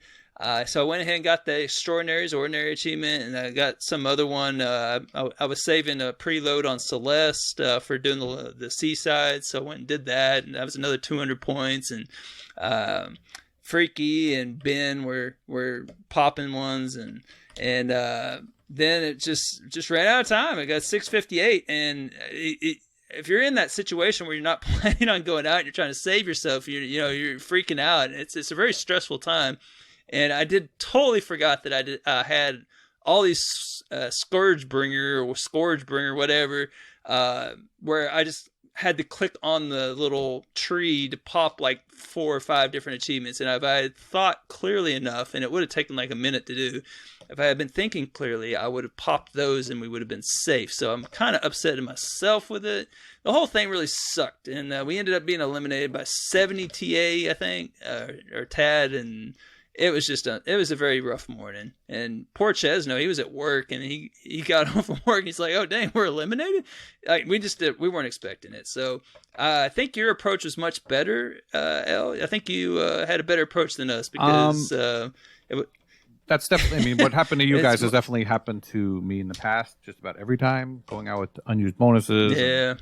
so I went ahead and got the Extraordinaries Ordinary achievement, and I got some other one. I was saving a preload on Celeste for doing the Seaside, so I went and did that, and that was another 200 points. And Freaky and Ben were popping ones, and then it just ran out of time. I got 658, and if you're in that situation where you're not planning on going out and you're trying to save yourself, you're freaking out. It's a very stressful time. And I totally forgot that I had all these Scourgebringer or Scourgebringer, whatever, where I just had to click on the little tree to pop like 4 or 5 different achievements. And if I had thought clearly enough, and it would have taken like a minute to do, if I had been thinking clearly, I would have popped those and we would have been safe. So I'm kind of upset at myself with it. The whole thing really sucked. And we ended up being eliminated by 70 TA, I think, or Tad. And it was just it was a very rough morning. And poor Chesno, he was at work and he got home from work and he's like, oh, dang, we're eliminated? Like, we weren't expecting it. So I think your approach was much better, El. I think you had a better approach than us because that's definitely, I mean, what happened to you guys has definitely happened to me in the past, just about every time, going out with unused bonuses. Yeah.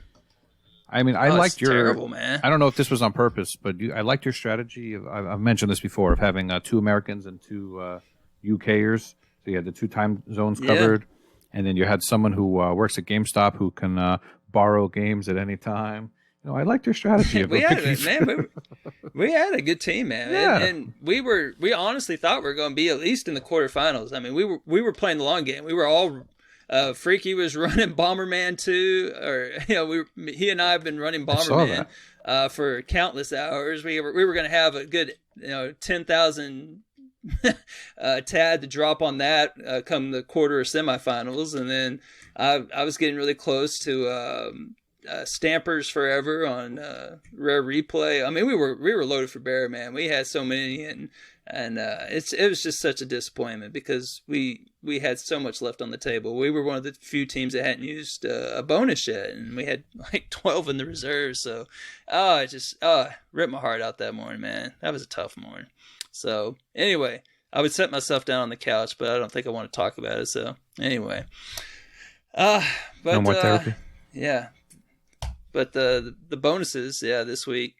I mean, I liked your. Terrible, man. I don't know if this was on purpose, but I liked your strategy. I've mentioned this before of having 2 Americans and 2 UKers. So you had the 2 time zones covered, and then you had someone who works at GameStop who can borrow games at any time. You know, I liked your strategy. we had a good team, man. Yeah. And we honestly thought we were going to be at least in the quarterfinals. I mean, we were playing the long game. We were all. Freaky was running Bomberman 2, or he and I have been running Bomberman for countless hours. We were going to have a good 10,000 Tad to drop on that come the quarter or semifinals, and then I was getting really close to Stampers Forever on Rare Replay. I mean, we were loaded for bear, man. We had so many, and it was just such a disappointment because we had so much left on the table. We were one of the few teams that hadn't used a bonus yet, and we had like 12 in the reserves. So, it just ripped my heart out that morning, man. That was a tough morning. So anyway, I would set myself down on the couch, but I don't think I want to talk about it. So anyway, but no more therapy. Yeah, but the bonuses, this week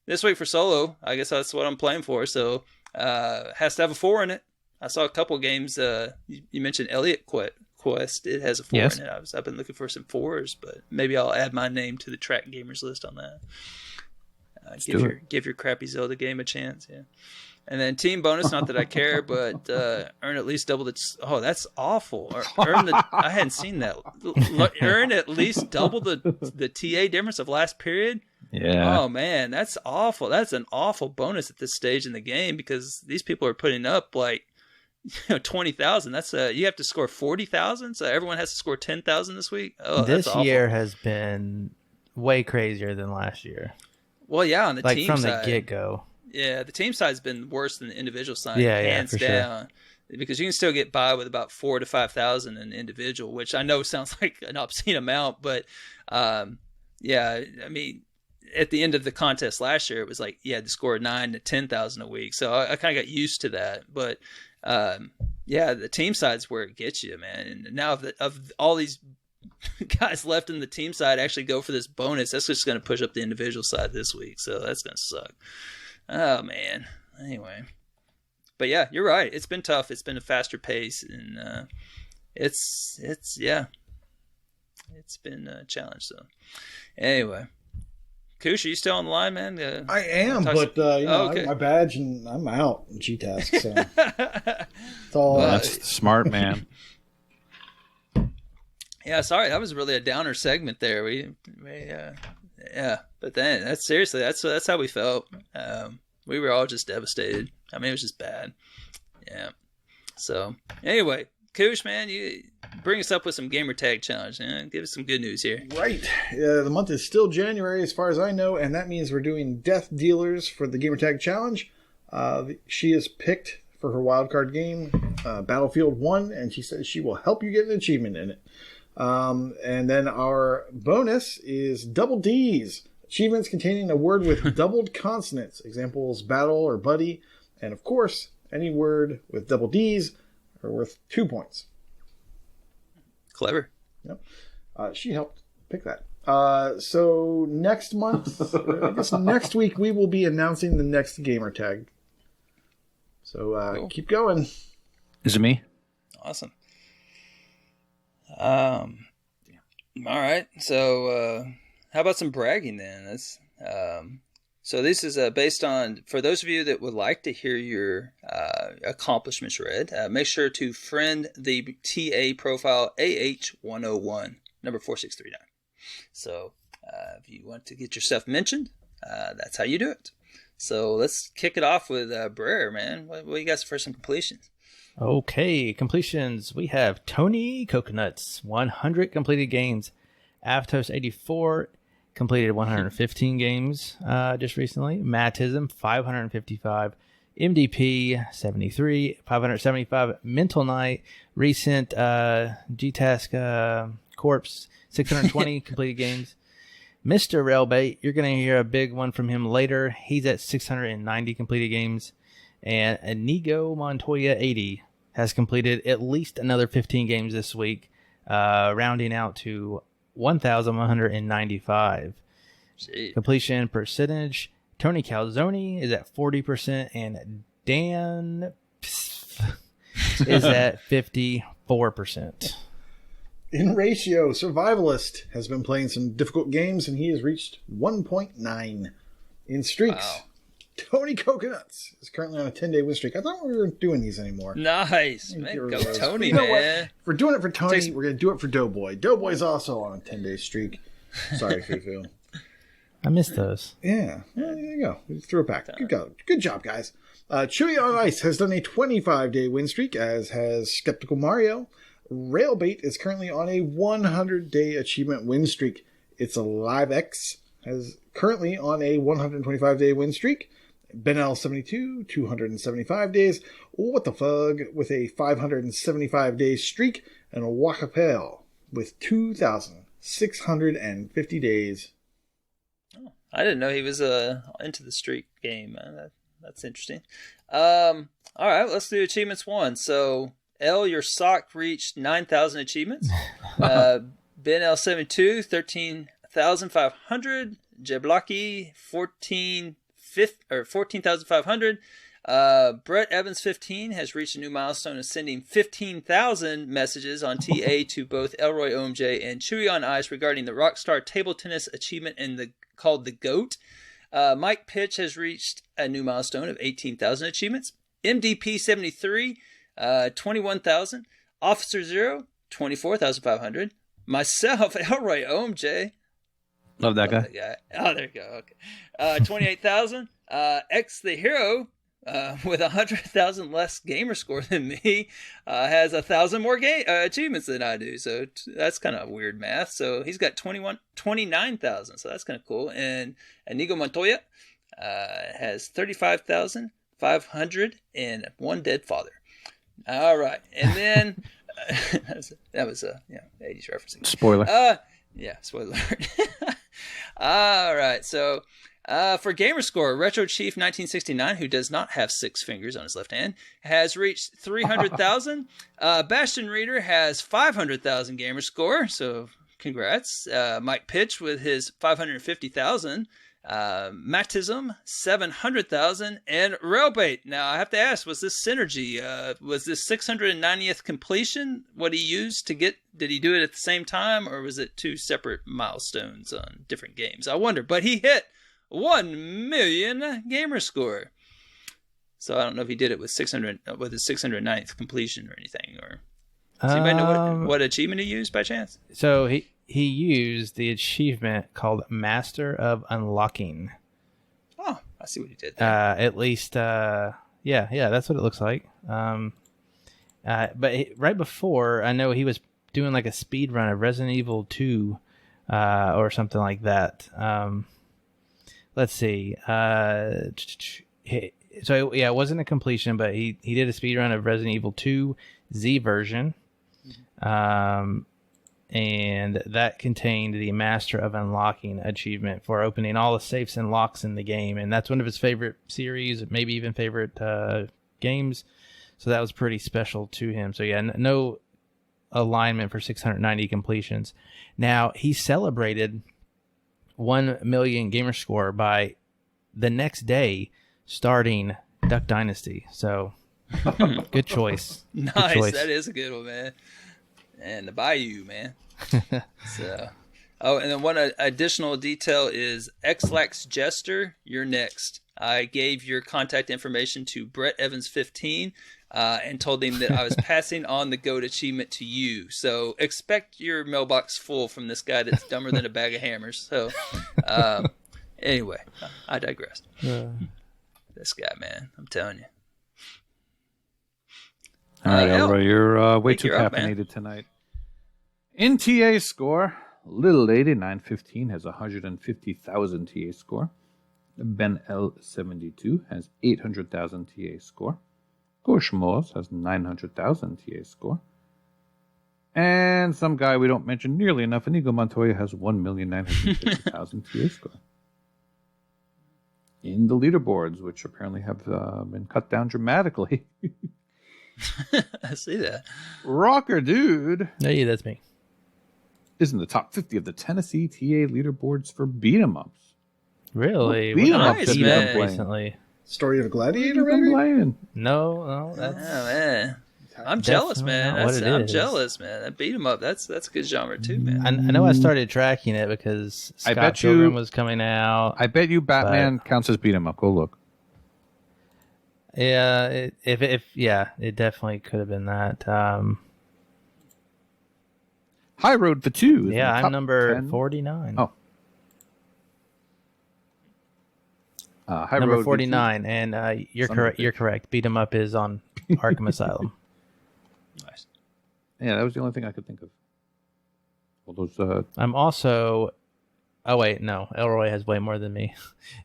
for solo, I guess that's what I'm playing for. So has to have a 4 in it. I saw a couple games. You mentioned Elliot Quest. It has a 4 in it. I've been looking for some 4s, but maybe I'll add my name to the Track Gamers list on that. Give your crappy Zelda game a chance. Yeah. And then team bonus, not that I care, but earn at least double the. Oh, that's awful. I hadn't seen that. Earn at least double the TA difference of last period. Yeah. Oh man, that's awful. That's an awful bonus at this stage in the game because these people are putting up like 20,000. That's you have to score 40,000. So everyone has to score 10,000 this week. Oh, this that's year has been way crazier than last year. Well, yeah, on the team from side. The get-go. Yeah, the team side's been worse than the individual side, hands down. Sure. Because you can still get by with about 4,000 to 5,000 in individual, which I know sounds like an obscene amount, but I mean, at the end of the contest last year, it was like you had to score 9,000 to 10,000 a week, so I kind of got used to that. But the team side's where it gets you, man. And now of all these guys left in the team side actually go for this bonus, that's just going to push up the individual side this week, so that's going to suck. Oh man. Anyway, but yeah, you're right. It's been tough. It's been a faster pace, and it's been a challenge. So anyway, Koosh, are you still on the line, man? I am, but okay. I have my badge and I'm out in GTASC. So it's all. That's smart, man. Yeah, sorry, that was really a downer segment there. But then that's how we felt. We were all just devastated. I mean, it was just bad. Yeah. So anyway, Koosh, man, you bring us up with some gamer tag challenge. Give us some good news here. Right. The month is still January, as far as I know, and that means we're doing Death Dealers for the gamer tag challenge. She is picked for her wildcard game, Battlefield 1, and she says she will help you get an achievement in it. And then our bonus is double D's. Achievements containing a word with doubled consonants. Examples, battle or buddy. And of course, any word with double D's are worth 2 points. Clever. Yep. She helped pick that. So next month, I guess next week, we will be announcing the next gamer tag. So cool. Keep going. Is it me? Awesome. All right. So how about some bragging then? That's so this is based on, for those of you that would like to hear your accomplishments read, make sure to friend the TA profile AH101 number 4639. So If you want to get yourself mentioned, that's how you do it. So let's kick it off with Brer, man. What you got for some completions? Okay, completions. We have Tony Coconuts, 100 completed games. Avtos 84 completed 115 games just recently. Mattism 555. MDP 73, 575. Mental Knight, recent GTASC Corpse 620 completed games. Mr. Railbait, you're going to hear a big one from him later. He's at 690 completed games. And Inigo Montoya 80 has completed at least another 15 games this week, rounding out to 1,195. Jeez. Completion percentage, Tony Calzone is at 40%, and Dan is at 54%. In ratio, Survivalist has been playing some difficult games, and he has reached 1.9. In streaks, Wow. Tony Coconuts is currently on a 10-day win streak. I thought we weren't doing these anymore. Nice, man. Go Tony, You know man. what? If we're doing it for Tony, we're going to do it for Doughboy. Doughboy's also on a 10-day streak. Sorry, Fufu. I missed those. Yeah, well, there you go. We threw it back. Good job, guys. Chewy on Ice has done a 25-day win streak, as has Skeptical Mario. Railbait is currently on a 100-day achievement win streak. It's Alive X is currently on a 125-day win streak. Benel 72, 275 days. What the Fug with a 575-day streak. And a Waka Pale with 2,650 days. Oh, I didn't know he was into the streak game, man. That's interesting. All right, let's do achievements 1. So, Ell, your sock reached 9,000 achievements. Ben L72, 13,500. Jablaki, 14,500. Brett Evans, 15, has reached a new milestone of sending 15,000 messages on TA to both ElroyOMJ and Chewy on Ice regarding the Rockstar Table Tennis achievement called the GOAT. Mike Pitch has reached a new milestone of 18,000 achievements. MDP 73, 21,000. Officer Zero, 24,500. Myself, ElroyOMJ. Love that guy. Oh, there you go. Okay. 28,000. X the Hero, with 100,000 less gamer score than me, has 1,000 more achievements than I do. So that's kind of weird math. So he's got 29,000. So that's kind of cool. And Inigo Montoya has 35,500 and one dead father. All right. And then that was 80s referencing. Spoiler. Yeah, spoiler alert. All right, so for Gamerscore, Retro Chief 1969, who does not have 6 fingers on his left hand, has reached 300,000. Bastion Reader has 500,000 Gamerscore, so congrats. Mike Pitch with his 550,000. Mattism 700,000, and Railbait. Now I have to ask, was this synergy? Was this 690th completion what he used to get? Did he do it at the same time, or was it 2 separate milestones on different games? I wonder. But he hit 1 million gamer score. So I don't know if he did it with his 690th completion or anything. Or does anybody know what achievement he used by chance? So he used the achievement called Master of Unlocking. Oh, I see what he did there. At least, yeah, that's what it looks like. But right before, I know he was doing like a speed run of Resident Evil 2 or something like that. Let's see. So, yeah, it wasn't a completion, but he did a speed run of Resident Evil 2 Z version. And that contained the Master of Unlocking achievement for opening all the safes and locks in the game. And that's one of his favorite series, maybe even favorite games. So that was pretty special to him. So yeah, no alignment for 690 completions. Now, he celebrated 1 million gamer score by the next day starting Duck Dynasty. So good choice. Nice. Good choice. That is a good one, man. And the Bayou, man. So, and then one additional detail is Xlax Jester, you're next. I gave your contact information to Brett Evans 15. and told him that I was passing on the GOAT achievement to you. So expect your mailbox full from this guy that's dumber than a bag of hammers. So anyway, I digressed. This guy, man, I'm telling you. All right, Elroy, you're way too you're up, caffeinated tonight. In TA score, Little Lady 915 has 150,000 TA score. Ben L72 has 800,000 TA score. KooshMoose has 900,000 TA score. And some guy we don't mention nearly enough, Inigo Montoya, has 1,950,000 TA score. In the leaderboards, which apparently have been cut down dramatically. I see that. Rocker Dude. Hey, that's me. Is in the top 50 of the Tennessee TA leaderboards for beat 'em ups. Really? Beat 'em What ups beat have you up been playing? recently? Story of a Gladiator, You've been maybe? playing. No, that's Oh, man. I'm jealous, Definitely man. not what it I'm is. jealous, man. That beat 'em up. That's a good genre too, man. I know I started tracking it because Scott bet you- Pilgrim was coming out. I bet you Batman counts as beat 'em up. Go look. Yeah, it definitely could have been that. High Road for 2. Yeah, I'm number 10. 49. Oh. High number Road 49, and you're Son of a correct. You're bitch. correct. Beat 'em up is on Arkham Asylum. Nice. Yeah, that was the only thing I could think of. All those. I'm also. Oh wait, no. Elroy has way more than me.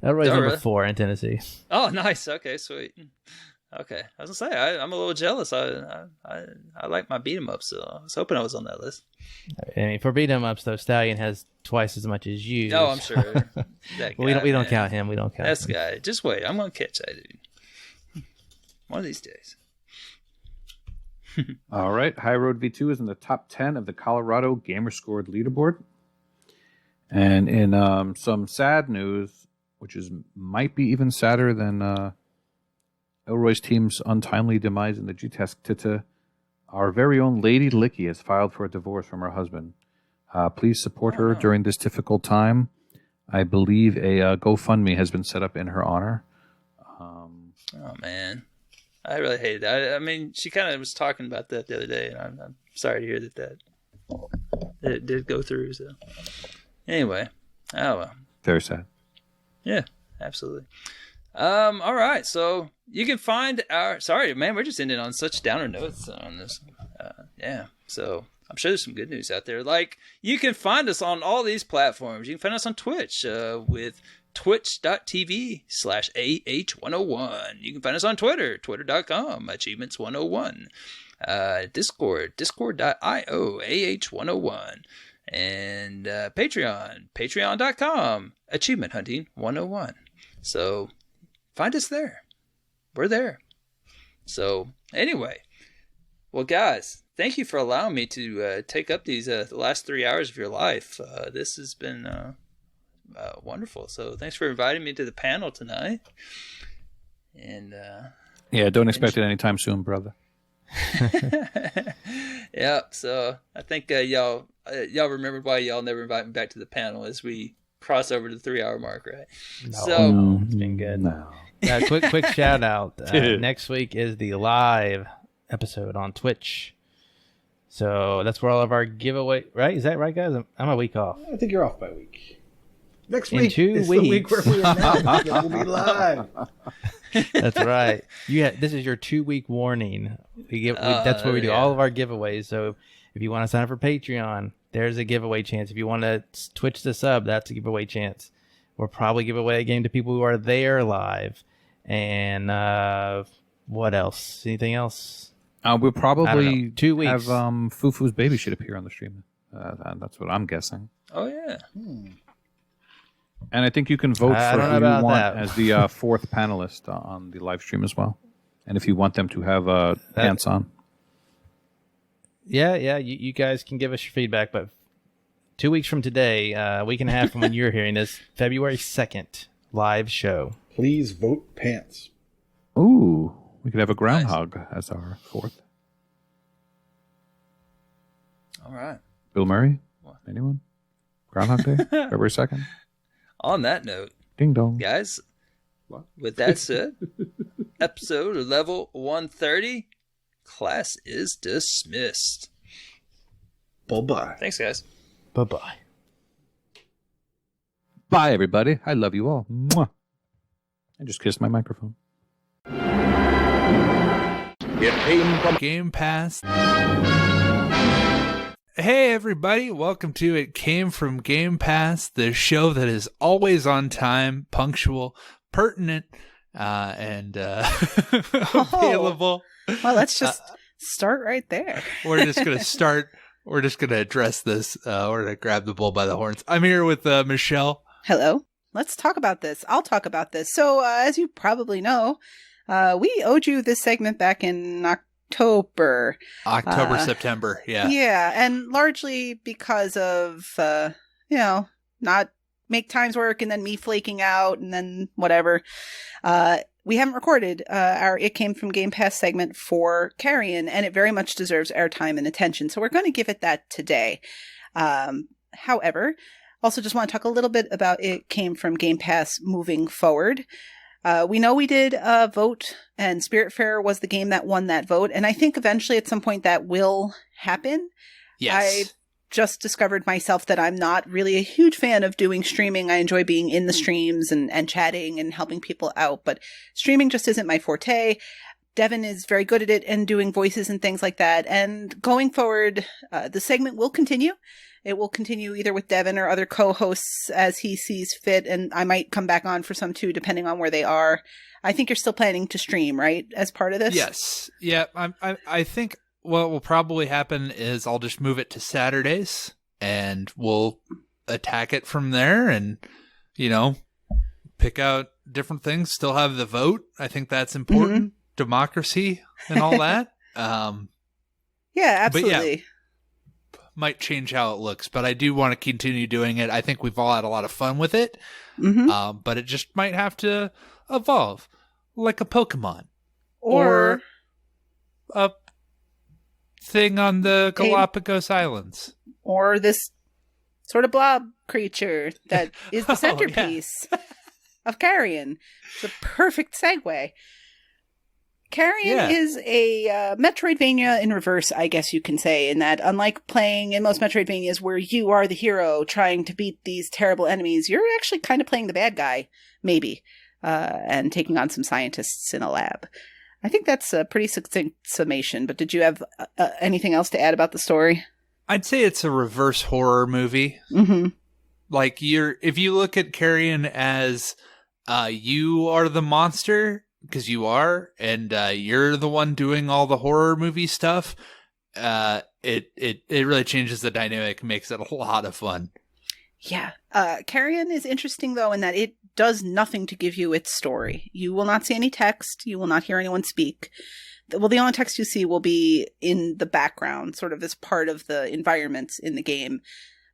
Elroy's Oh, number really? 4 in Tennessee. Oh, nice. Okay, sweet. Okay, I was gonna say I'm a little jealous. I like my beat 'em up, so I was hoping I was on that list. I mean, for beat 'em ups though, Stallion has twice as much as you. Oh, I'm sure. That we don't guy, count him. We don't count. That's him. the guy. Just wait. I'm gonna catch that dude. One of these days. All right. High Road V2 is in the top 10 of the Colorado Gamer Scored leaderboard. And in some sad news, which might be even sadder than Elroy's team's untimely demise in the GTASC Tita, our very own Lady Licky has filed for a divorce from her husband. Please support her during this difficult time. I believe a GoFundMe has been set up in her honor. Oh man, I really hated that. I mean, she kind of was talking about that the other day, and I'm sorry to hear that it did go through. So anyway, oh well. Very sad. Yeah, absolutely. All right, so you can find our. Sorry, man, we're just ending on such downer notes on this. Yeah, so I'm sure there's some good news out there. Like, you can find us on all these platforms. You can find us on Twitch with twitch.tv/AH101. You can find us on Twitter, twitter.com, achievements101. Discord, discord.io, AH101. And Patreon, patreon.com, achievement hunting 101. So find us there. We're there. So anyway, well, guys, thank you for allowing me to take up these the last 3 hours of your life. This has been wonderful. So thanks for inviting me to the panel tonight. And Yeah, don't expect it anytime soon, brother. yeah, so I think y'all remembered why y'all never invite me back to the panel as we cross over to the 3 hour mark, right? No, it's been good. No. Quick shout out. Next week is the live episode on Twitch. So that's where all of our giveaway, right? Is that right, guys? I'm a week off. I think you're off by a week. Next In week 2 is the week weeks. where we announce that we'll be live. That's right. This is your 2 week warning. That's where we do all of our giveaways. So if you want to sign up for Patreon, there's a giveaway chance. If you want to Twitch the sub, that's a giveaway chance. We'll probably give away a game to people who are there live. And what else? Anything else? We'll probably 2 weeks. have Fufu's baby should appear on the stream. That's what I'm guessing. Oh yeah. And I think you can vote I for don't know who you about want that. as the fourth panelist on the live stream as well. And if you want them to have pants on. Yeah. You guys can give us your feedback, but 2 weeks from today, a week and a half from when you're hearing this, February 2nd, live show. Please vote pants. Ooh, we could have a groundhog as our fourth. All right. Bill Murray? Anyone? Groundhog Day? February 2nd? On that note, Ding dong. guys, with that said, episode of Level 130 Class is dismissed. Bye-bye. Thanks, guys. Bye-bye. Bye, everybody. I love you all. Mwah. I just kissed my microphone. It came from Game Pass. Hey everybody, welcome to It Came From Game Pass, the show that is always on time, punctual, pertinent, and available. Well, let's just start right there. We're just going to start. We're just going to address this. We're going to grab the bull by the horns. I'm here with Michelle. Hello. Let's talk about this. I'll talk about this. So, as you probably know, we owed you this segment back in October, September. Yeah. Yeah. And largely because of, not make times work and then me flaking out and then whatever. We haven't recorded our It Came From Game Pass segment for Carrion, and it very much deserves airtime and attention. So we're going to give it that today. However, also just want to talk a little bit about It Came From Game Pass moving forward. We know we did a vote, and Spiritfarer was the game that won that vote. And I think eventually at some point that will happen. Yes. I just discovered myself that I'm not really a huge fan of doing streaming. I enjoy being in the streams and chatting and helping people out, but streaming just isn't my forte. Devin is very good at it and doing voices and things like that. And going forward, the segment will continue. It will continue either with Devin or other co-hosts as he sees fit, and I might come back on for some too, depending on where they are. I think you're still planning to stream, right, as part of this? Yes. Yeah. I think what will probably happen is I'll just move it to Saturdays, and we'll attack it from there, and pick out different things. Still have the vote. I think that's important. Mm-hmm. Democracy and all that. Yeah, absolutely. Might change how it looks, but I do want to continue doing it. I think we've all had a lot of fun with it, but it just might have to evolve, like a Pokemon or a thing on the Galapagos Islands, or this sort of blob creature that is the centerpiece of Carrion. It's a perfect segue. Carrion is a Metroidvania in reverse, I guess you can say, in that unlike playing in most Metroidvanias where you are the hero trying to beat these terrible enemies, you're actually kind of playing the bad guy, maybe, and taking on some scientists in a lab. I think that's a pretty succinct summation, but did you have anything else to add about the story? I'd say it's a reverse horror movie. Mm-hmm. Like, if you look at Carrion as you are the monster, because you are, and you're the one doing all the horror movie stuff, it really changes the dynamic, makes it a lot of fun. Yeah. Carrion is interesting, though, in that it does nothing to give you its story. You will not see any text. You will not hear anyone speak. Well, the only text you see will be in the background, sort of as part of the environment in the game.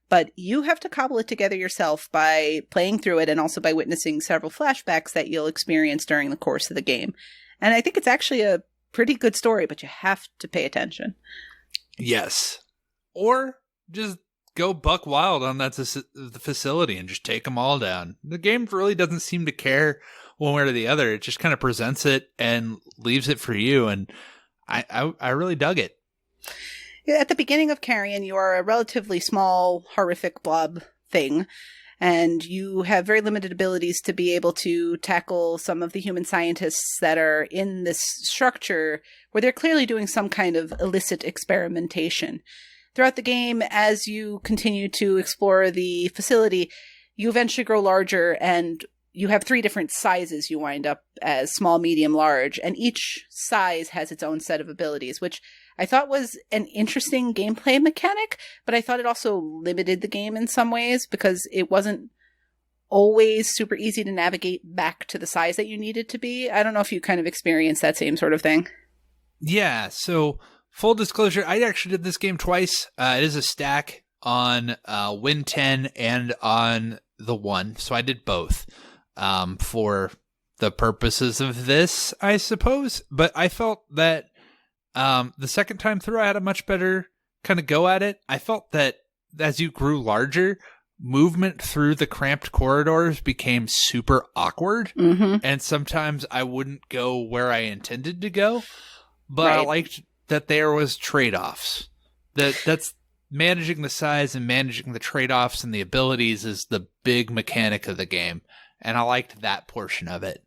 But you have to cobble it together yourself by playing through it and also by witnessing several flashbacks that you'll experience during the course of the game. And I think it's actually a pretty good story, but you have to pay attention. Yes. Or just go buck wild on the facility and just take them all down. The game really doesn't seem to care one way or the other. It just kind of presents it and leaves it for you. And I really dug it. At the beginning of Carrion, you are a relatively small, horrific blob thing, and you have very limited abilities to be able to tackle some of the human scientists that are in this structure where they're clearly doing some kind of illicit experimentation. Throughout the game, as you continue to explore the facility, you eventually grow larger, and you have 3 different sizes you wind up as: small, medium, large, and each size has its own set of abilities, which I thought was an interesting gameplay mechanic, but I thought it also limited the game in some ways because it wasn't always super easy to navigate back to the size that you needed to be. I don't know if you kind of experienced that same sort of thing. Yeah, so full disclosure, I actually did this game twice. It is a stack on Win 10 and on the 1, so I did both for the purposes of this, I suppose. But I felt that the second time through, I had a much better kind of go at it. I felt that as you grew larger, movement through the cramped corridors became super awkward. Mm-hmm. And sometimes I wouldn't go where I intended to go. But right. that there was trade-offs. That's managing the size and managing the trade-offs and the abilities is the big mechanic of the game. And I liked that portion of it.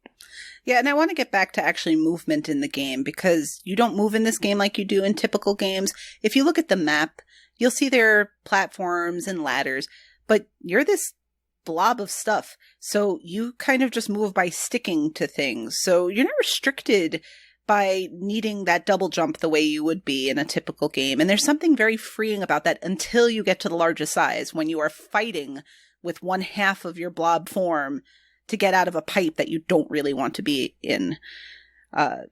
Yeah, and I want to get back to actually movement in the game, because you don't move in this game like you do in typical games. If you look at the map, you'll see there are platforms and ladders, but you're this blob of stuff. So you kind of just move by sticking to things. So you're not restricted by needing that double jump the way you would be in a typical game. And there's something very freeing about that until you get to the largest size, when you are fighting with one half of your blob form to get out of a pipe that you don't really want to be in,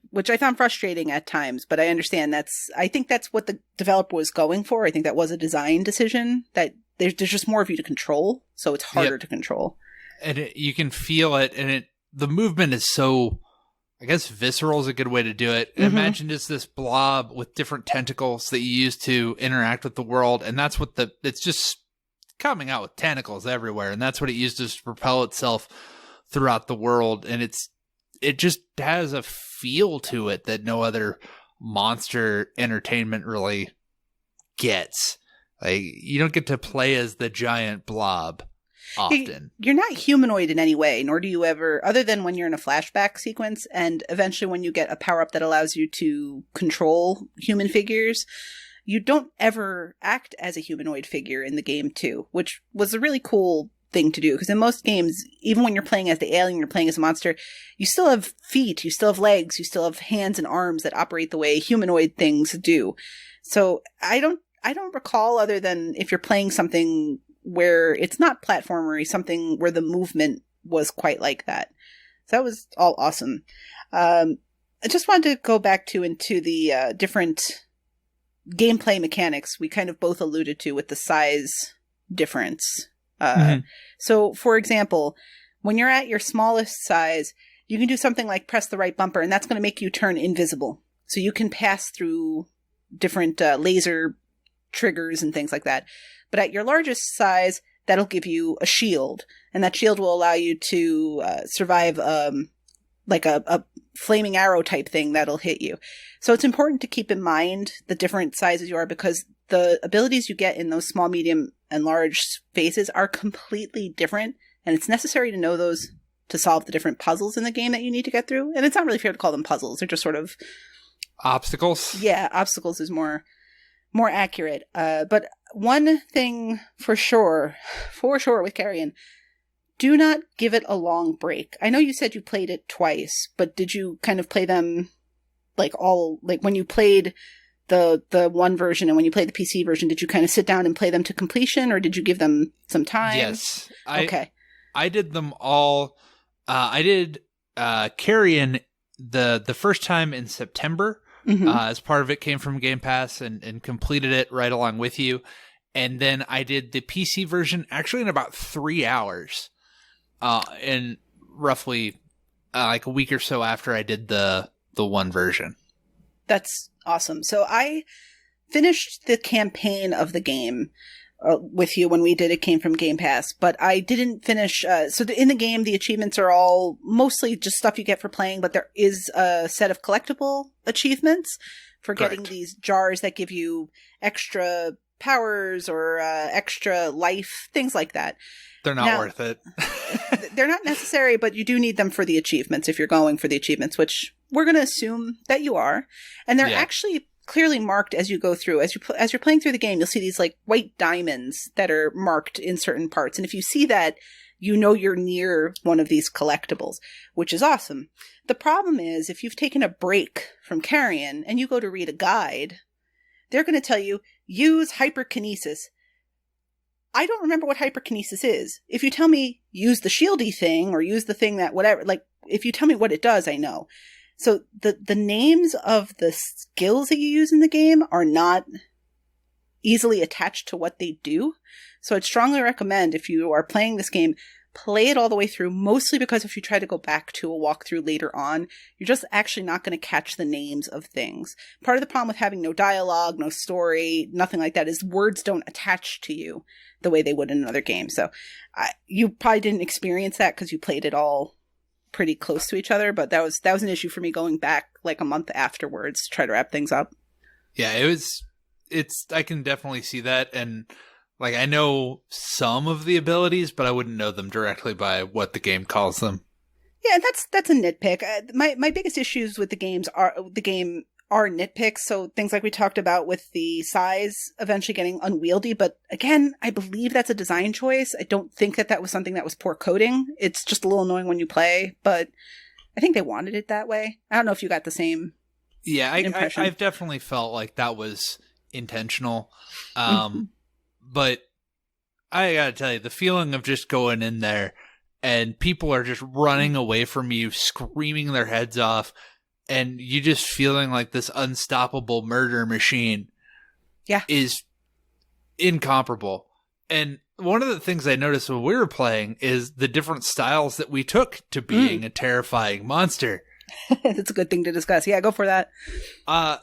which I found frustrating at times. But I understand I think that's what the developer was going for. I think that was a design decision, that there's just more of you to control, so it's harder to control. And you can feel it, and the movement is so, I guess visceral is a good way to do it. Mm-hmm. Imagine just this blob with different tentacles that you use to interact with the world, and that's what it's just coming out with tentacles everywhere, and that's what it uses to propel itself throughout the world. And it just has a feel to it that no other monster entertainment really gets. Like, you don't get to play as the giant blob often. You're not humanoid in any way, nor do you ever, other than when you're in a flashback sequence, and eventually when you get a power-up that allows you to control human figures, you don't ever act as a humanoid figure in the game too, which was a really cool thing to do, because in most games, even when you're playing as the alien, you're playing as a monster, you still have feet, you still have legs, you still have hands and arms that operate the way humanoid things do. So I don't recall, other than if you're playing something where it's not platformery, something where the movement was quite like that. So that was all awesome. I just wanted to go back into the different gameplay mechanics we kind of both alluded to with the size difference. So, for example, when you're at your smallest size, you can do something like press the right bumper, and that's going to make you turn invisible. So you can pass through different laser triggers and things like that. But at your largest size, that'll give you a shield, and that shield will allow you to survive like a flaming arrow type thing that'll hit you. So it's important to keep in mind the different sizes you are, because the abilities you get in those small, medium, and large spaces are completely different, and it's necessary to know those to solve the different puzzles in the game that you need to get through. And it's not really fair to call them puzzles. They're just sort of obstacles. Yeah, obstacles is more accurate. But one thing for sure with Carrion, do not give it a long break. I know you said you played it twice, but did you kind of play them like when you played the one version and when you played the PC version, did you kind of sit down and play them to completion, or did you give them some time? Yes. Okay. I did them all. I did Carrion the first time in September. Mm-hmm. As part of it came from Game Pass, and completed it right along with you. And then I did the PC version actually in about 3 hours, and roughly like a week or so after I did the one version. That's awesome. So I finished the campaign of the game with you when we did It Came from Game Pass, but I didn't finish. In the game, the achievements are all mostly just stuff you get for playing, but there is a set of collectible achievements for getting these jars that give you extra powers or extra life, things like that. They're not worth it. They're not necessary, but you do need them for the achievements if you're going for the achievements, which we're going to assume that you are. And they're actually clearly marked as you go through. As you're playing through the game, you'll see these like white diamonds that are marked in certain parts. And if you see that, you know you're near one of these collectibles, which is awesome. The problem is, if you've taken a break from Carrion and you go to read a guide, they're going to tell you, use hyperkinesis. I don't remember what hyperkinesis is. If you tell me use the shieldy thing or use the thing that whatever, like if you tell me what it does, I know. So the names of the skills that you use in the game are not easily attached to what they do. So I'd strongly recommend, if you are playing this game, play it all the way through, mostly because if you try to go back to a walkthrough later on, you're just actually not going to catch the names of things. Part of the problem with having no dialogue, no story, nothing like that is words don't attach to you the way they would in another game. So you probably didn't experience that because you played it all pretty close to each other, but that was an issue for me going back like a month afterwards to try to wrap things up. Yeah, I can definitely see that. And like, I know some of the abilities, but I wouldn't know them directly by what the game calls them. Yeah, that's a nitpick. My biggest issues with the game are nitpicks. So things like we talked about with the size eventually getting unwieldy. But again, I believe that's a design choice. I don't think that was something that was poor coding. It's just a little annoying when you play, but I think they wanted it that way. I don't know if you got the same. Yeah, I've definitely felt like that was intentional. But I gotta tell you, the feeling of just going in there and people are just running away from you, screaming their heads off, and you just feeling like this unstoppable murder machine is incomparable. And one of the things I noticed when we were playing is the different styles that we took to being a terrifying monster. That's a good thing to discuss. Yeah, go for that.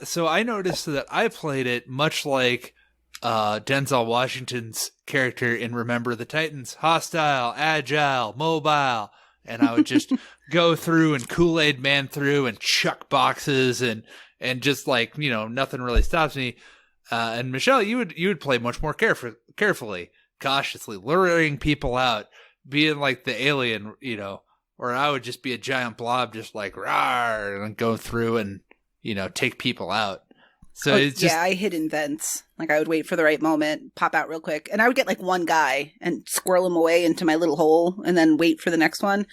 So I noticed that I played it much like Denzel Washington's character in Remember the Titans: hostile, agile, mobile. And I would just go through and Kool-Aid man through and chuck boxes and just like, nothing really stops me. And Michelle, you would play much more carefully, cautiously, luring people out, being like the alien, or I would just be a giant blob, just like rawr, and go through and take people out. So it's just, I hid in vents. Like I would wait for the right moment, pop out real quick, and I would get like one guy and squirrel him away into my little hole, and then wait for the next one.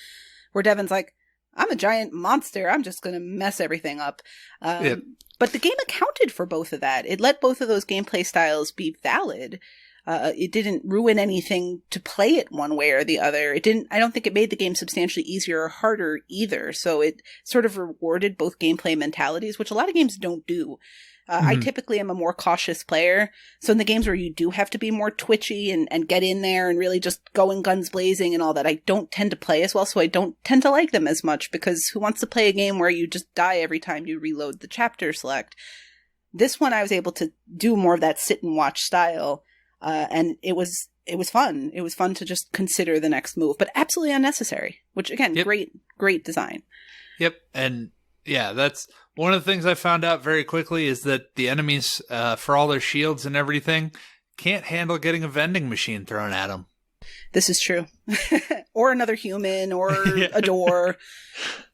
Where Devin's like, I'm a giant monster. I'm just gonna mess everything up. But the game accounted for both of that. It let both of those gameplay styles be valid. It didn't ruin anything to play it one way or the other. I don't think it made the game substantially easier or harder either. So it sort of rewarded both gameplay mentalities, which a lot of games don't do. I typically am a more cautious player. So in the games where you do have to be more twitchy and get in there and really just going guns blazing and all that, I don't tend to play as well. So I don't tend to like them as much, because who wants to play a game where you just die every time you reload the chapter select? This one, I was able to do more of that sit and watch style. And it was fun. It was fun to just consider the next move, but absolutely unnecessary, which again, great design. Yep. And yeah, that's one of the things I found out very quickly is that the enemies, for all their shields and everything, can't handle getting a vending machine thrown at them. This is true. Or another human or a door.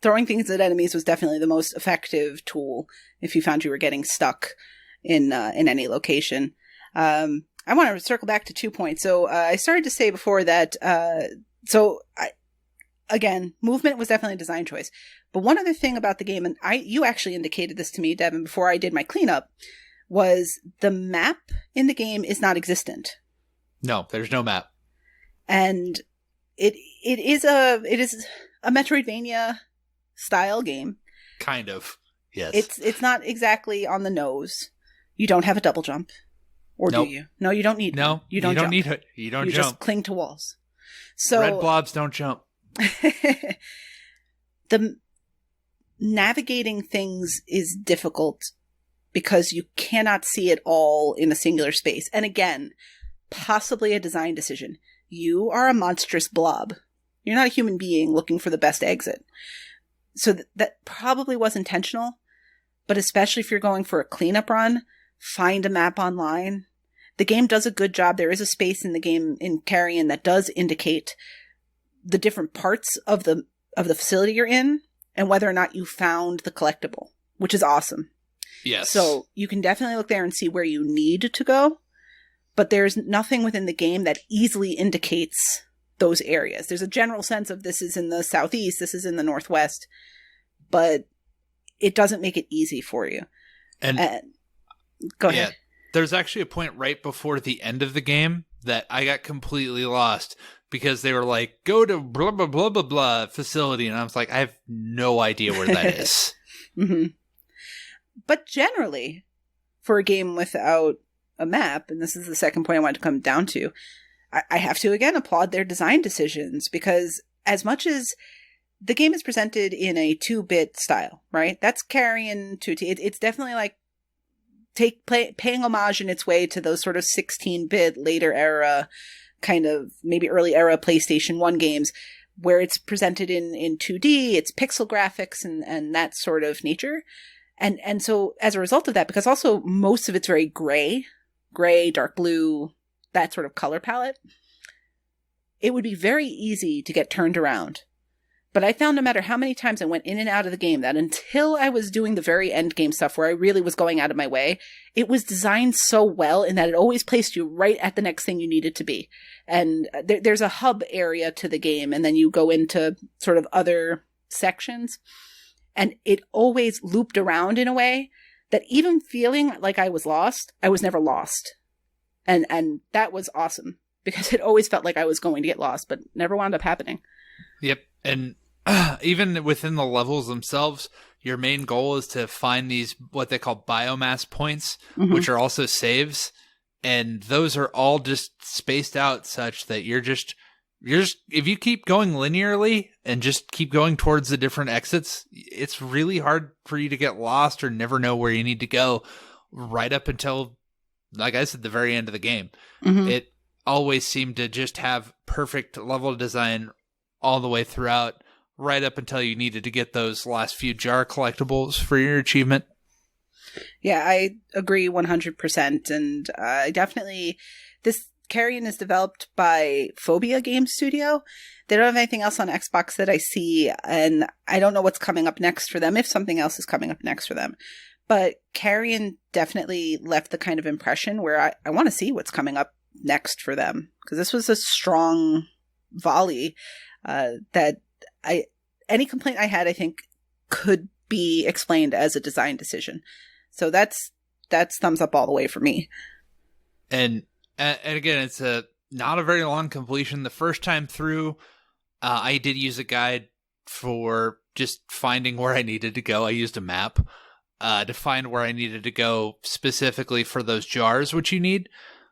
Throwing things at enemies was definitely the most effective tool if you found you were getting stuck in any location. I want to circle back to 2 points. So I started to say before that, again, movement was definitely a design choice. But one other thing about the game, and you actually indicated this to me, Devin, before I did my cleanup, was the map in the game is not existent. No, there's no map. And it is a Metroidvania style game. Kind of, yes. It's not exactly on the nose. You don't have a double jump. Or do you? No, you don't need No, one. You don't jump. Need it. You don't you jump. Just cling to walls. So red blobs don't jump. The navigating things is difficult because you cannot see it all in a singular space. And again, possibly a design decision. You are a monstrous blob. You're not a human being looking for the best exit. So that probably was intentional, but especially if you're going for a cleanup run, find a map online. The game does a good job. There is a space in the game in Carrion that does indicate the different parts of the facility you're in and whether or not you found the collectible, which is awesome. Yes. So you can definitely look there and see where you need to go, but there's nothing within the game that easily indicates those areas. There's a general sense of this is in the southeast, this is in the northwest, but it doesn't make it easy for you. And go ahead. Yeah, there's actually a point right before the end of the game that I got completely lost because they were like, go to blah, blah, blah, blah, blah facility. And I was like, I have no idea where that is. Mm-hmm. But generally, for a game without a map, and this is the second point I wanted to come down to, I have to, again, applaud their design decisions, because as much as the game is presented in a 2-bit style, right? That's Carrion 2T. It's definitely like paying homage in its way to those sort of 16-bit later era, kind of maybe early era PlayStation 1 games, where it's presented in 2D, it's pixel graphics and that sort of nature. And so as a result of that, because also most of it's very gray, dark blue, that sort of color palette, it would be very easy to get turned around. But I found no matter how many times I went in and out of the game, that until I was doing the very end game stuff where I really was going out of my way, it was designed so well in that it always placed you right at the next thing you needed to be. And there's a hub area to the game, and then you go into sort of other sections. And it always looped around in a way that even feeling like I was lost, I was never lost. And that was awesome, because it always felt like I was going to get lost, but never wound up happening. Yep. And even within the levels themselves, your main goal is to find these, what they call biomass points, which are also saves. And those are all just spaced out such that you're just, if you keep going linearly and just keep going towards the different exits, it's really hard for you to get lost or never know where you need to go right up until, like I said, the very end of the game. It always seemed to just have perfect level design all the way throughout, right up until you needed to get those last few jar collectibles for your achievement. Yeah, I agree 100%. And definitely, this Carrion is developed by Phobia Game Studio. They don't have anything else on Xbox that I see, and I don't know what's coming up next for them, if something else is coming up next for them. But Carrion definitely left the kind of impression where I want to see what's coming up next for them, because this was a strong volley that any complaint I had, I think, could be explained as a design decision. So that's thumbs up all the way for me. And again, it's not a very long completion. The first time through, I did use a guide for just finding where I needed to go. I used a map to find where I needed to go specifically for those jars, which you need.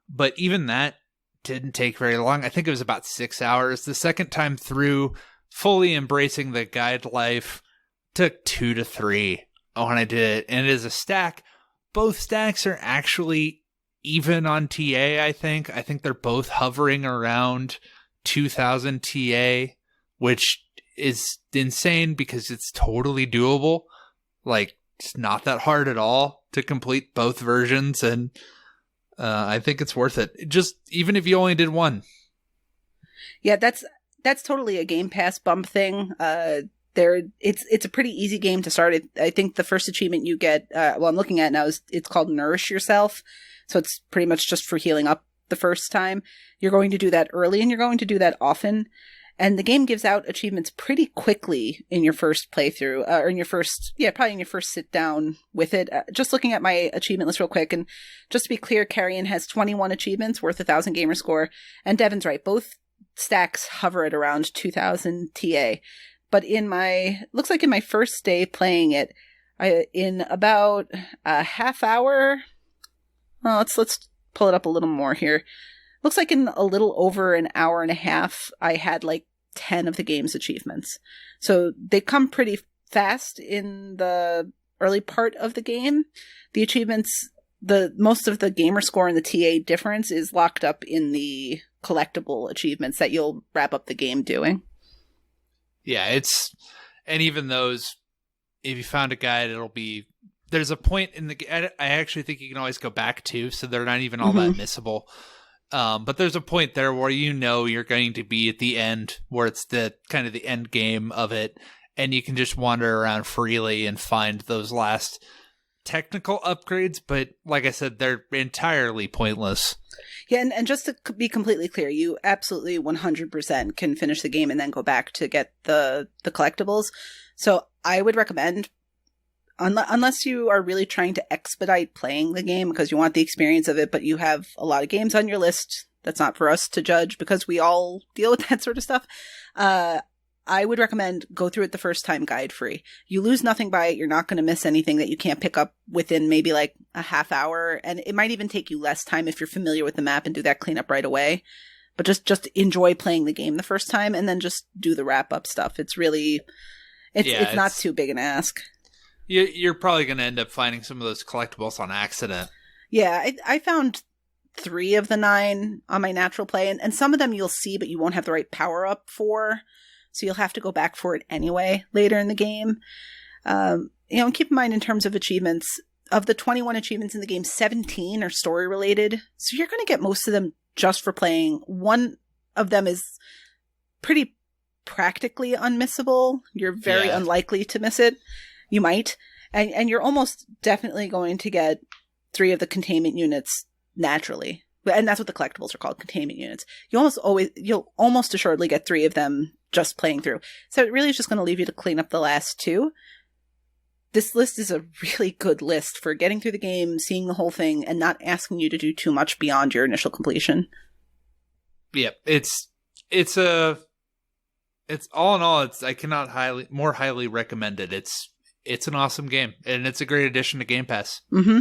But even that didn't take very long. I think it was about 6 hours. The second time through, fully embracing the guide life, took 2 to 3 when I did it. And it is a stack. Both stacks are actually even on TA, I think. I think they're both hovering around 2000 TA, which is insane because it's totally doable. Like, it's not that hard at all to complete both versions, and I think it's worth it. Just even if you only did one. Yeah, that's totally a Game Pass bump thing. It's a pretty easy game to start. I think the first achievement you get, I'm looking at now, it's called Nourish Yourself. So it's pretty much just for healing up the first time. You're going to do that early, and you're going to do that often. And the game gives out achievements pretty quickly in your first playthrough, or in your first, probably in your first sit down with it. Just looking at my achievement list real quick, and just to be clear, Carrion has 21 achievements worth 1,000 gamer score. And Devin's right, both stacks hover at around 2,000 TA. But looks like in my first day playing it, in about a half hour. Well, let's pull it up a little more here. Looks like in a little over an hour and a half, I had like 10 of the game's achievements. So they come pretty fast in the early part of the game. The achievements, most of the gamer score and the TA difference is locked up in the collectible achievements that you'll wrap up the game doing. Yeah, and even those, if you found a guide, there's a point in I actually think you can always go back to, so they're not even all that missable. But there's a point there where you're going to be at the end, where it's the kind of the end game of it, and you can just wander around freely and find those last technical upgrades. But like I said, they're entirely pointless. Yeah, and just to be completely clear, you absolutely 100% can finish the game and then go back to get the collectibles. So I would recommend, unless you are really trying to expedite playing the game because you want the experience of it, but you have a lot of games on your list, that's not for us to judge because we all deal with that sort of stuff. I would recommend go through it the first time guide free. You lose nothing by it. You're not going to miss anything that you can't pick up within maybe like a half hour. And it might even take you less time if you're familiar with the map and do that cleanup right away. But just enjoy playing the game the first time and then just do the wrap up stuff. It's really, it's not too big an ask. You're probably going to end up finding some of those collectibles on accident. Yeah, I found 3 of the 9 on my natural play. And some of them you'll see, but you won't have the right power up for. So you'll have to go back for it anyway later in the game. and keep in mind in terms of achievements, of the 21 achievements in the game, 17 are story related. So you're going to get most of them just for playing. One of them is pretty practically unmissable. You're very unlikely to miss it. You might. And you're almost definitely going to get 3 of the containment units naturally. And that's what the collectibles are called, containment units. You'll almost assuredly get 3 of them just playing through. So it really is just going to leave you to clean up the last 2. This list is a really good list for getting through the game, seeing the whole thing, and not asking you to do too much beyond your initial completion. Yep, it's all in all, I cannot highly recommend it. It's an awesome game, and it's a great addition to Game Pass. Mm-hmm.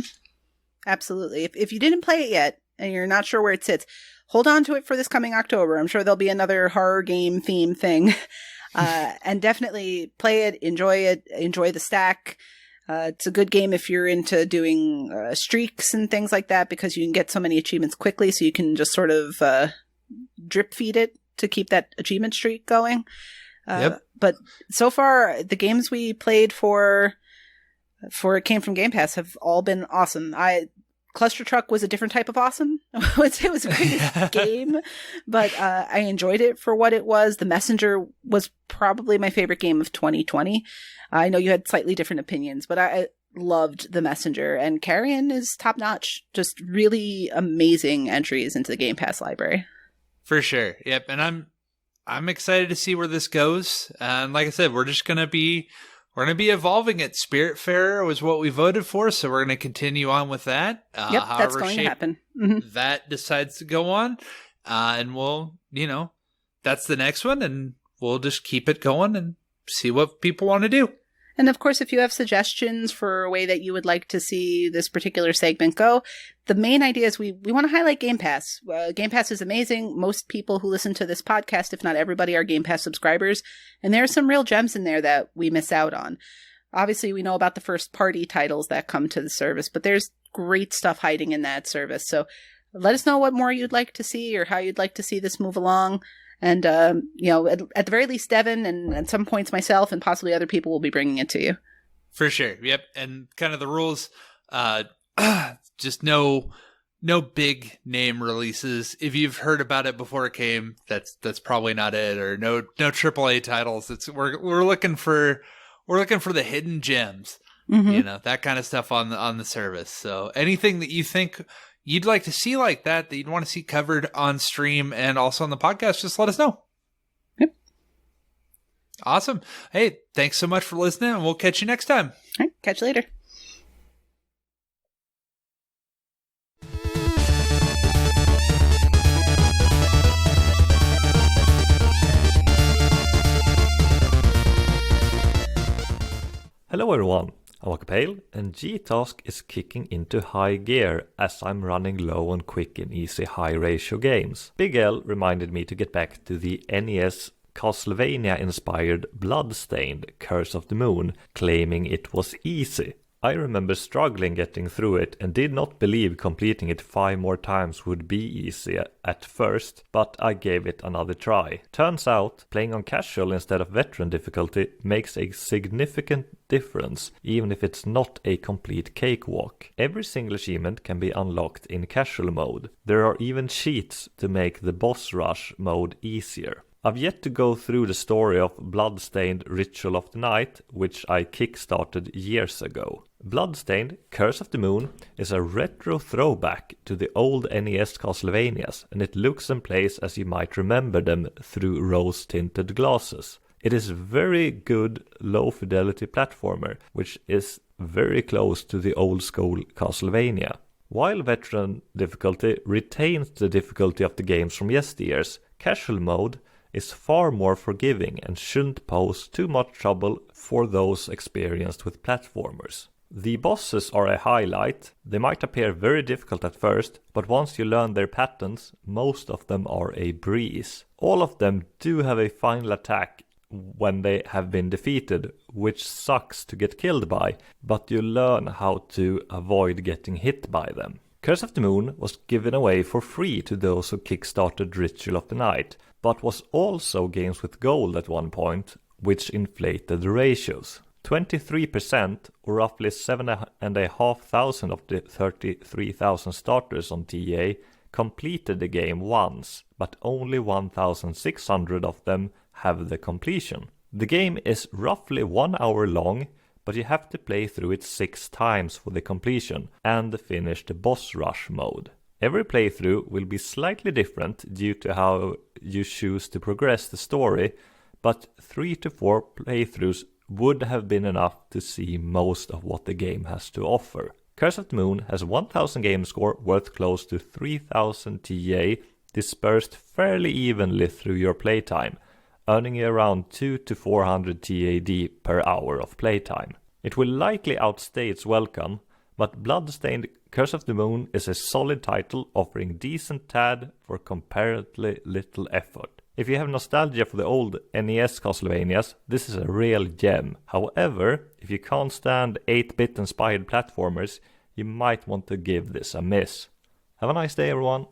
Absolutely. If you didn't play it yet and you're not sure where it sits, hold on to it for this coming October. I'm sure there'll be another horror game theme thing. And definitely play it, enjoy the stack. It's a good game if you're into doing streaks and things like that, because you can get so many achievements quickly, so you can just sort of drip feed it to keep that achievement streak going. But so far, the games we played for it came from Game Pass have all been awesome. Cluster Truck was a different type of awesome. I would say it was a great game, but I enjoyed it for what it was. The Messenger was probably my favorite game of 2020. I know you had slightly different opinions, but I loved The Messenger, and Carrion is top notch. Just really amazing entries into the Game Pass library. For sure. Yep. And I'm excited to see where this goes. And like I said, we're going to be evolving it. Spiritfarer was what we voted for, so we're going to continue on with that. That's going to happen. Mm-hmm. That decides to go on. And we'll, that's the next one, and we'll just keep it going and see what people want to do. And of course, if you have suggestions for a way that you would like to see this particular segment go, the main idea is we want to highlight Game Pass. Game Pass is amazing. Most people who listen to this podcast, if not everybody, are Game Pass subscribers. And there are some real gems in there that we miss out on. Obviously, we know about the first-party titles that come to the service, but there's great stuff hiding in that service. So let us know what more you'd like to see or how you'd like to see this move along. And, at the very least, Devin and at some points myself and possibly other people will be bringing it to you. For sure. Yep. And kind of the rules, just no big name releases. If you've heard about it before it came, that's probably not it. Or no AAA titles. We're looking for the hidden gems, that kind of stuff on the service. So anything that you think you'd like to see like that you'd want to see covered on stream and also on the podcast, just let us know. Yep. Awesome. Hey, thanks so much for listening, and we'll catch you next time. All right, catch you later. Hello everyone, I'm Waka, and GTASC is kicking into high gear as I'm running low on quick and easy high ratio games. Big L reminded me to get back to the NES Castlevania inspired Bloodstained Curse of the Moon, claiming it was easy. I remember struggling getting through it and did not believe completing it 5 more times would be easy at first, but I gave it another try. Turns out, playing on casual instead of veteran difficulty makes a significant difference, even if it's not a complete cakewalk. Every single achievement can be unlocked in casual mode. There are even cheats to make the boss rush mode easier. I've yet to go through the story of Bloodstained Ritual of the Night, which I kickstarted years ago. Bloodstained Curse of the Moon is a retro throwback to the old NES Castlevanias, and it looks and plays as you might remember them through rose-tinted glasses. It is very good low-fidelity platformer, which is very close to the old-school Castlevania. While veteran difficulty retains the difficulty of the games from yesteryears, casual mode is far more forgiving and shouldn't pose too much trouble for those experienced with platformers. The bosses are a highlight. They might appear very difficult at first, but once you learn their patterns, most of them are a breeze. All of them do have a final attack when they have been defeated, which sucks to get killed by, but you learn how to avoid getting hit by them. Curse of the Moon was given away for free to those who kickstarted Ritual of the Night, but was also games with gold at one point, which inflated the ratios. 23%, or roughly 7,500 of the 33,000 starters on TA, completed the game once, but only 1,600 of them have the completion. The game is roughly 1 hour long, but you have to play through it 6 times for the completion and finish the boss rush mode. Every playthrough will be slightly different due to how you choose to progress the story, but 3 to 4 playthroughs would have been enough to see most of what the game has to offer. Curse of the Moon has 1000 game score worth close to 3000 TA, dispersed fairly evenly through your playtime, earning you around 200 to 400 TAD per hour of playtime. It will likely outstay its welcome, but Bloodstained Curse of the Moon is a solid title offering decent TAD for comparatively little effort. If you have nostalgia for the old NES Castlevanias, this is a real gem. However, if you can't stand 8-bit inspired platformers, you might want to give this a miss. Have a nice day, everyone.